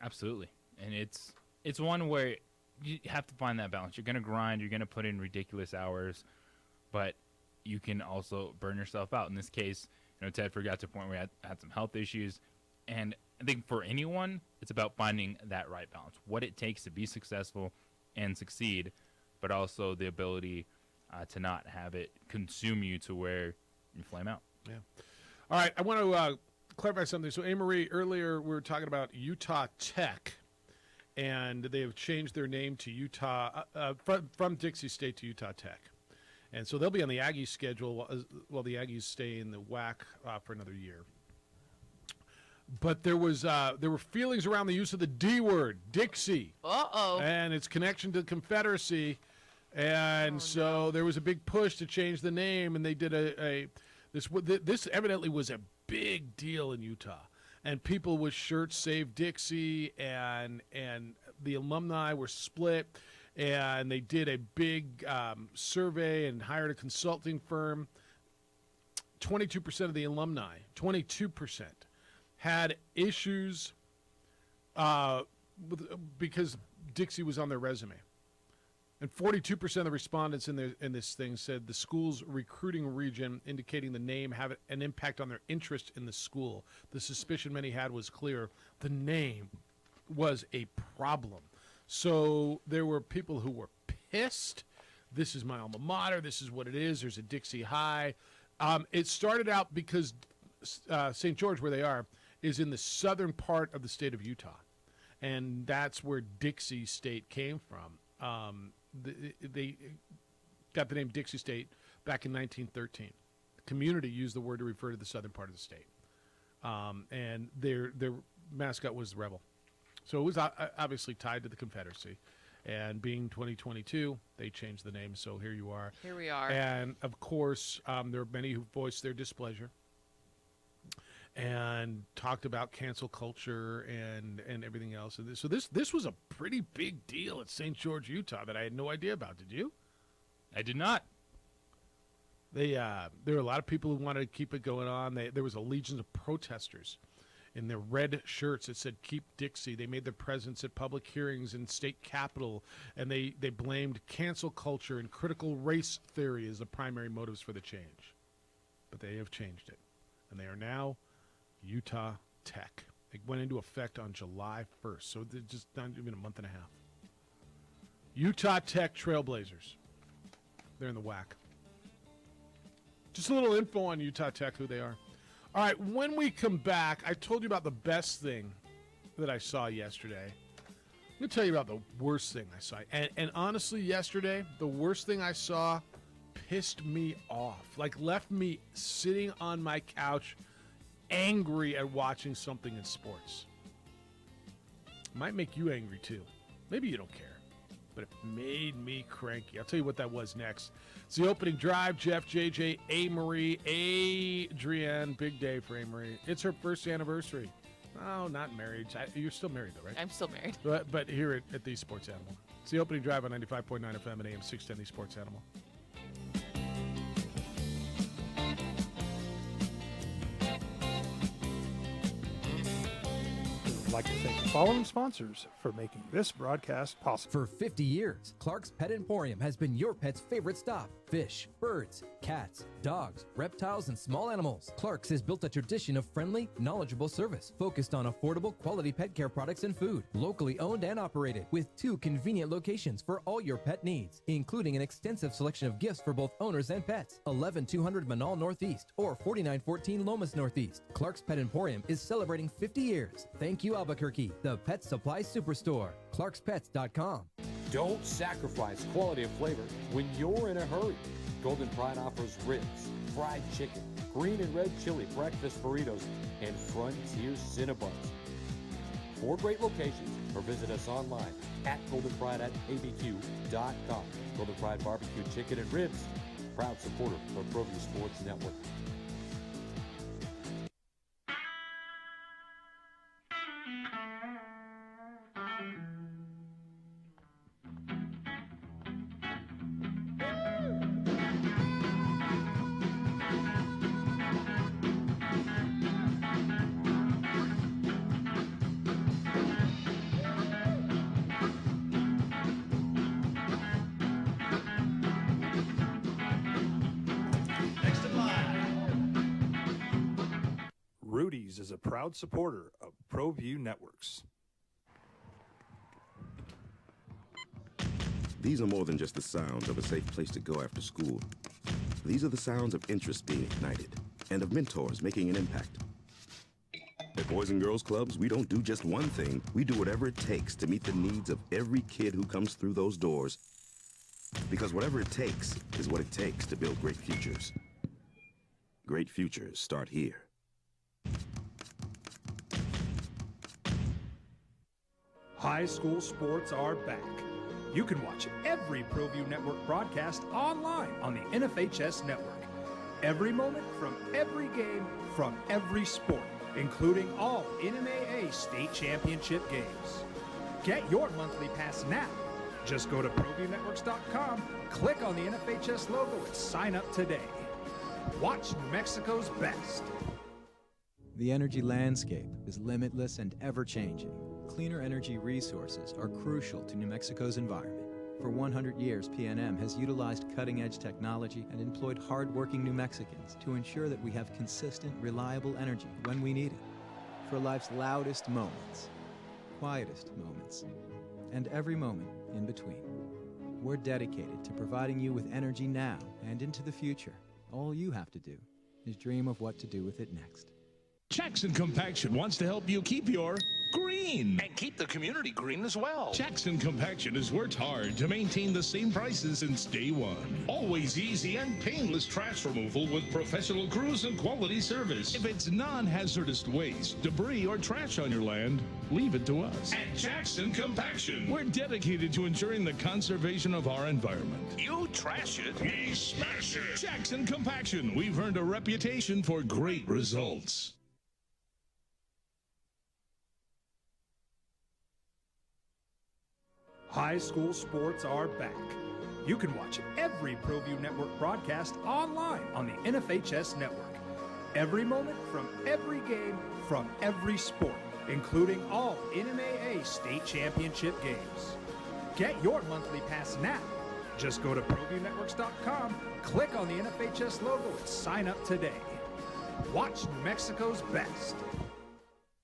Absolutely. And it's one where you have to find that balance. You're going to grind, you're going to put in ridiculous hours, but you can also burn yourself out. In this case, you know, Tedford got to a point where he had some health issues, and I think for anyone, it's about finding that right balance, what it takes to be successful and succeed, but also the ability to not have it consume you to where you flame out. Yeah. All right, I want to clarify something. So, Anne-Marie, earlier we were talking about Utah Tech, and they have changed their name to Utah, from Dixie State to Utah Tech. And so they'll be on the Aggies schedule while the Aggies stay in the WAC for another year. But there were feelings around the use of the D word, Dixie. Uh-oh. And its connection to the Confederacy. And there was a big push to change the name, and they did this evidently was a big deal in Utah. And people with shirts Save Dixie, and the alumni were split, and they did a big survey and hired a consulting firm. 22% of the alumni, 22%, had issues because Dixie was on their resume. And 42% of the respondents in this thing said the school's recruiting region, indicating the name, have an impact on their interest in the school. The suspicion many had was clear. The name was a problem. So there were people who were pissed. this is my alma mater. This is what it is. There's a Dixie High. It started out because St. George, where they are, is in the southern part of the state of Utah. And that's where Dixie State came from. They got the name Dixie State back in 1913. The community used the word to refer to the southern part of the state. And their mascot was the Rebel. So it was obviously tied to the Confederacy. And being 2022, they changed the name. So here you are. Here we are. And, of course, there are many who voiced their displeasure and talked about cancel culture and everything else. And so this was a pretty big deal at St. George, Utah, that I had no idea about. Did you? I did not. There were a lot of people who wanted to keep it going on. There was a legion of protesters in their red shirts that said "Keep Dixie." They made their presence at public hearings in state capitol, and they blamed cancel culture and critical race theory as the primary motives for the change. But they have changed it, and they are now Utah Tech. It went into effect on July 1st, so they're just not even a month and a half. Utah Tech Trailblazers. They're in the WAC. Just a little info on Utah Tech, who they are. All right, when we come back, I told you about the best thing that I saw yesterday. I'm going to tell you about the worst thing I saw. And honestly, yesterday, the worst thing I saw pissed me off. Like, left me sitting on my couch angry at watching something in sports. Might make you angry, too. Maybe you don't care. But it made me cranky. I'll tell you what that was next. It's the opening drive. Jeff, JJ, A-Marie, Adrienne. Big day for A-Marie. It's her first anniversary. No, not married. You're still married, though, right? I'm still married. But here at the Sports Animal. It's the opening drive on 95.9 FM and AM 610, the Sports Animal. I'd like to thank the following sponsors for making this broadcast possible. For 50 years, Clark's Pet Emporium has been your pet's favorite stop. Fish, birds, cats, dogs, reptiles, and small animals. Clark's has built a tradition of friendly, knowledgeable service focused on affordable, quality pet care products and food. Locally owned and operated with 2 convenient locations for all your pet needs, including an extensive selection of gifts for both owners and pets. 11200 Manal Northeast or 4914 Lomas Northeast. Clark's Pet Emporium is celebrating 50 years. Thank you, Albuquerque, the Pet Supply Superstore. ClarksPets.com. Don't sacrifice quality and flavor when you're in a hurry. Golden Pride offers ribs, fried chicken, green and red chili breakfast burritos, and Frontier Cinnabons. 4 great locations, or visit us online at goldenpride@abq.com. Golden Pride Barbecue Chicken and Ribs, proud supporter of ProView Sports Network. Rudy's is a proud supporter of ProView Networks. These are more than just the sounds of a safe place to go after school. These are the sounds of interest being ignited and of mentors making an impact. At Boys and Girls Clubs, we don't do just one thing. We do whatever it takes to meet the needs of every kid who comes through those doors. Because whatever it takes is what it takes to build great futures. Great futures start here. High school sports are back. You can watch every ProView Network broadcast online on the NFHS network. Every moment from every game from every sport, including all NMAA state championship games. Get your monthly pass now. Just go to ProViewNetworks.com, click on the NFHS logo, and sign up today. Watch New Mexico's best. The energy landscape is limitless and ever-changing. Cleaner energy resources are crucial to New Mexico's environment. For 100 years, PNM has utilized cutting-edge technology and employed hard-working New Mexicans to ensure that we have consistent, reliable energy when we need it. For life's loudest moments, quietest moments, and every moment in between. We're dedicated to providing you with energy now and into the future. All you have to do is dream of what to do with it next. Jackson Compaction wants to help you keep your green. And keep the community green as well. Jackson Compaction has worked hard to maintain the same prices since day one. Always easy and painless trash removal with professional crews and quality service. If it's non-hazardous waste, debris, or trash on your land, leave it to us. At Jackson Compaction, we're dedicated to ensuring the conservation of our environment. You trash it, we smash it. Jackson Compaction, we've earned a reputation for great results. High school sports are back. You can watch every ProView Network broadcast online on the NFHS network. Every moment from every game from every sport, including all NMAA state championship games. Get your monthly pass now. Just go to ProViewNetworks.com, click on the NFHS logo, and sign up today. Watch New Mexico's best.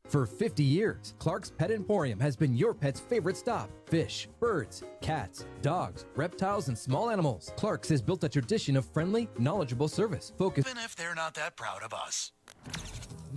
For 50 years, Clark's Pet Emporium has been your pet's favorite stop. Fish, birds, cats, dogs, reptiles, and small animals. Clark's has built a tradition of friendly, knowledgeable service. Focused. Even if they're not that proud of us.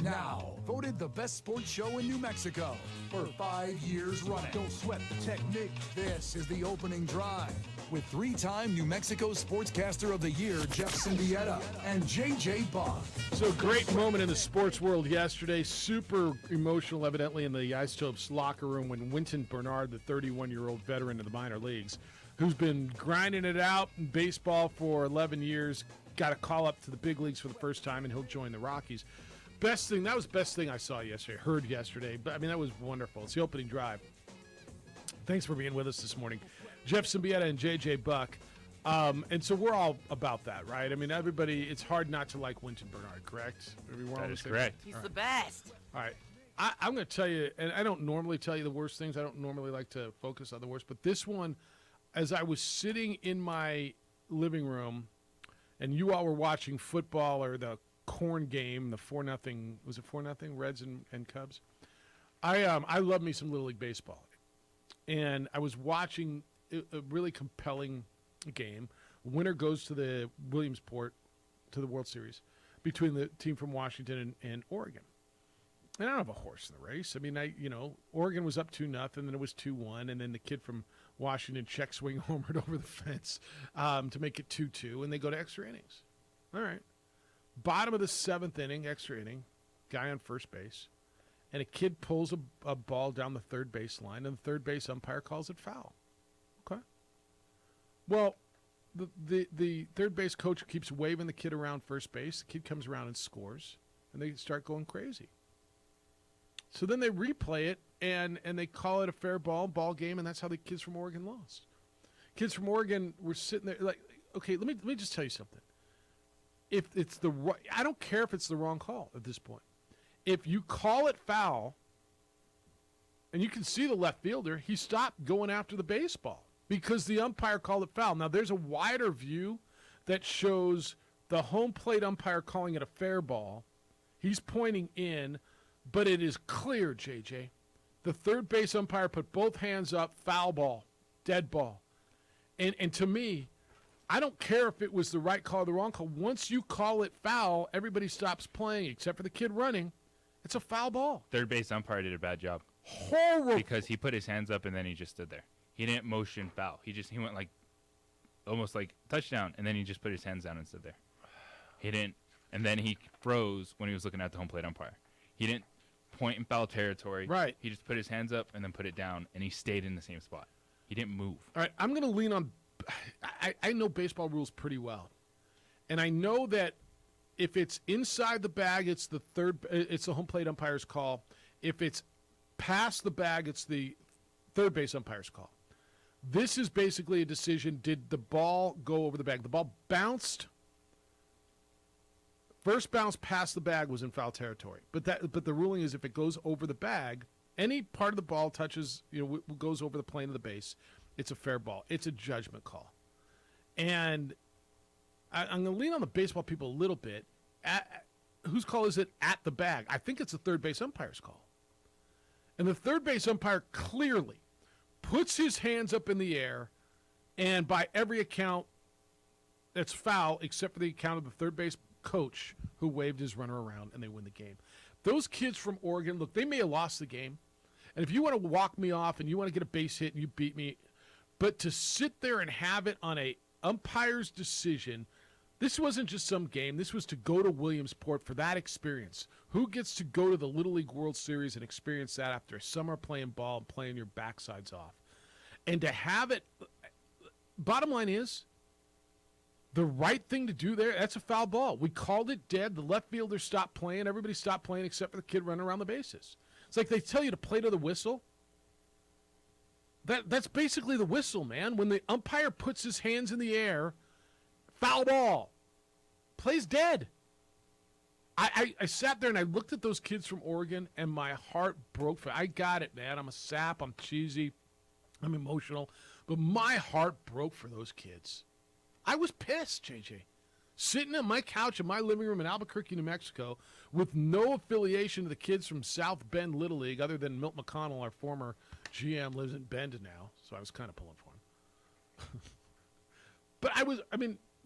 Now, voted the best sports show in New Mexico for 5 years running. Don't sweat the technique. This is the opening drive with 3-time New Mexico Sportscaster of the Year, Jeff Symbieta, and JJ Bach. So great moment in the sports world yesterday. Super emotional, evidently, in the Isotopes locker room when Winton Bernard, the 31-year-old veteran of the minor leagues, who's been grinding it out in baseball for 11 years, got a call up to the big leagues for the first time, and he'll join the Rockies. That was the best thing I saw yesterday, heard yesterday. But I mean, that was wonderful. It's the opening drive. Thanks for being with us this morning. Jeff Symbieta and JJ Buck. And so we're all about that, right? I mean, everybody, it's hard not to like Winton Bernard, correct? That is correct. He's the best. All right. I'm going to tell you, and I don't normally tell you the worst things. I don't normally like to focus on the worst. But this one, as I was sitting in my living room and you all were watching football or the Corn game, the 4-0, was it 4-0, Reds and Cubs? I love me some Little League Baseball. And I was watching a really compelling game. Winner goes to the Williamsport, to the World Series, between the team from Washington and Oregon. And I don't have a horse in the race. I mean, Oregon was up 2-0, then it was 2-1, and then the kid from Washington check swing homered over the fence to make it 2-2, and they go to extra innings. All right. Bottom of the 7th inning, extra inning, guy on first base, and a kid pulls a ball down the third base line, and the third base umpire calls it foul. Okay. Well, the third base coach keeps waving the kid around first base. The kid comes around and scores, and they start going crazy. So then they replay it, and they call it a fair ball game, and that's how the kids from Oregon lost. Kids from Oregon were sitting there like, okay, let me just tell you something. If it's I don't care if it's the wrong call at this point. If you call it foul, and you can see the left fielder, he stopped going after the baseball because the umpire called it foul. Now, there's a wider view that shows the home plate umpire calling it a fair ball. He's pointing in, but it is clear, JJ. The third base umpire put both hands up, foul ball, dead ball. And to me, I don't care if it was the right call or the wrong call. Once you call it foul, everybody stops playing except for the kid running. It's a foul ball. Third base umpire did a bad job. Horrible. Because he put his hands up and then he just stood there. He didn't motion foul. He went like almost like touchdown, and then he just put his hands down and stood there. He didn't, and then he froze when he was looking at the home plate umpire. He didn't point in foul territory. Right. He just put his hands up and then put it down, and he stayed in the same spot. He didn't move. All right, I'm going to lean on. I know baseball rules pretty well, and I know that if it's inside the bag, it's the home plate umpire's call. If it's past the bag, it's the third base umpire's call. This is basically a decision. Did the ball go over the bag? The ball bounced. First bounce past the bag was in foul territory. But the ruling is if it goes over the bag, any part of the ball touches, goes over the plane of the base, it's a fair ball. It's a judgment call. And I'm going to lean on the baseball people a little bit. Whose call is it at the bag? I think it's the third base umpire's call. And the third base umpire clearly puts his hands up in the air And by every account, that's foul, except for the account of the third base coach who waved his runner around, and they win the game. Those kids from Oregon, look, they may have lost the game. And if you want to walk me off and you want to get a base hit and you beat me, but to sit there and have it on a umpire's decision, this wasn't just some game. This was to go to Williamsport for that experience. Who gets to go to the Little League World Series and experience that after a summer playing ball and playing your backsides off? And to have it, bottom line is, the right thing to do there, that's a foul ball. We called it dead. The left fielder stopped playing. Everybody stopped playing except for the kid running around the bases. It's like they tell you to play to the whistle. That's basically the whistle, man. When the umpire puts his hands in the air, foul ball. Play's dead. I sat there and I looked at those kids from Oregon, and my heart broke. I got it, man. I'm a sap. I'm cheesy. I'm emotional. But my heart broke for those kids. I was pissed, JJ. Sitting on my couch in my living room in Albuquerque, New Mexico, with no affiliation to the kids from South Bend Little League, other than Milt McConnell, our former GM, lives in Bend now, so I was kind of pulling for him. But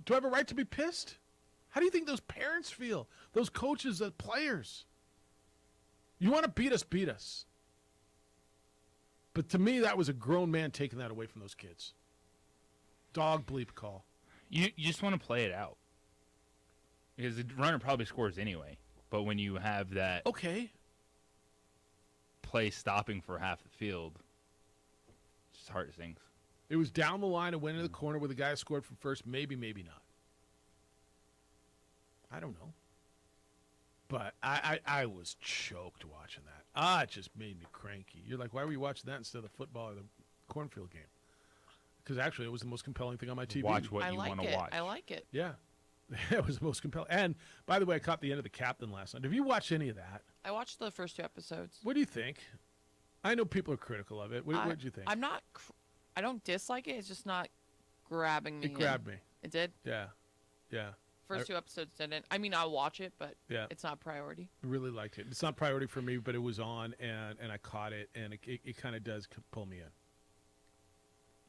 do I have a right to be pissed? How do you think those parents feel? Those coaches, the players? You want to beat us, beat us. But to me, that was a grown man taking that away from those kids. Dog bleep call. You just want to play it out. Because the runner probably scores anyway. But when you have that play stopping for half the field, it's just heart sinks. It was down the line and went into the corner where the guy scored from first. Maybe, maybe not. I don't know. But I was choked watching that. It just made me cranky. You're like, why were you watching that instead of the football or the cornfield game? Because actually, it was the most compelling thing on my TV. Watch what you want to watch. I like it. Yeah. It was the most compelling. And, by the way, I caught the end of The Captain last night. Have you watched any of that? I watched the first 2 episodes. What do you think? I know people are critical of it. What did you think? I don't dislike it. It's just not grabbing me. It grabbed me. It did? Yeah. Yeah. First 2 episodes didn't. I mean, I'll watch it, but it's not priority. I really liked it. It's not priority for me, but it was on, and I caught it, and it kind of does pull me in.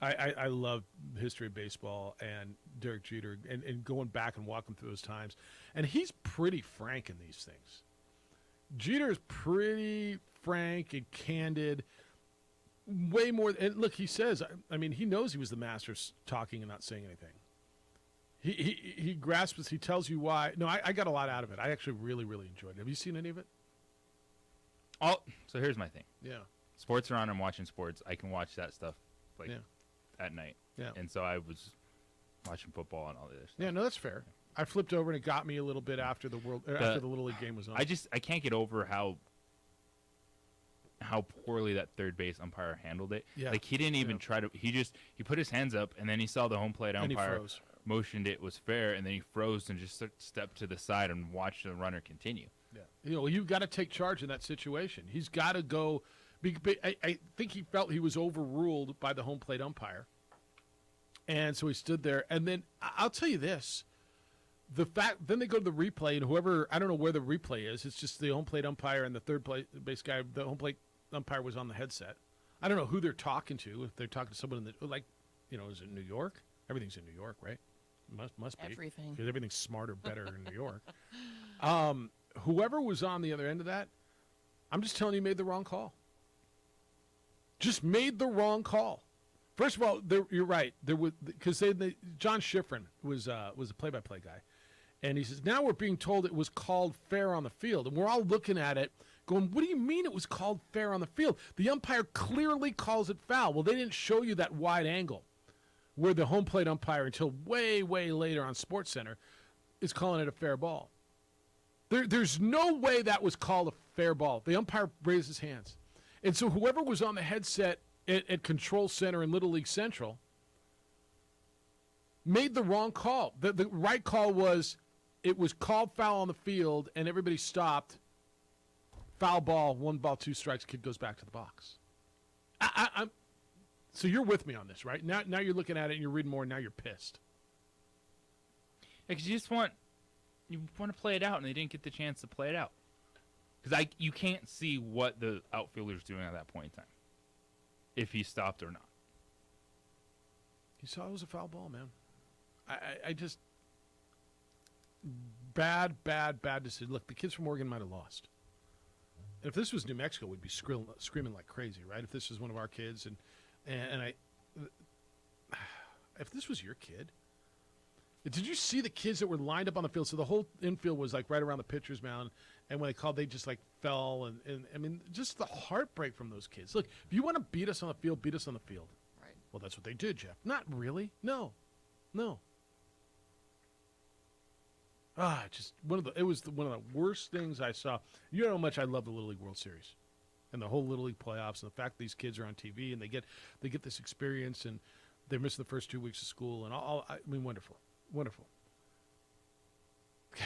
I love the history of baseball and Derek Jeter and going back and walking through those times. And he's pretty frank in these things. Jeter's pretty frank and candid, way more. And look, he says, I mean, he knows he was the master of talking and not saying anything. He grasps, he tells you why. No, I got a lot out of it. I actually really, really enjoyed it. Have you seen any of it? So here's my thing. Yeah. Sports are on. I'm watching sports. I can watch that stuff at night. Yeah. And so I was watching football and all this stuff. Yeah, no, that's fair. I flipped over and it got me a little bit after the Little League game was on. I can't get over how poorly that third base umpire handled it. Yeah. Like he didn't even try to. He put his hands up and then he saw the home plate umpire motioned it was fair, and then he froze and just stepped to the side and watched the runner continue. Yeah. You've got to take charge in that situation. He's got to go. I think he felt he was overruled by the home plate umpire. And so he stood there. And then I'll tell you this. Then they go to the replay, and whoever, I don't know where the replay is. It's just the home plate umpire and the third base guy. The home plate umpire was on the headset. I don't know who they're talking to. If they're talking to someone is it New York? Everything's in New York, right? Must be. Everything. Because everything's smarter, better in New York. Whoever was on the other end of that, I'm just telling you, made the wrong call. Just made the wrong call. First of all, you're right. There was because John Schifrin was a play-by-play guy, and he says now we're being told it was called fair on the field, and we're all looking at it, going, "What do you mean it was called fair on the field? The umpire clearly calls it foul." Well, they didn't show you that wide angle where the home plate umpire, until way, way later on SportsCenter, is calling it a fair ball. There's no way that was called a fair ball. The umpire raised his hands. And so whoever was on the headset at Control Center in Little League Central made the wrong call. The right call was it was called foul on the field, and everybody stopped. Foul ball, 1 ball, 2 strikes, kid goes back to the box. So you're with me on this, right? Now you're looking at it and you're reading more, and now you're pissed. Because you want to play it out, and they didn't get the chance to play it out. Because you can't see what the outfielder's doing at that point in time, if he stopped or not. He saw it was a foul ball, man. I just bad decision. Look, the kids from Oregon might have lost. And if this was New Mexico, we'd be screaming like crazy, right? If this was one of our kids, if this was your kid, did you see the kids that were lined up on the field? So the whole infield was like right around the pitcher's mound, and when they called, they just like fell, and I mean, just the heartbreak from those kids. Look, if you want to beat us on the field, beat us on the field. Right. Well, that's what they did, Jeff. Not really. No. It was one of the worst things I saw. You know how much I love the Little League World Series and the whole Little League playoffs, and the fact that these kids are on TV and they get this experience, and they're missing the first 2 weeks of school, and I mean, wonderful.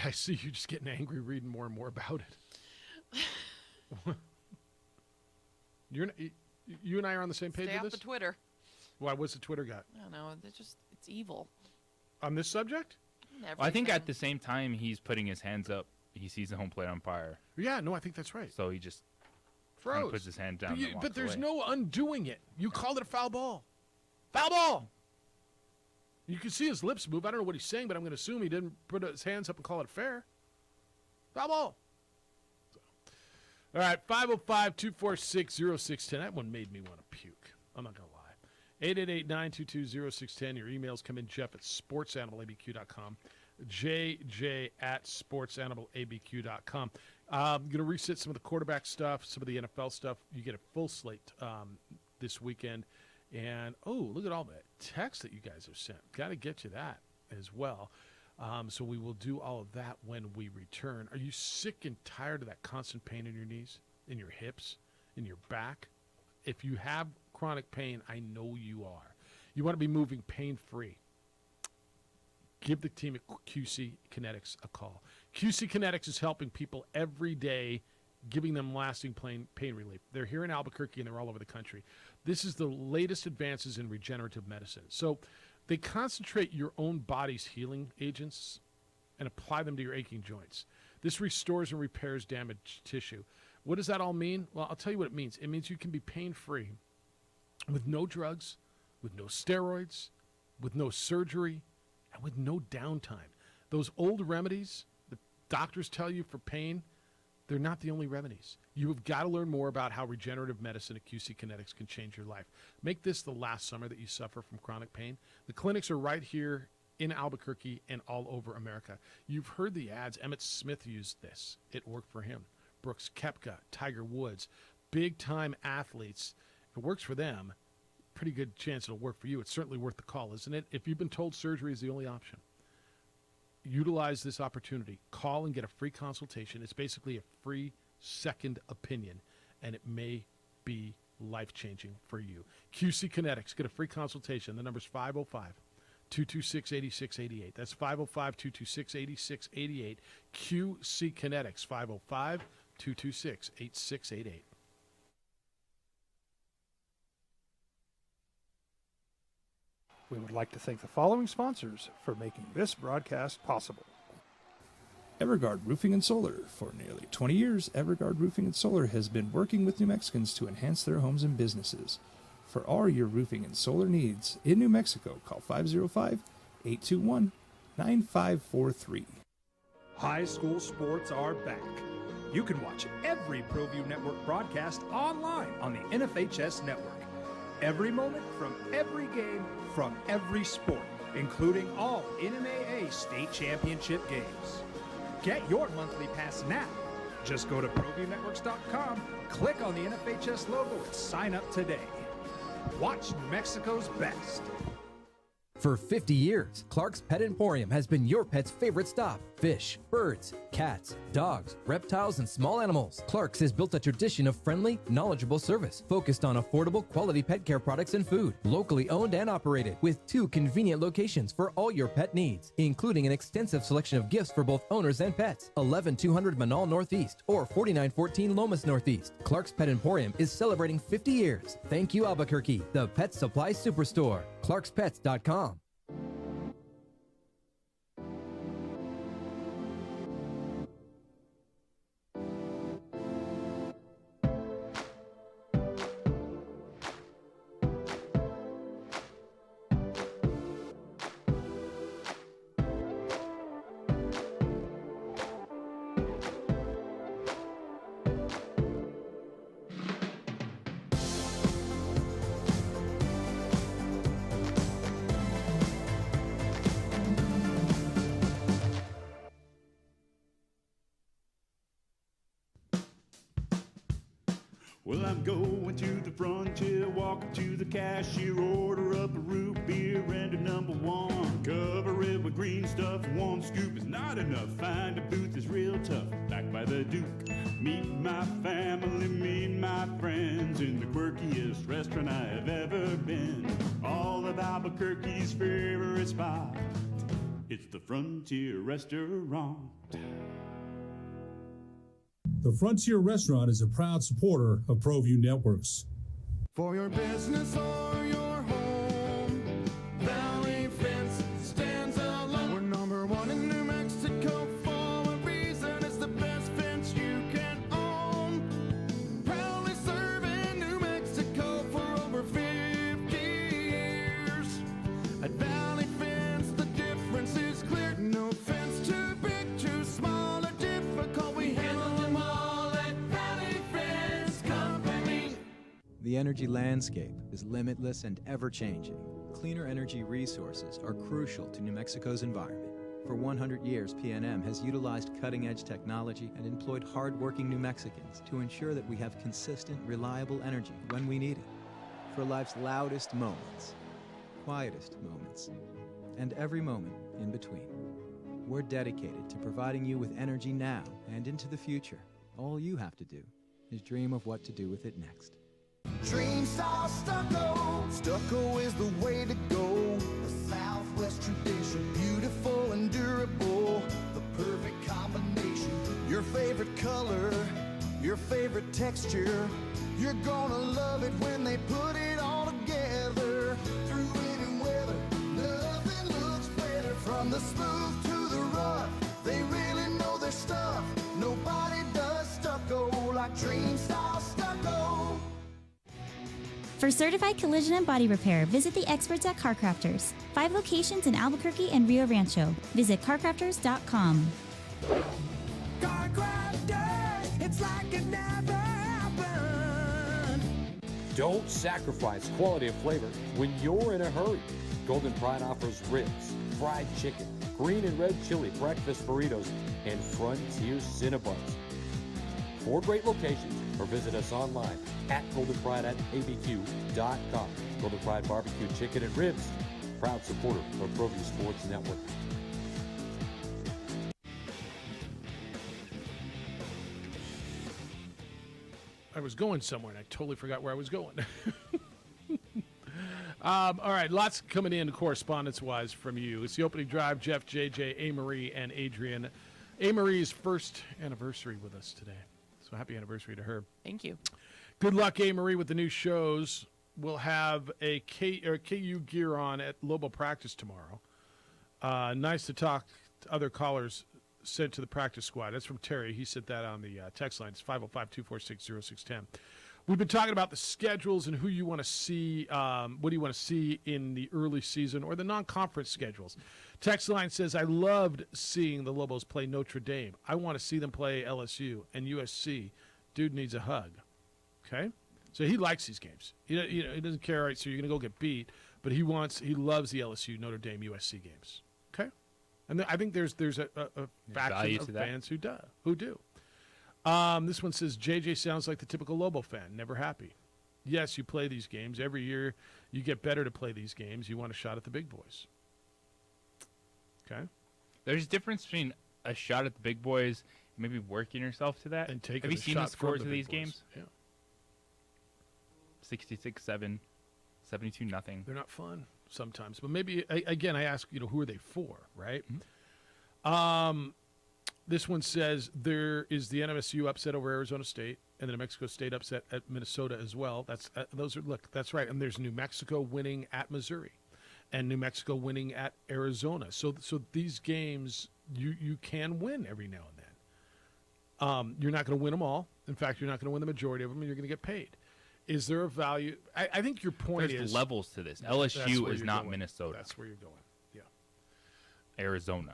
I see you just getting angry reading more and more about it. You and I are on the same page Stay with off this? the Twitter. Why? What's the Twitter got? I don't know. It's evil. On this subject? Well, I think at the same time he's putting his hands up, he sees the home plate on fire. Yeah, no, I think that's right. So he just froze. Puts his hand down. But there's no undoing it. You called it a foul ball. Foul ball! You can see his lips move. I don't know what he's saying, but I'm going to assume he didn't put his hands up and call it fair. Foul ball. All right, 505-246-0610. That one made me want to puke. I'm not going to lie. 888-922-0610. Your emails come in, Jeff at sportsanimалabq.com, JJ at sportsanimалabq.com. I'm going to reset some of the quarterback stuff, some of the NFL stuff. You get a full slate this weekend. And, look at all that text that you guys have sent. Got to get you that as well. So we will do all of that when we return. Are you sick and tired of that constant pain in your knees, in your hips, in your back? If you have chronic pain, I know you are. You want to be moving pain-free. Give the team at QC Kinetics a call. QC Kinetics is helping people every day, giving them lasting pain relief. They're here in Albuquerque, and they're all over the country. This is the latest advances in regenerative medicine. So they concentrate your own body's healing agents and apply them to your aching joints. This restores and repairs damaged tissue. What does that all mean? Well, I'll tell you what it means. It means you can be pain-free with no drugs, with no steroids, with no surgery, and with no downtime. Those old remedies the doctors tell you for pain, they're not the only remedies. You have got to learn more about how regenerative medicine at QC Kinetics can change your life. Make this the last summer that you suffer from chronic pain. The clinics are right here in Albuquerque and all over America. You've heard the ads. Emmitt Smith used this. It worked for him. Brooks Koepka, Tiger Woods, big-time athletes. If it works for them, pretty good chance it'll work for you. It's certainly worth the call, isn't it? If you've been told surgery is the only option, utilize this opportunity. Call and get a free consultation. It's basically a free second opinion, and it may be life-changing for you. QC Kinetics. Get a free consultation. The number's 505-226-8688. That's 505-226-8688. QC Kinetics, 505-226-8688. We would like to thank the following sponsors for making this broadcast possible. Everguard Roofing and Solar. For nearly 20 years, Everguard Roofing and Solar has been working with New Mexicans to enhance their homes and businesses. For all your roofing and solar needs in New Mexico, call 505-821-9543. High school sports are back. You can watch every ProView Network broadcast online on the NFHS network. Every moment from every game from every sport, including all NMAA state championship games. Get your monthly pass now. Just go to ProViewNetworks.com, click on the NFHS logo, and sign up today. Watch Mexico's best. For 50 years, Clark's Pet Emporium has been your pet's favorite stop. Fish, birds, cats, dogs, reptiles, and small animals. Clark's has built a tradition of friendly, knowledgeable service focused on affordable, quality pet care products and food. Locally owned and operated with 2 convenient locations for all your pet needs, including an extensive selection of gifts for both owners and pets. 11200 Manal Northeast or 4914 Lomas Northeast. Clark's Pet Emporium is celebrating 50 years. Thank you, Albuquerque, the Pet Supply Superstore. ClarksPets.com. Well, I'm going to the frontier, walking to the cashier, order up a root beer and a number one. Cover it with green stuff, one scoop is not enough. Find a booth is real tough, back by the Duke. Meet my family, meet my friends in the quirkiest restaurant I have ever been. All of Albuquerque's favorite spot, it's the Frontier Restaurant. The Frontier Restaurant is a proud supporter of ProView Networks. For your business or your home, Valley Fence stands alone. We're number one in New Mexico for a reason. It's the best fence you can own. Proudly serving New Mexico for over 50 years. At Valley Fence, the difference is clear. No fence too big, too small, or difficult. We handle them all at Valley Fence Company. The energy landscape is limitless and ever-changing. Cleaner energy resources are crucial to New Mexico's environment. For 100 years, PNM has utilized cutting-edge technology and employed hard-working New Mexicans to ensure that we have consistent, reliable energy when we need it. For life's loudest moments, quietest moments, and every moment in between. We're dedicated to providing you with energy now and into the future. All you have to do is dream of what to do with it next. Dream style stucco. Stucco is the way to go. The Southwest tradition, beautiful and durable. The perfect combination. Your favorite color, your favorite texture. You're gonna love it when they put it all together. Through any weather, nothing looks better. From the smooth to the rough, they really know their stuff. Nobody does stucco like Dream style stucco. For certified collision and body repair, visit the experts at CarCrafters. 5 locations in Albuquerque and Rio Rancho. Visit carcrafters.com. Car crafters, it's like it never happened. Don't sacrifice quality and flavor when you're in a hurry. Golden Pride offers ribs, fried chicken, green and red chili breakfast burritos, and Frontier Cinnabons. 4 great locations, or visit us online at goldenpride@abq.com. Golden Pride Barbecue Chicken and Ribs, proud supporter of ProView Sports Network. I was going somewhere, and I totally forgot where I was going. All right, lots coming in correspondence-wise from you. It's the opening drive. Jeff, JJ, A-Marie, and Adrian. A-Marie's first anniversary with us today. So happy anniversary to her. Thank you. Good luck, A-Marie, with the new shows. We'll have a KU gear on at Lobo practice tomorrow. Nice to talk to other callers sent to the practice squad. That's from Terry. He sent that on the text line. It's 505-246-0610. We've been talking about the schedules and who you want to see, what do you want to see in the early season or the non-conference schedules. Text line says, I loved seeing the Lobos play Notre Dame. I want to see them play LSU and USC. Dude needs a hug. Okay? So he likes these games. He doesn't care, right, so you're going to go get beat, but he loves the LSU, Notre Dame, USC games. Okay? And I think there's a faction of fans who do. This one says, JJ sounds like the typical Lobo fan, never happy. Yes, you play these games. Every year you get better to play these games. You want a shot at the big boys. Okay? There's a difference between a shot at the big boys and maybe working yourself to that. And taking Have you a seen shot the scores from of the these big boys. games? Yeah. 66-7, 72-0. They're not fun sometimes. But maybe, again, I ask, who are they for, right? Mm-hmm. This one says there is the NMSU upset over Arizona State and the New Mexico State upset at Minnesota as well. That's right. And there's New Mexico winning at Missouri and New Mexico winning at Arizona. So these games you can win every now and then. You're not going to win them all. In fact, you're not going to win the majority of them, and you're going to get paid. Is there a value? I think your point There's is levels to this. that's LSU where is you're not going. Minnesota. That's where you're going. Yeah. Arizona.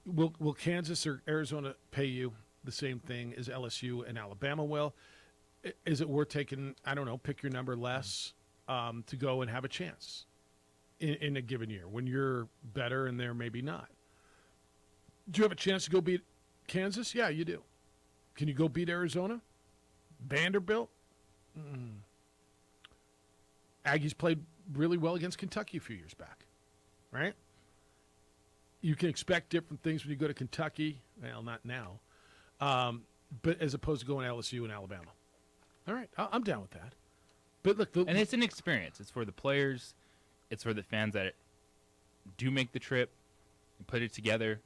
Will Kansas or Arizona pay you the same thing as LSU and Alabama will? Is it worth taking, I don't know, pick your number less to go and have a chance in a given year when you're better and they're maybe not? Do you have a chance to go beat Kansas? Yeah, you do. Can you go beat Arizona? Vanderbilt? Aggies played really well against Kentucky a few years back, right? You can expect different things when you go to Kentucky. Well, not now. But as opposed to going to LSU and Alabama. All right, I'm down with that. But look, and it's an experience. It's for the players. It's for the fans that do make the trip, and put it together,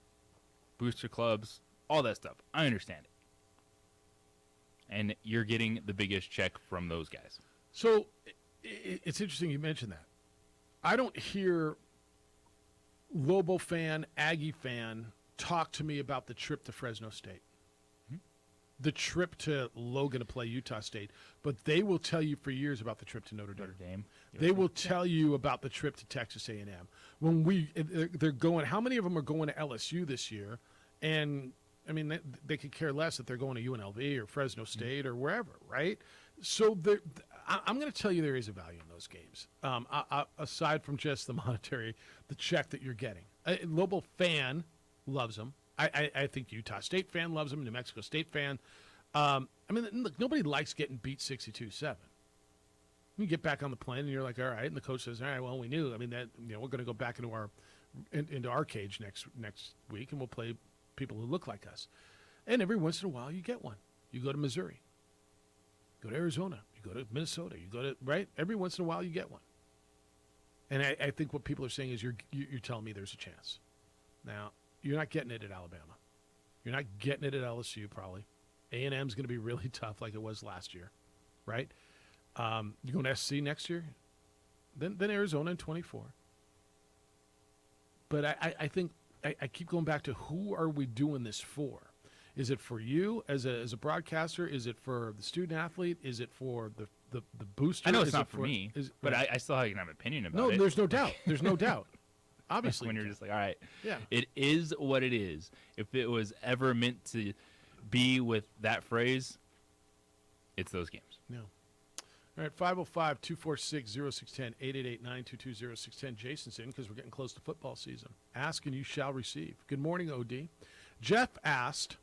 booster clubs, all that stuff. I understand it. And you're getting the biggest check from those guys. So it's interesting you mentioned that. I don't hear Lobo fan, Aggie fan talk to me about the trip to Fresno State, the trip to Logan to play Utah State, but they will tell you for years about the trip to Notre Dame. They will tell you about the trip to Texas A&M. When they're going, how many of them are going to LSU this year? And I mean, they could care less if they're going to UNLV or Fresno State or wherever, right? So I'm going to tell you there is a value in those games, aside from just the monetary, the check that you're getting. A Lobo fan loves them. I think Utah State fan loves them. New Mexico State fan. I mean, look, nobody likes getting beat 62-7. You get back on the plane and you're like, all right, and the coach says, all right, well, we knew. I mean, that we're going to go back into our cage next week, and we'll play people who look like us. And every once in a while, you get one. You go to Missouri, go to Arizona, you go to Minnesota, you go to right. Every once in a while, you get one. And I think what people are saying is you're telling me there's a chance. Now, you're not getting it at Alabama. You're not getting it at LSU, probably. A&M's going to be really tough like it was last year, right? You're going to SC next year, then Arizona in 24. But I think I keep going back to who are we doing this for? Is it for you as a broadcaster? Is it for the student athlete? Is it for the booster? I know it's not for me, but I still can have an opinion about it. No, there's no doubt. There's no doubt. Obviously. When you're just like, all right, yeah, it is what it is. If it was ever meant to be with that phrase, it's those games. No. All right, 505-246-0610, 888-922-0610. Jason's in because we're getting close to football season. Ask and you shall receive. Good morning, OD. Jeff asked,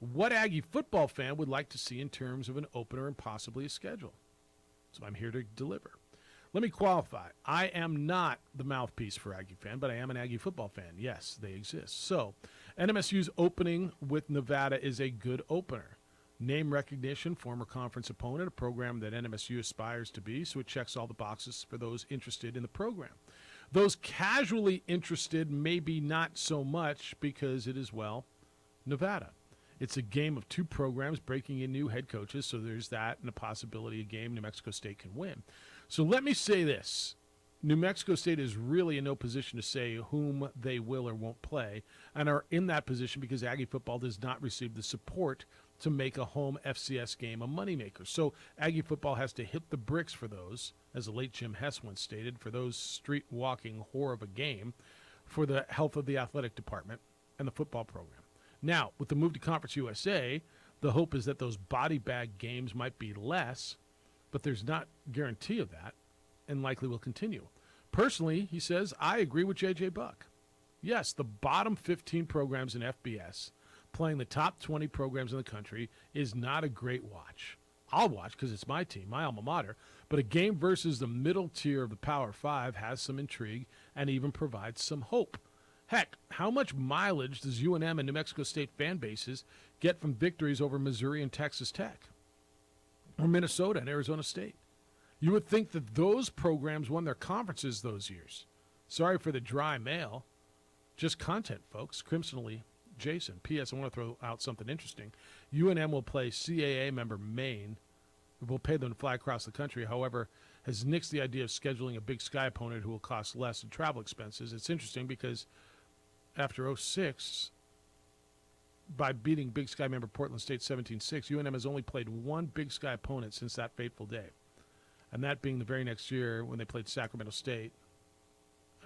what Aggie football fan would like to see in terms of an opener and possibly a schedule? So I'm here to deliver. Let me qualify. I am not the mouthpiece for Aggie fan, but I am an Aggie football fan. Yes, they exist. So NMSU's opening with Nevada is a good opener. Name recognition, former conference opponent, a program that NMSU aspires to be, so it checks all the boxes for those interested in the program. Those casually interested, maybe not so much because it is, well, Nevada. It's a game of two programs breaking in new head coaches, so there's that and a possibility a game New Mexico State can win. So let me say this. New Mexico State is really in no position to say whom they will or won't play, and are in that position because Aggie football does not receive the support to make a home FCS game a moneymaker. So Aggie football has to hit the bricks for those, as the late Jim Hess once stated, for those street-walking whore of a game, for the health of the athletic department and the football program. Now, with the move to Conference USA, the hope is that those body bag games might be less, but there's not guarantee of that, and likely will continue. Personally, he says, I agree with J.J. Buck. Yes, the bottom 15 programs in FBS playing the top 20 programs in the country is not a great watch. I'll watch because it's my team, my alma mater, but a game versus the middle tier of the Power 5 has some intrigue and even provides some hope. Heck, how much mileage does UNM and New Mexico State fan bases get from victories over Missouri and Texas Tech? Or Minnesota and Arizona State? You would think that those programs won their conferences those years. Sorry for the dry mail. Just content, folks. Crimsonally, Jason. P.S. I want to throw out something interesting. UNM will play CAA member Maine, who will pay them to fly across the country. However, has nixed the idea of scheduling a Big Sky opponent who will cost less in travel expenses. It's interesting because after 06, by beating Big Sky member Portland State 17-6, UNM has only played one Big Sky opponent since that fateful day, and that being the very next year when they played Sacramento State.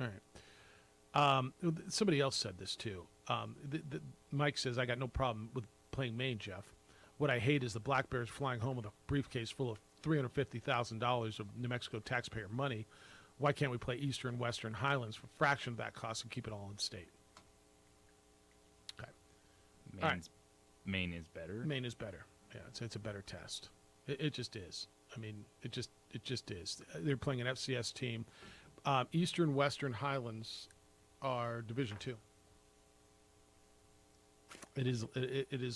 All right. Somebody else said this too. Mike says, I got no problem with playing Maine, Jeff. What I hate is the Black Bears flying home with a briefcase full of $350,000 of New Mexico taxpayer money. Why can't we play Eastern, Western, Highlands for a fraction of that cost and keep it all in state? Okay. Maine is better. Maine is better. Yeah, it's a better test. It just is. I mean, it just is. They're playing an FCS team. Eastern Western Highlands are Division II. It is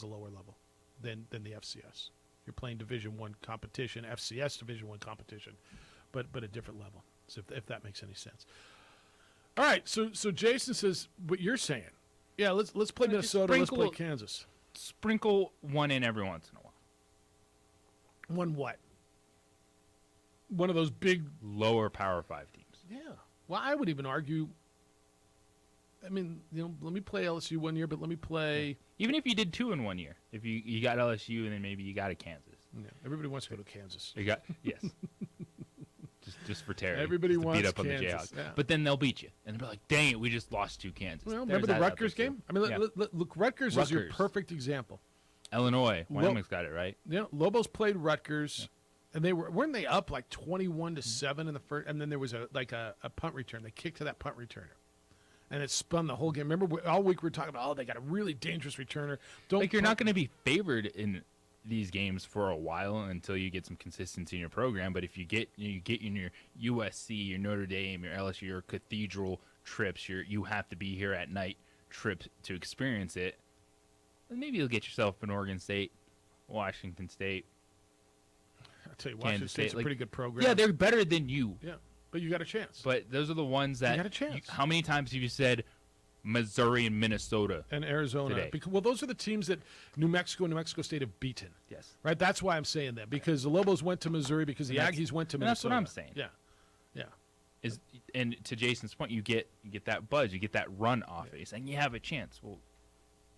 a lower level than the FCS. You're playing Division I competition, FCS Division I competition, but a different level. So if that makes any sense. All right, so Jason says what you're saying. Yeah, let's play Minnesota. Let's play Kansas. Sprinkle one in every once in a while. One what? One of those big lower Power 5 teams. Yeah. Well, I would even argue. I mean, let me play LSU one year, but let me play. Even if you did 2 in 1 year, if you got LSU and then maybe you got a Kansas. Yeah. Everybody wants to go to Kansas. You got yes. just for Terry. Everybody just to wants beat up on Kansas. the Jayhawks. Yeah. But then they'll beat you, and they'll be like, "Dang it, we just lost to Kansas." Well, There's remember the that out Rutgers there, too. game? I mean, Yeah. look, Rutgers is your perfect example. Illinois, Wyoming's got it right. Yeah, Lobos played Rutgers, and weren't they up like 21-7 in the first, and then there was a punt return. They kicked to that punt returner, and it spun the whole game. Remember, all week we were talking about, they got a really dangerous returner. You're not going to be favored in these games for a while until you get some consistency in your program. But if you get in your USC, your Notre Dame, your LSU, your Cathedral trips, you have to be here at night trips to experience it. And maybe you'll get yourself an Oregon State, Washington State. I'll tell you, Washington State's a pretty good program. Yeah, they're better than you. Yeah, but you got a chance. But those are the ones that you got a chance. How many times have you said Missouri and Minnesota and Arizona? today? Because, those are the teams that New Mexico and New Mexico State have beaten. Yes. Right? That's why I'm saying that. Because the Lobos went to Missouri, because the Aggies went to Minnesota. That's what I'm saying. Yeah. And to Jason's point, you get that buzz, you get that run off it. You're saying you have a chance. Well,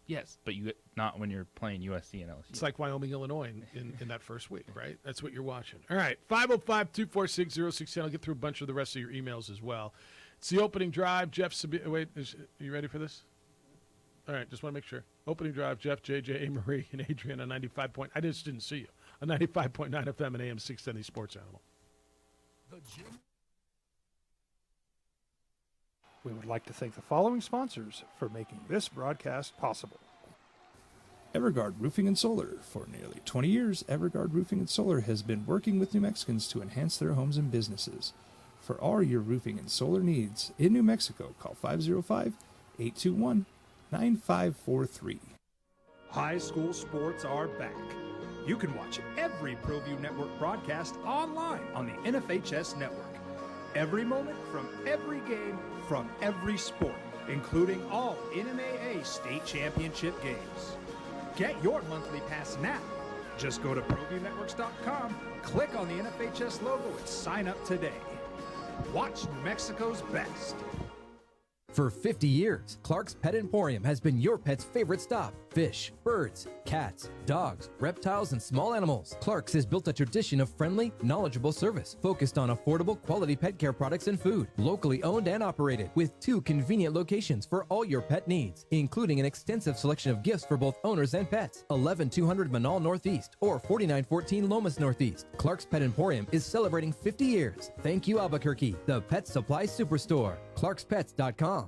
yes, but not when you're playing USC and LSU. It's like Wyoming, Illinois in that first week, right? That's what you're watching. All right, 505-246-0610. I'll get through a bunch of the rest of your emails as well. It's the opening drive. Jeff, are you ready for this? All right, just want to make sure. Opening drive, Jeff, JJ, Marie, and Adrian on 95 point. I just didn't see you. On 95.9 FM and AM 670 Sports Animal. We would like to thank the following sponsors for making this broadcast possible. Everguard Roofing and Solar. For nearly 20 years, Everguard Roofing and Solar has been working with New Mexicans to enhance their homes and businesses. For all your roofing and solar needs in New Mexico, call 505-821-9543. High school sports are back. You can watch every ProView Network broadcast online on the NFHS network. Every moment from every game from every sport, including all NMAA state championship games. Get your monthly pass now. Just go to ProViewNetworks.com, click on the NFHS logo, and sign up today. Watch New Mexico's best. For 50 years, Clark's Pet Emporium has been your pet's favorite stop. Fish, birds, cats, dogs, reptiles, and small animals. Clark's has built a tradition of friendly, knowledgeable service focused on affordable, quality pet care products and food. Locally owned and operated with 2 convenient locations for all your pet needs, including an extensive selection of gifts for both owners and pets. 11200 Manal Northeast or 4914 Lomas Northeast. Clark's Pet Emporium is celebrating 50 years. Thank you, Albuquerque, the pet supply superstore. ClarksPets.com.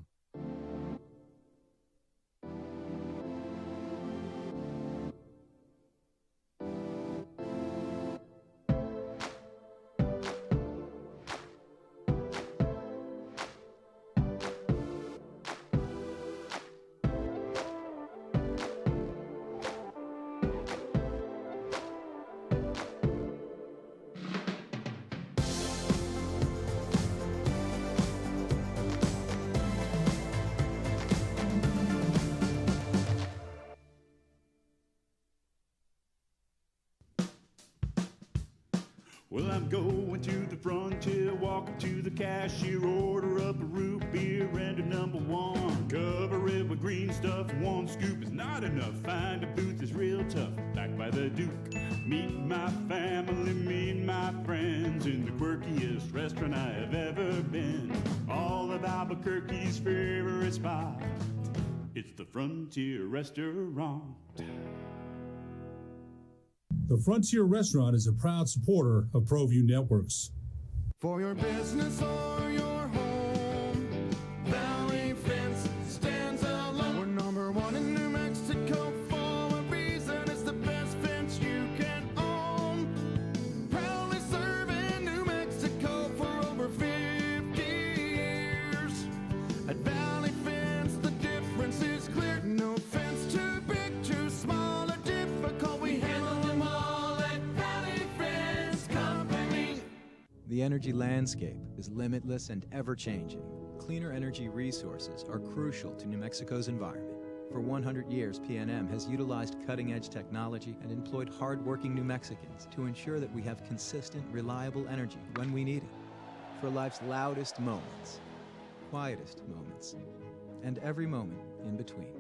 Well, I'm going to the frontier, walking to the cashier, order up a root beer and a number 1. Cover it with green stuff, 1 scoop is not enough. Find a booth is real tough, back by the Duke. Meet my family, meet my friends in the quirkiest restaurant I have ever been. All of Albuquerque's favorite spot, it's the Frontier Restaurant. The Frontier Restaurant is a proud supporter of ProView Networks. For your business or your home, Valley Fence stands alone. We're number 1 in New Mexico for a reason. It's the best fence you can own. Proudly fence too big, too small, or difficult. We handle them all at Valley Fence Company. The energy landscape is limitless and ever-changing. Cleaner energy resources are crucial to New Mexico's environment. For 100 years, PNM has utilized cutting-edge technology and employed hard-working New Mexicans to ensure that we have consistent, reliable energy when we need it. For life's loudest moments, quietest moments, and every moment in between.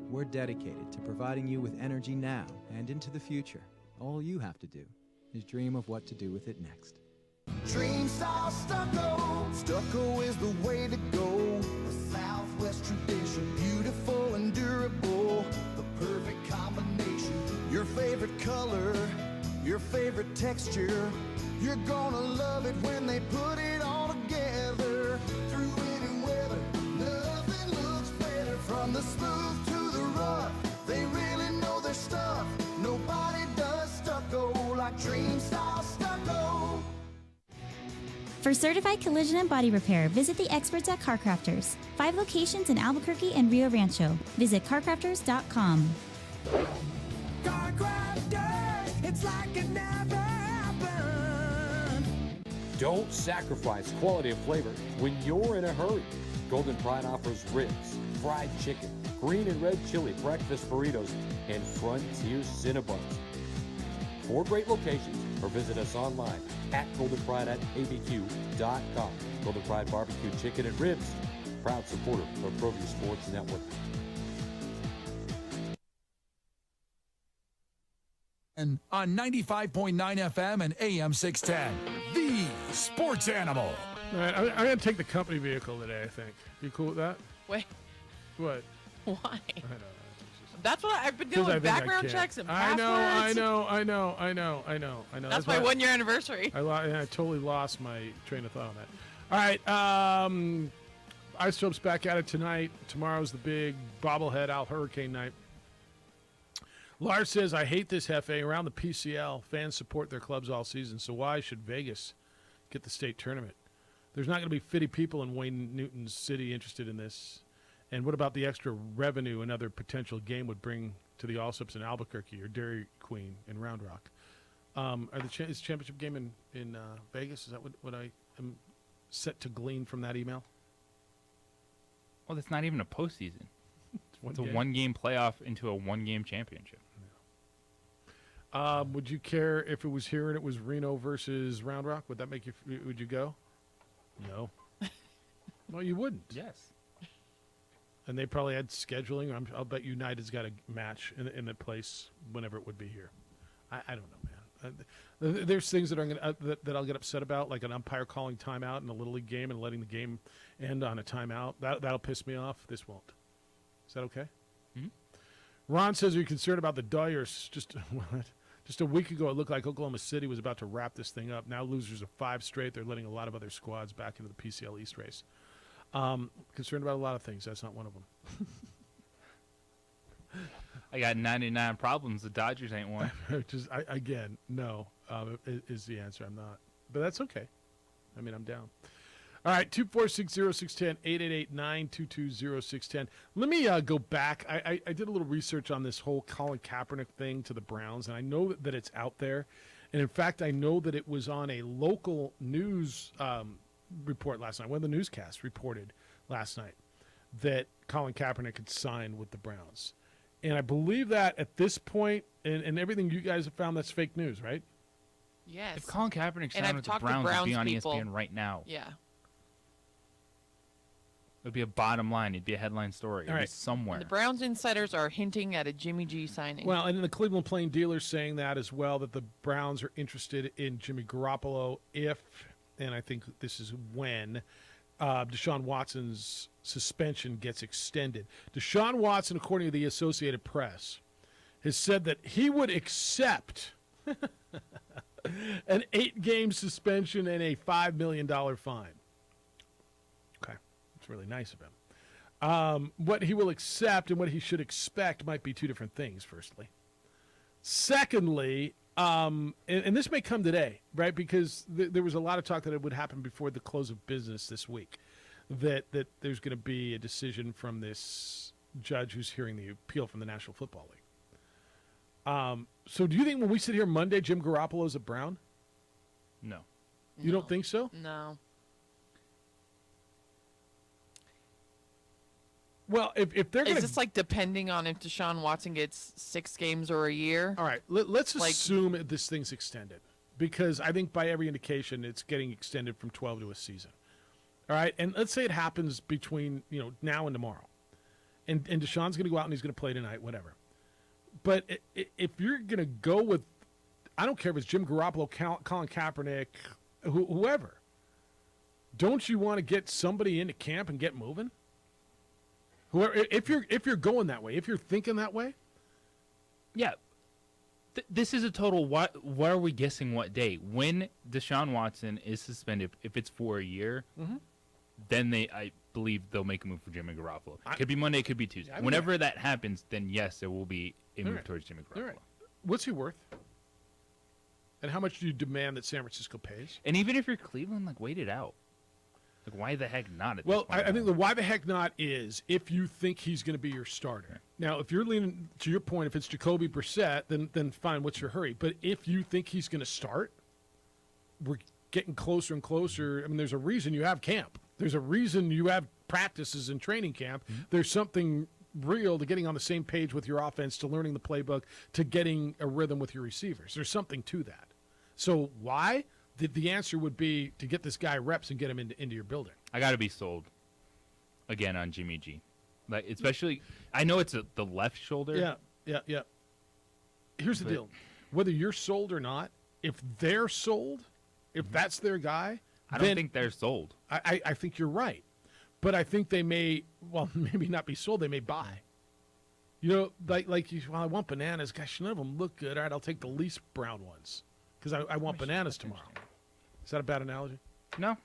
We're dedicated to providing you with energy now and into the future. All you have to do is dream of what to do with it next. Dream style stucco. Stucco is the way to go. The Southwest tradition, beautiful and durable. The perfect combination. Your favorite color, your favorite texture. You're gonna love it when they put it all together. Through any weather, nothing looks better. From the smooth to the rough, they really know their stuff. Nobody does stucco like Dream style stucco. For certified collision and body repair, visit the experts at CarCrafters. 5 locations in Albuquerque and Rio Rancho. Visit carcrafters.com. CarCrafters, it's like it never happened. Don't sacrifice quality and flavor when you're in a hurry. Golden Pride offers ribs, fried chicken, green and red chili breakfast burritos, and Frontier Cinnabons. 4 great locations, or visit us online at goldenpride@abq.com. Golden Pride Barbecue Chicken and Ribs, proud supporter of ProView Sports Network. And on 95.9 FM and AM 610, the sports animal. All right, I'm going to take the company vehicle today, I think. You cool with that? Wait, What? why? I don't know. That's what I've been 'Cause doing I with think I background can. checks and I passwords. know. That's my 1-year anniversary. I totally lost my train of thought on that. All right, Isotopes back at it tonight. Tomorrow's the big bobblehead out hurricane night. Lars says, I hate this, Hefe. Around the PCL, fans support their clubs all season, so why should Vegas get the state tournament? There's not going to be 50 people in Wayne Newton's city interested in this. And what about the extra revenue another potential game would bring to the Allsops in Albuquerque or Dairy Queen in Round Rock? Is the championship game in Vegas? Is that what I am set to glean from that email? Well, that's not even a postseason. It's a game. 1-game playoff into a 1-game championship. Would you care if it was here and it was Reno versus Round Rock? Would that make you? Would you go? No. Well, you wouldn't. Yes. And they probably had scheduling. I'll bet United's got a match in the place whenever it would be here. I don't know, man. There's things that are that I'll get upset about, like an umpire calling timeout in a Little League game and letting the game end on a timeout. That'll piss me off. This won't. Is that okay? Mm-hmm. Ron says, are you concerned about the Dyers? Just a week ago, it looked like Oklahoma City was about to wrap this thing up. Now losers of 5 straight. They're letting a lot of other squads back into the PCL East race. Concerned about a lot of things. That's not one of them. I got 99 problems. The Dodgers ain't one. Again, no, is the answer. I'm not. But that's okay. I mean, I'm down. All right, 2460610, 888-922-0610. Let me go back. I did a little research on this whole Colin Kaepernick thing to the Browns, and I know that it's out there. And, in fact, I know that it was on a local news report last night. One of the newscasts reported last night that Colin Kaepernick had signed with the Browns. And I believe that at this point, and everything you guys have found, that's fake news, right? Yes. If Colin Kaepernick And signed I've with the talked to Browns, it'd be on people. ESPN right now. Yeah. It would be a bottom line. It'd be a headline story. It'd be somewhere. The Browns insiders are hinting at a Jimmy G signing. Well, and the Cleveland Plain Dealer's saying that as well, that the Browns are interested in Jimmy Garoppolo if, and I think this is when, Deshaun Watson's suspension gets extended. Deshaun Watson, according to the Associated Press, has said that he would accept an 8-game suspension and a $5 million fine. Okay, that's really nice of him. What he will accept and what he should expect might be two different things, firstly. Secondly, and this may come today, right, because there was a lot of talk that it would happen before the close of business this week, that there's going to be a decision from this judge who's hearing the appeal from the National Football League. So do you think when we sit here Monday, Jim Garoppolo is a Brown? No. You don't think so? No. Well, if they're going Is this like depending on if Deshaun Watson gets 6 games or a year? All right, let's Like- assume this thing's extended, because I think by every indication it's getting extended from 12 to a season. All right, and let's say it happens between now and tomorrow, and Deshaun's going to go out and he's going to play tonight, whatever. But if you're going to go with, I don't care if it's Jim Garoppolo, Colin Kaepernick, whoever, don't you want to get somebody into camp and get moving? Whoever, if you're going that way, if you're thinking that way, Yeah. This is a total. Why are we guessing what day? When Deshaun Watson is suspended, if it's for a year, then I believe they'll make a move for Jimmy Garoppolo. Could be Monday, could be Tuesday. I mean, Whenever that happens, then yes, there will be a move right. towards Jimmy Garoppolo. All right. What's he worth? And how much do you demand that San Francisco pays? And even if you're Cleveland, like wait it out. Like why the heck not? At Well, this point I think the why the heck not is if you think he's going to be your starter. Now, if you're leaning to your point, if it's Jacoby Brissett, then fine. What's your hurry? But if you think he's going to start, we're getting closer and closer. I mean, there's a reason you have camp. There's a reason you have practices and training camp. There's something real to getting on the same page with your offense, to learning the playbook, to getting a rhythm with your receivers. There's something to that. So why? The answer would be to get this guy reps and get him into your building. I got to be sold again on Jimmy G. Like especially, I know it's the left shoulder. Yeah. Here's the deal: whether you're sold or not, if they're sold, if that's their guy, I don't think they're sold. I think you're right, but I think they may, well, maybe not be sold. They may buy. Like you. Well, I want bananas. Gosh, none of them look good. All right, I'll take the least brown ones because I want bananas tomorrow. Is that a bad analogy? No.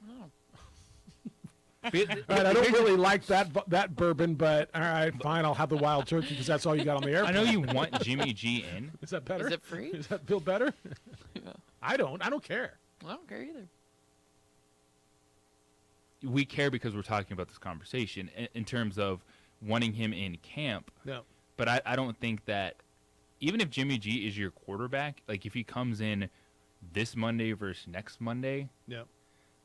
All right, I don't really like that bourbon, but all right, fine. I'll have the wild turkey because that's all you got on the airplane. I know you want Jimmy G in. Is that better? Is it free? Does that feel better? Yeah. I don't care. I don't care either. We care because we're talking about this conversation in terms of wanting him in camp. Yeah. But I don't think that even if Jimmy G is your quarterback, like if he comes in this Monday versus next Monday, yeah,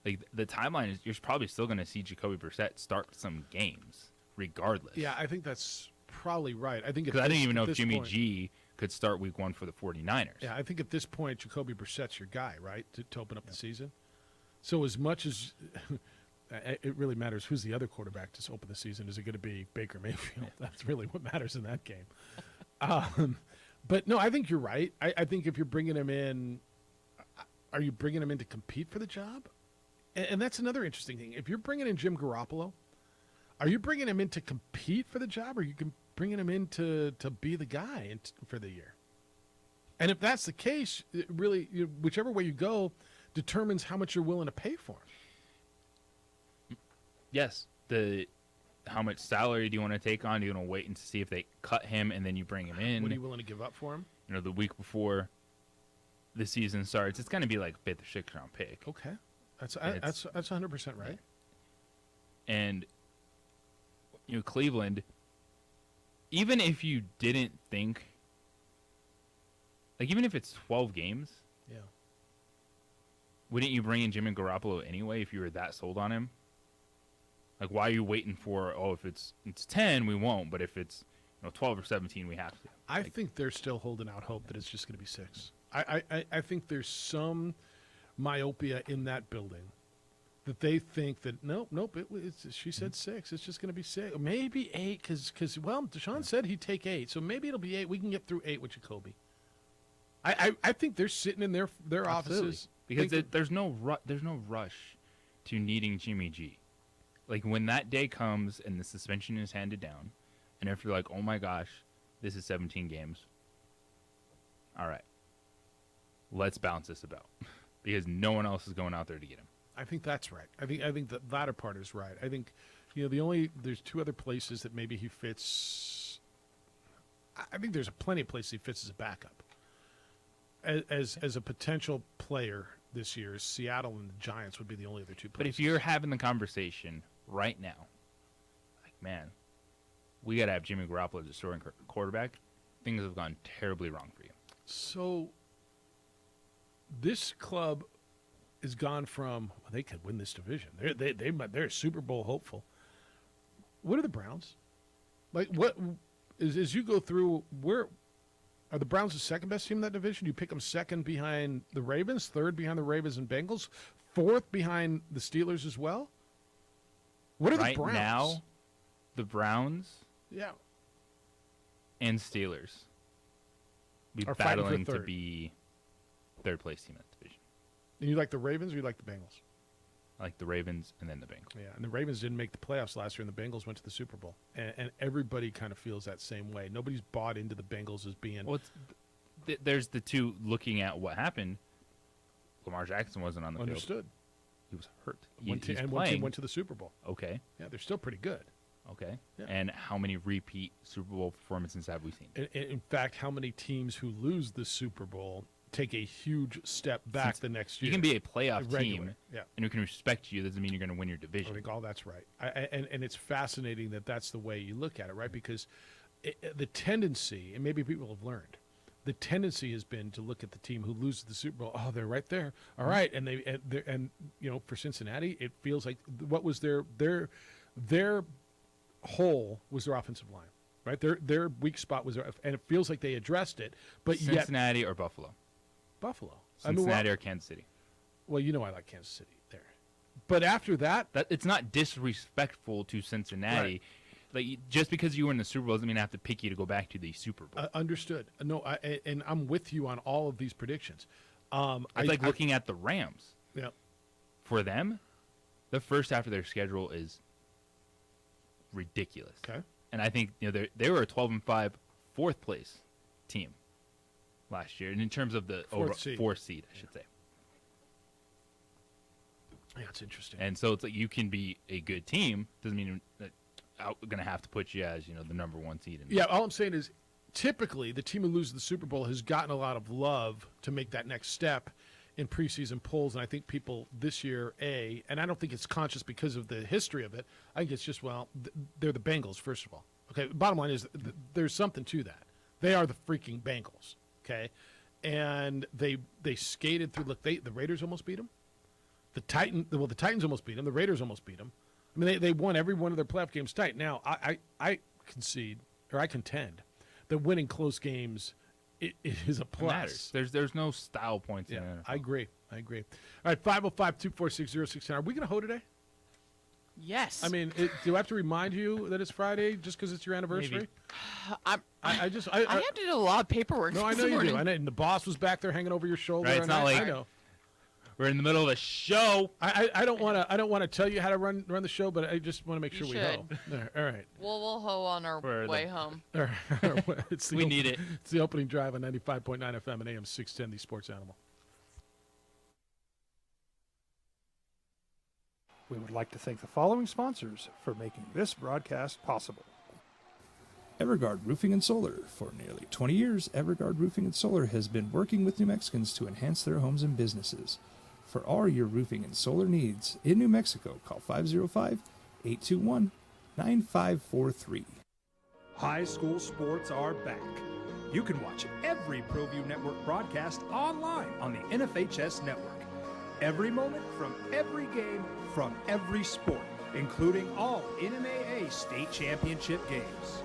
like the timeline is you're probably still going to see Jacoby Brissett start some games regardless. Yeah, I think that's probably right. I think because I didn't even know if Jimmy G could start week 1 for the 49ers. Yeah, I think at this point Jacoby Brissett's your guy, right, to open up the season. So as much as it really matters who's the other quarterback to open the season, is it going to be Baker Mayfield? That's really what matters in that game. But no, I think you're right. I think if you're bringing him in, are you bringing him in to compete for the job? And that's another interesting thing. If you're bringing in Jim Garoppolo, are you bringing him in to compete for the job, or are you bringing him in to be the guy for the year? And if that's the case, it really, whichever way you go determines how much you're willing to pay for him. Yes. How much salary do you want to take on? Do you want to wait and see if they cut him and then you bring him in? What are you willing to give up for him? The week before the season starts, it's going to be like a 5th or 6th round pick. Okay. That's 100% right. And Cleveland, even if you didn't think, like even if it's 12 games, yeah, wouldn't you bring in Jimmy Garoppolo anyway if you were that sold on him? Like why are you waiting for? Oh, if it's 10, we won't. But if it's 12 or 17, we have to. I think they're still holding out hope that it's just going to be 6. I think there's some myopia in that building that they think that nope. She said 6. It's just going to be 6, maybe 8, because Deshaun said he'd take 8, so maybe it'll be 8. We can get through 8 with Jacoby. I think they're sitting in their offices because there's no rush to needing Jimmy G. Like when that day comes and the suspension is handed down, and if you're like, oh my gosh, this is 17 games. All right, let's bounce this about because no one else is going out there to get him. I think that's right. I think the latter part is right. I think there's 2 other places that maybe he fits. I think there's plenty of places he fits as a backup. As a potential player this year, Seattle and the Giants would be the only other 2 places. But if you're having the conversation right now, like man, we got to have Jimmy Garoppolo as a starting quarterback, things have gone terribly wrong for you. So this club has gone from they could win this division. They're Super Bowl hopeful. What are the Browns? Like what is as you go through? Where are the Browns the second best team in that division? You pick them second behind the Ravens, third behind the Ravens and Bengals, fourth behind the Steelers as well. What are right the Browns now? The Browns, yeah, and Steelers be are fighting for battling to third. be third place team in that division. And you like the Ravens or you like the Bengals? I like the Ravens and then the Bengals. Yeah, and the Ravens didn't make the playoffs last year, and the Bengals went to the Super Bowl. And everybody kind of feels that same way. Nobody's bought into the Bengals as being. Well, there's the two looking at what happened. Lamar Jackson wasn't on the field. Understood. He was hurt. One team went to the Super Bowl. Okay. Yeah, they're still pretty good. Okay. Yeah. And how many repeat Super Bowl performances have we seen? In fact, how many teams who lose the Super Bowl take a huge step back the next year? You can be a playoff Regular, team, yeah. and who can respect you. Doesn't mean you're going to win your division. I think all that's right. And it's fascinating that that's the way you look at it, right? Because the tendency, and maybe people have learned, the tendency has been to look at the team who loses the Super Bowl. Oh, they're right there. All right, and for Cincinnati, it feels like what was their hole was their offensive line, right? Their weak spot was, and it feels like they addressed it, but Cincinnati yet or Buffalo. Buffalo, Cincinnati or Kansas City. Well, you know I like Kansas City there, but after that, it's not disrespectful to Cincinnati. Right. Like just because you were in the Super Bowl doesn't mean I have to pick you to go back to the Super Bowl. Understood. No, and I'm with you on all of these predictions. It's looking at the Rams. Yeah. For them, the first half of their schedule is ridiculous. Okay. And I think they were a 12-5 fourth place team last year, and in terms of the fourth seed, I should say. Yeah, it's interesting. And so it's like you can be a good team. Doesn't mean that I'm going to have to put you as the number one seed. Yeah, all I'm saying is typically the team who loses the Super Bowl has gotten a lot of love to make that next step in preseason polls, and I think people this year, and I don't think it's conscious because of the history of it. I think it's just, they're the Bengals, first of all. Okay, bottom line is there's something to that. They are the freaking Bengals, okay? And they skated through. Look, the Raiders almost beat them. The Titans almost beat them. The Raiders almost beat them. I mean, they won every one of their playoff games tight. Now, I contend that winning close games it is a plus. Matters. There's no style points in it. I agree. All right, 505-246-0610. Are we going to hoe today? Yes. I mean, do I have to remind you that it's Friday just because it's your anniversary? I have to do a lot of paperwork. No, I this know you morning. do. I know, and the boss was back there hanging over your shoulder. Right, it's not like I know. We're in the middle of a show. I don't want to tell you how to run the show, but I just want to make sure we hoe. There, all right. We'll hoe on our way home. All right. We need it. It's the opening drive on 95.9 FM and AM 610, the Sports Animal. We would like to thank the following sponsors for making this broadcast possible. Everguard Roofing and Solar. For nearly 20 years, Everguard Roofing and Solar has been working with New Mexicans to enhance their homes and businesses. For all your roofing and solar needs in New Mexico, call 505-821-9543. High school sports are back. You can watch every ProView Network broadcast online on the NFHS network. Every moment from every game from every sport, including all NMAA state championship games.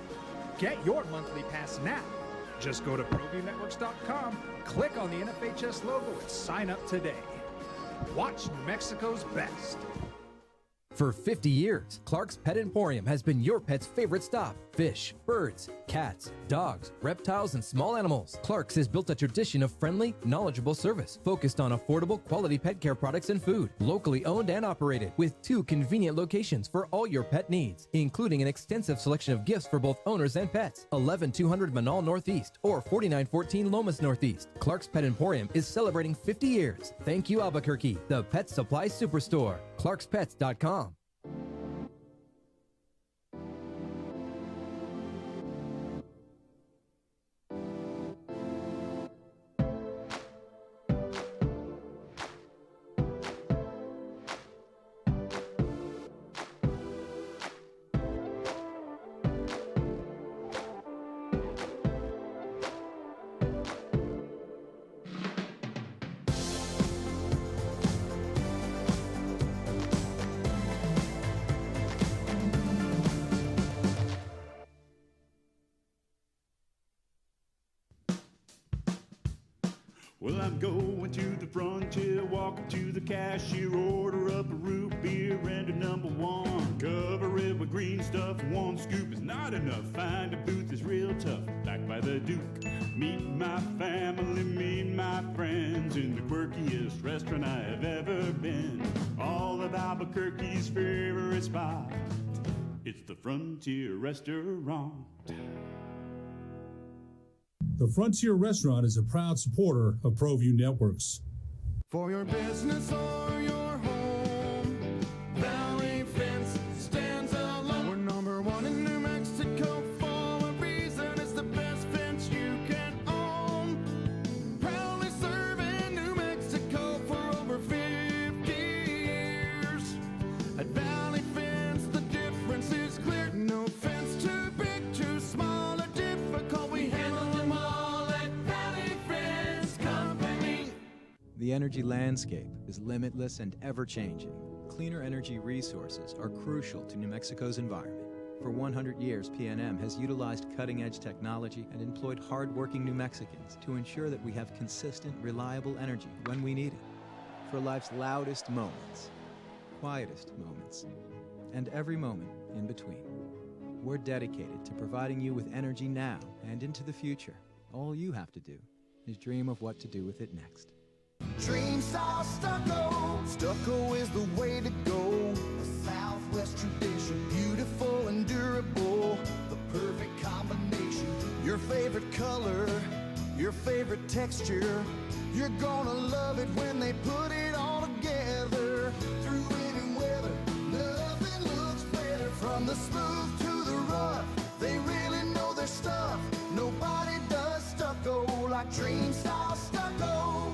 Get your monthly pass now. Just go to ProViewNetworks.com, click on the NFHS logo, and sign up today. Watch New Mexico's best. For 50 years, Clark's Pet Emporium has been your pet's favorite stop. Fish, birds, cats, dogs, reptiles, and small animals. Clark's has built a tradition of friendly, knowledgeable service focused on affordable, quality pet care products and food. Locally owned and operated with 2 convenient locations for all your pet needs, including an extensive selection of gifts for both owners and pets. 11200 Manal Northeast or 4914 Lomas Northeast. Clark's Pet Emporium is celebrating 50 years. Thank you, Albuquerque, the Pet Supply Superstore. ClarksPets.com. Well, I'm going to the frontier, walking to the cashier, order up a root beer and a number one. Cover it with green stuff, one scoop is not enough. Find a booth is real tough, back by the Duke. Meet my family, meet my friends in the quirkiest restaurant I have ever been. All of Albuquerque's favorite spot, it's the Frontier Restaurant. The Frontier Restaurant is a proud supporter of ProView Networks. For your business or your home, Valley Fence stands alone. We're number one in New Mexico for a reason. It's the best fence you can own. Proudly serving New Mexico for over 50 years. At Valley Fence, the difference is clear. No fence too big, too small, or difficult. We handle them all at Valley Fence Company. The energy landscape is limitless and ever-changing. Cleaner energy resources are crucial to New Mexico's environment. For 100 years, PNM has utilized cutting-edge technology and employed hard-working New Mexicans to ensure that we have consistent, reliable energy when we need it. For life's loudest moments, quietest moments, and every moment in between. We're dedicated to providing you with energy now and into the future. All you have to do is dream of what to do with it next. Dream style stucco. Stucco is the way to go. A Southwest tradition, beautiful and durable. The perfect combination. Your favorite color, your favorite texture. You're gonna love it when they put it all together. Through any weather, nothing looks better. From the smooth to the rough, they really know their stuff. Nobody does stucco like Dream style stucco.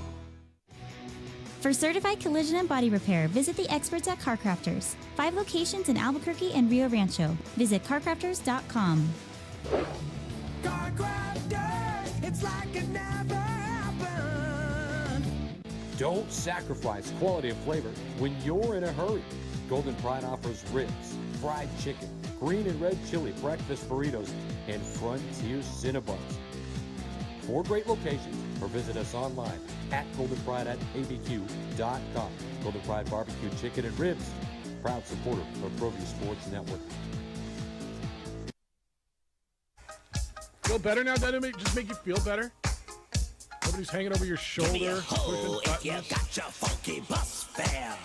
For certified collision and body repair, visit the experts at CarCrafters. 5 locations in Albuquerque and Rio Rancho. Visit carcrafters.com. CarCrafters, it's like it never happened. Don't sacrifice quality and flavor when you're in a hurry. Golden Pride offers ribs, fried chicken, green and red chili breakfast burritos, and Frontier Cinnabons. 4 great locations, or visit us online at goldenpride@abq.com. Golden Pride Barbecue Chicken and Ribs, proud supporter of ProView Sports Network. Feel better now? Doesn't it just make you feel better? Nobody's hanging over your shoulder. Give me a hole pushing if you buttons. got your funky bus fare.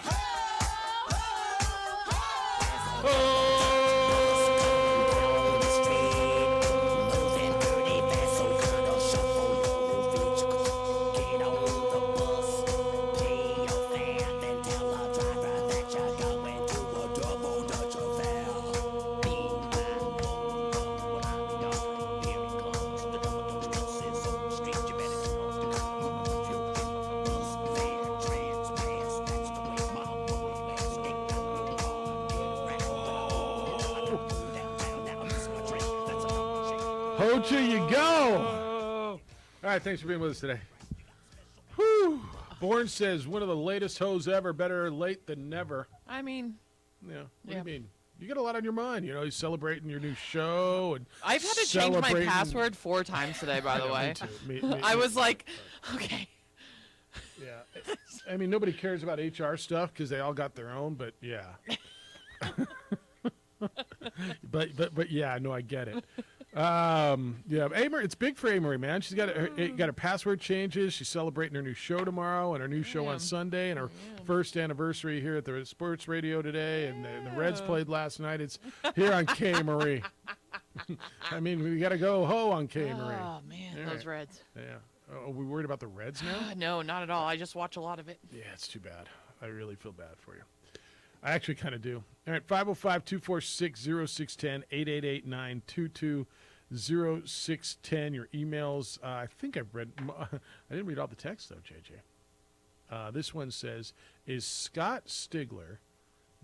Hoja, you go. All right, thanks for being with us today. Whew. Bourne says, one of the latest hoes ever, better late than never. I mean, Yeah. What do you mean? You got a lot on your mind. You know, you're celebrating your new show. And I've had to change my celebrating- password 4 times today, by the Yeah, way. me too. Me I was like, okay. Yeah. I mean, nobody cares about HR stuff because they all got their own, but yeah. but yeah, no, I get it. Yeah, Amory, it's big for Amory, man. She's got her password changes. She's celebrating her new show tomorrow and her new show on Sunday and her first anniversary here at the Sports Radio today. And the Reds played last night. It's here on K Marie. I mean, we got to go ho on K Marie. Oh man, All those right. Reds. Yeah. Are we worried about the Reds now? No, not at all. I just watch a lot of it. Yeah, it's too bad. I really feel bad for you. I actually kind of do. All right, 505-246-0610, 888-922-0610. Your emails. I think I've read. I didn't read all the text, though, JJ. This one says, is Scott Stigler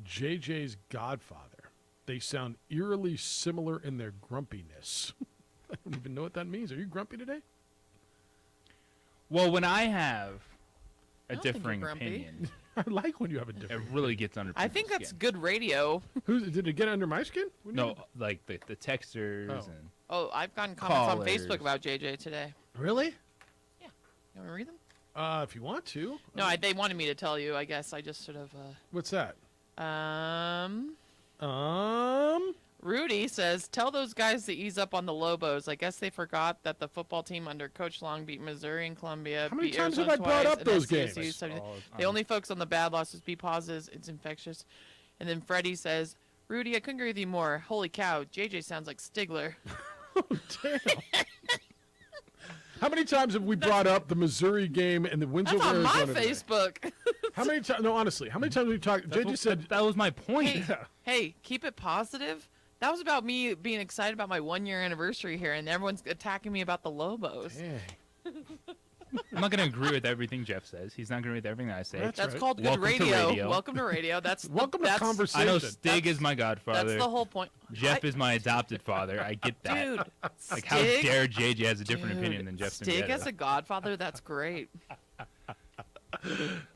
JJ's godfather? They sound eerily similar in their grumpiness. I don't even know what that means. Are you grumpy today? Well, when I have a don't think you're differing grumpy. opinion, I like when you have a different. it really gets under. I think people's that's skin. good radio. Did it get under my skin? What do you No, mean? like the texters Oh. and Oh, I've gotten comments on Callers. Facebook about JJ today. Really? You want to read them? If you want to. No, they wanted me to tell you. I guess I just sort of. What's that? Rudy says, tell those guys to ease up on the Lobos. I guess they forgot that the football team under Coach Long beat Missouri and Columbia. How many beat times have Arizona I brought twice, up and those SCSU games? 70. They only focus on the bad losses. Be positive. It's infectious. And then Freddie says, Rudy, I couldn't agree with you more. Holy cow, JJ sounds like Stigler. Damn. How many times have we brought up the Missouri game and the wins That's over on my Arizona today? Facebook. How many times? No, honestly, how many times have we talked? JJ said that was my point. Hey, keep it positive. That was about me being excited about my 1-year anniversary here, and everyone's attacking me about the Lobos. I'm not going to agree with everything Jeff says. He's not going to agree with everything that I say. That's called good radio. Welcome to radio. That's welcome to conversation. I know Stig is my godfather. That's the whole point. Jeff is my adopted father. I get that. Dude, like, how dare JJ has a different opinion than Jeff Stig Singetta. as a godfather, that's great.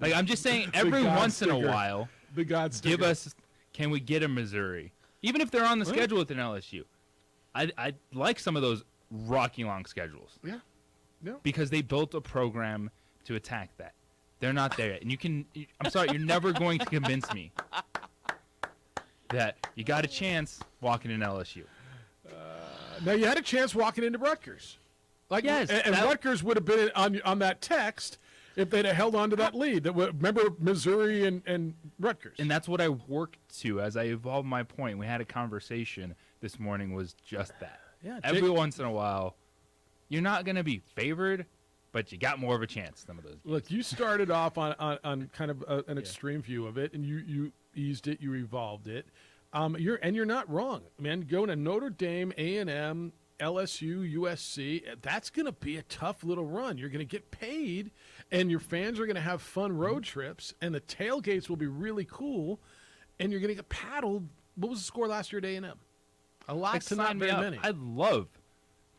Like, I'm just saying, every God once in a sticker. while, The God give sticker. us, can we get a Missouri? Even if they're on the schedule with an LSU. I like some of those rocky long schedules. Yeah. Because they built a program to attack that. They're not there yet. And I'm sorry, you're never going to convince me that you got a chance walking in LSU. Now you had a chance walking into Rutgers. Like, Yes, and Rutgers would have been on that text if they'd have held on to that lead. Remember Missouri and Rutgers. And that's what I worked to as I evolved my point. We had a conversation this morning was just that. Yeah, Every once in a while, you're not going to be favored, but you got more of a chance some of those games. Look, you started off on kind of an extreme view of it, and you eased it, you evolved it. You're not wrong, man. Going to Notre Dame, A&M, LSU, USC, that's going to be a tough little run. You're going to get paid, and your fans are going to have fun road trips, and the tailgates will be really cool, and you're going to get paddled. What was the score last year at A&M? A lot Like, to not sign me very up. many. I'd love to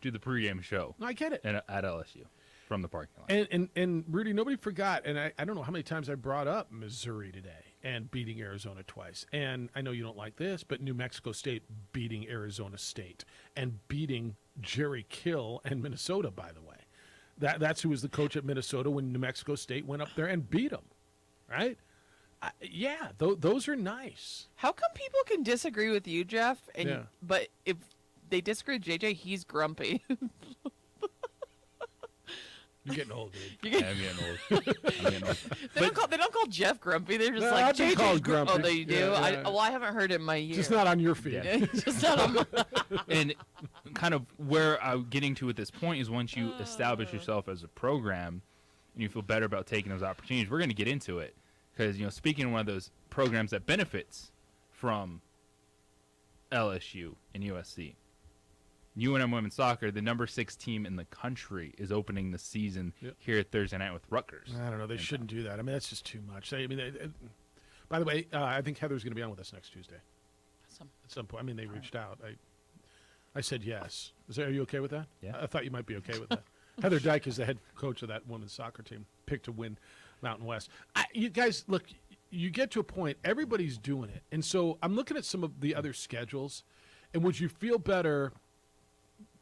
do the pregame show. No, I get it. At LSU from the parking lot. And Rudy, nobody forgot, and I don't know how many times I brought up Missouri today and beating Arizona twice. And I know you don't like this, but New Mexico State beating Arizona State and beating Jerry Kill and Minnesota, by the way. That's who was the coach at Minnesota when New Mexico State went up there and beat them, right? Those are nice. How come people can disagree with you, Jeff? Yeah. But if they disagree with JJ, he's grumpy. You're getting old, dude. You're I'm getting old. They don't call Jeff grumpy. They're just No, like I've been JJ's called grumpy. Oh, they do. Yeah, yeah. I haven't heard it in my year. Just not on your feed. Just not on my. And kind of where I'm getting to at this point is once you establish yourself as a program and you feel better about taking those opportunities, we're going to get into it. Because, speaking of one of those programs that benefits from LSU and USC, UNM women's soccer, the number 6 team in the country, is opening the season here Thursday night with Rutgers. I don't know. They shouldn't do that. I mean, that's just too much. By the way, I think Heather's going to be on with us next Tuesday. Awesome. At some point. I mean, they reached out. I said yes. Are you okay with that? Yeah. I thought you might be okay with that. Heather Dyke is the head coach of that women's soccer team, picked to win Mountain West. You guys, look, you get to a point, everybody's doing it. And so I'm looking at some of the other schedules, and would you feel better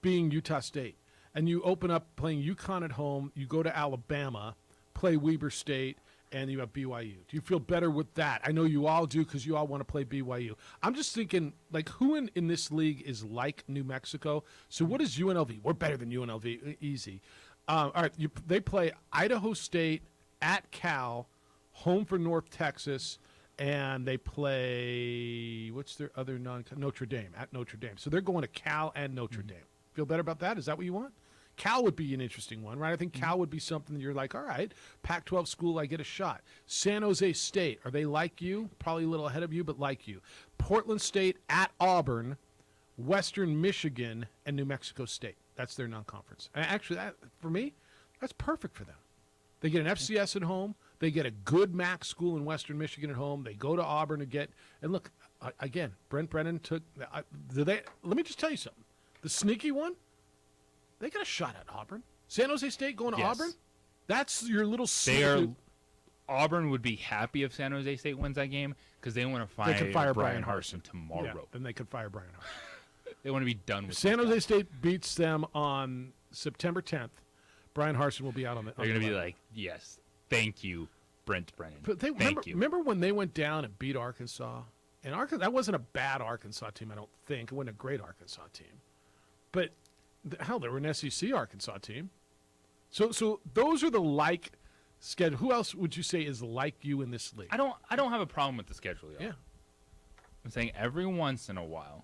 being Utah State? And you open up playing UConn at home, you go to Alabama, play Weber State, and you have BYU. Do you feel better with that? I know you all do because you all want to play BYU. I'm just thinking, like, who in this league is like New Mexico? So what is UNLV? We're better than UNLV. Easy. All right, they play Idaho State at Cal, home for North Texas, and they play, what's their other Notre Dame, at Notre Dame. So they're going to Cal and Notre Dame. Feel better about that? Is that what you want? Cal would be an interesting one, right? I think Cal would be something that you're like, all right, Pac-12 school, I get a shot. San Jose State, are they like you? Probably a little ahead of you, but like you. Portland State at Auburn, Western Michigan, and New Mexico State. That's their non-conference. Actually, for me, that's perfect for them. They get an FCS at home. They get a good MAC school in Western Michigan at home. They go to Auburn and look, again, Brent Brennan took, let me just tell you something. The sneaky one, they got a shot at Auburn. San Jose State going to Auburn? That's your little sneaky. Auburn would be happy if San Jose State wins that game because they want to fire Brian Harsin tomorrow. Yeah, then they could fire Brian Harsin. They want to be done with San Jose State beats them on September 10th. Brian Harsin will be out on the. They're going to be like, yes, thank you, Brent Brennan. But remember when they went down and beat Arkansas? And Arkansas, that wasn't a bad Arkansas team, I don't think. It wasn't a great Arkansas team. But, hell, they were an SEC Arkansas team. So those are the like schedule. Who else would you say is like you in this league? I don't have a problem with the schedule, y'all. Yeah. I'm saying every once in a while,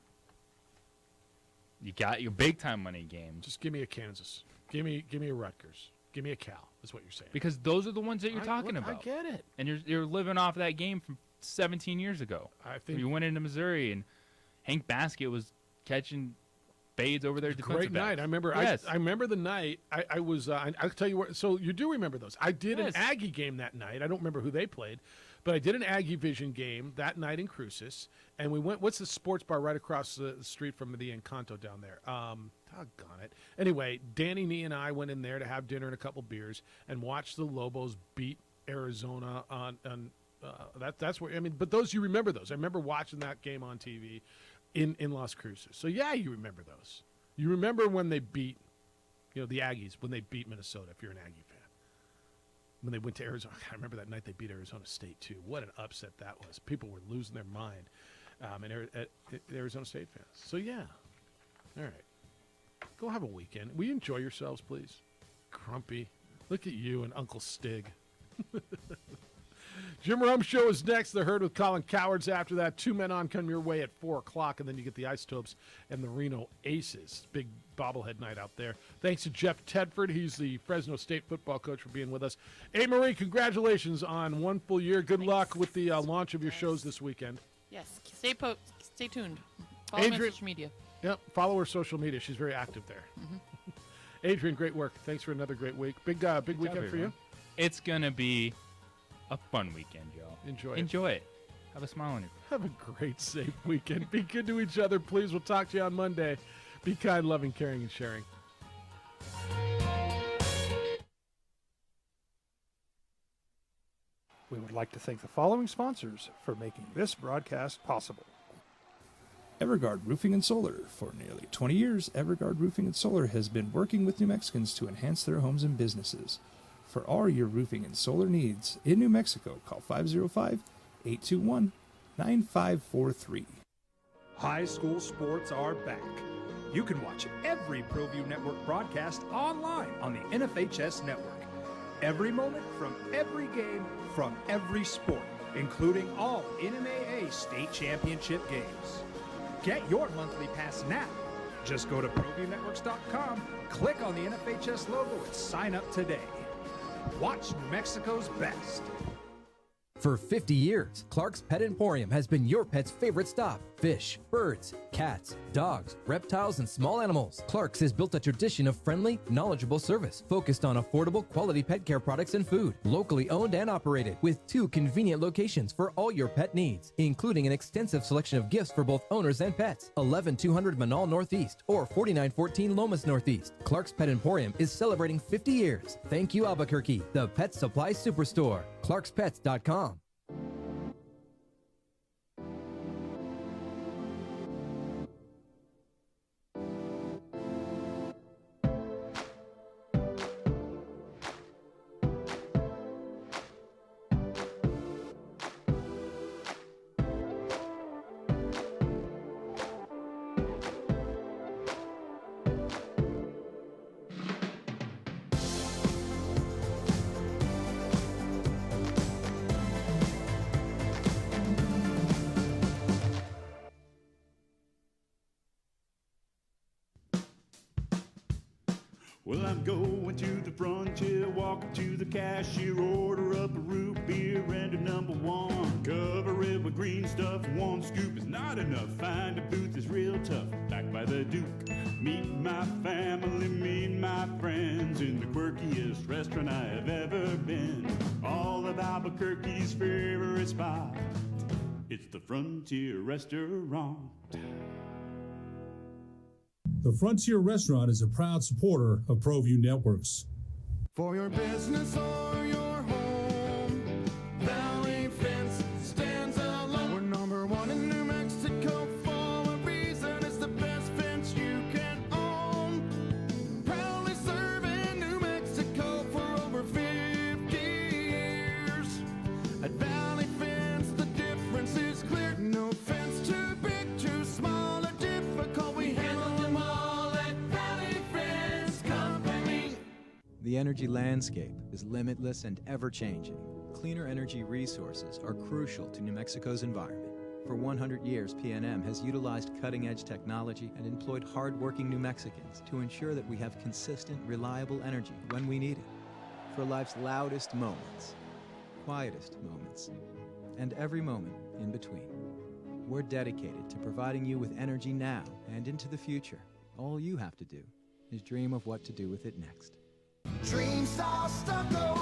you got your big-time money games. Just give me a Kansas. Give me a Rutgers. Give me a Cal, is what you're saying. Because those are the ones that you're talking about. I get it. And you're living off that game from 17 years ago. I think you went into Missouri and Hank Baskett was catching fades over their defensive great night. backs. I remember. Yes. I remember the night. I was. I'll tell you what. So you do remember those? I did an Aggie game that night. I don't remember who they played, but I did an Aggie Vision game that night in Cruces, and we went. What's the sports bar right across the street from the Encanto down there? Doggone it. Anyway, Danny Nee and I went in there to have dinner and a couple beers and watch the Lobos beat Arizona on. That's where, I mean, but those, you remember those. I remember watching that game on TV in Las Cruces. So, yeah, you remember those. You remember when they beat, the Aggies, when they beat Minnesota, if you're an Aggie fan. When they went to Arizona. I remember that night they beat Arizona State, too. What an upset that was. People were losing their mind at Arizona State fans. So, yeah. All right. Go have a weekend. Will you enjoy yourselves, please? Grumpy. Look at you and Uncle Stig. Jim Rome Show is next. The Herd with Colin Cowards. After that, 2 Men On come your way at 4 o'clock, and then you get the Isotopes and the Reno Aces. Big bobblehead night out there. Thanks to Jeff Tedford. He's the Fresno State football coach, for being with us. Hey, Marie, congratulations on 1 full year. Good luck with the launch of your shows this weekend. Yes, stay tuned. Follow me on social media. Yep, follow her social media. She's very active there. Mm-hmm. Adrian, great work. Thanks for another great week. Big weekend for you. It's going to be a fun weekend, y'all. Enjoy it. Have a smile on your face. Have a great, safe weekend. Be good to each other, please. We'll talk to you on Monday. Be kind, loving, caring, and sharing. We would like to thank the following sponsors for making this broadcast possible. Everguard Roofing and Solar. For nearly 20 years, Everguard Roofing and Solar has been working with New Mexicans to enhance their homes and businesses. For all your roofing and solar needs in New Mexico, call 505-821-9543. High school sports are back. You can watch every ProView Network broadcast online on the NFHS network. Every moment from every game from every sport, including all NMAA state championship games. Get your monthly pass now. Just go to ProViewNetworks.com, click on the NFHS logo, and sign up today. Watch New Mexico's best. For 50 years, Clark's Pet Emporium has been your pet's favorite stop. Fish, birds, cats, dogs, reptiles, and small animals. Clark's has built a tradition of friendly, knowledgeable service focused on affordable, quality pet care products and food. Locally owned and operated with 2 convenient locations for all your pet needs, including an extensive selection of gifts for both owners and pets. 11200 Manal Northeast or 4914 Lomas Northeast. Clark's Pet Emporium is celebrating 50 years. Thank you, Albuquerque, the Pet Supply Superstore. ClarksPets.com. Well, I'm going to the frontier, walking to the cashier, order up a root beer and a number 1. Cover it with green stuff, 1 scoop is not enough. Find a booth is real tough, back by the Duke. Meet my family, meet my friends in the quirkiest restaurant I have ever been. All of Albuquerque's favorite spot, it's the Frontier Restaurant. The Frontier Restaurant is a proud supporter of ProView Networks. For your business or your home, Valley Fence stands alone. We're number 1 in New Mexico for a reason. It's the best fence you can own. Proudly serving New Mexico. The energy landscape is limitless and ever-changing. Cleaner energy resources are crucial to New Mexico's environment. For 100 years, PNM has utilized cutting-edge technology and employed hard-working New Mexicans to ensure that we have consistent, reliable energy when we need it. For life's loudest moments, quietest moments, and every moment in between. We're dedicated to providing you with energy now and into the future. All you have to do is dream of what to do with it next. Dream Star Stucco.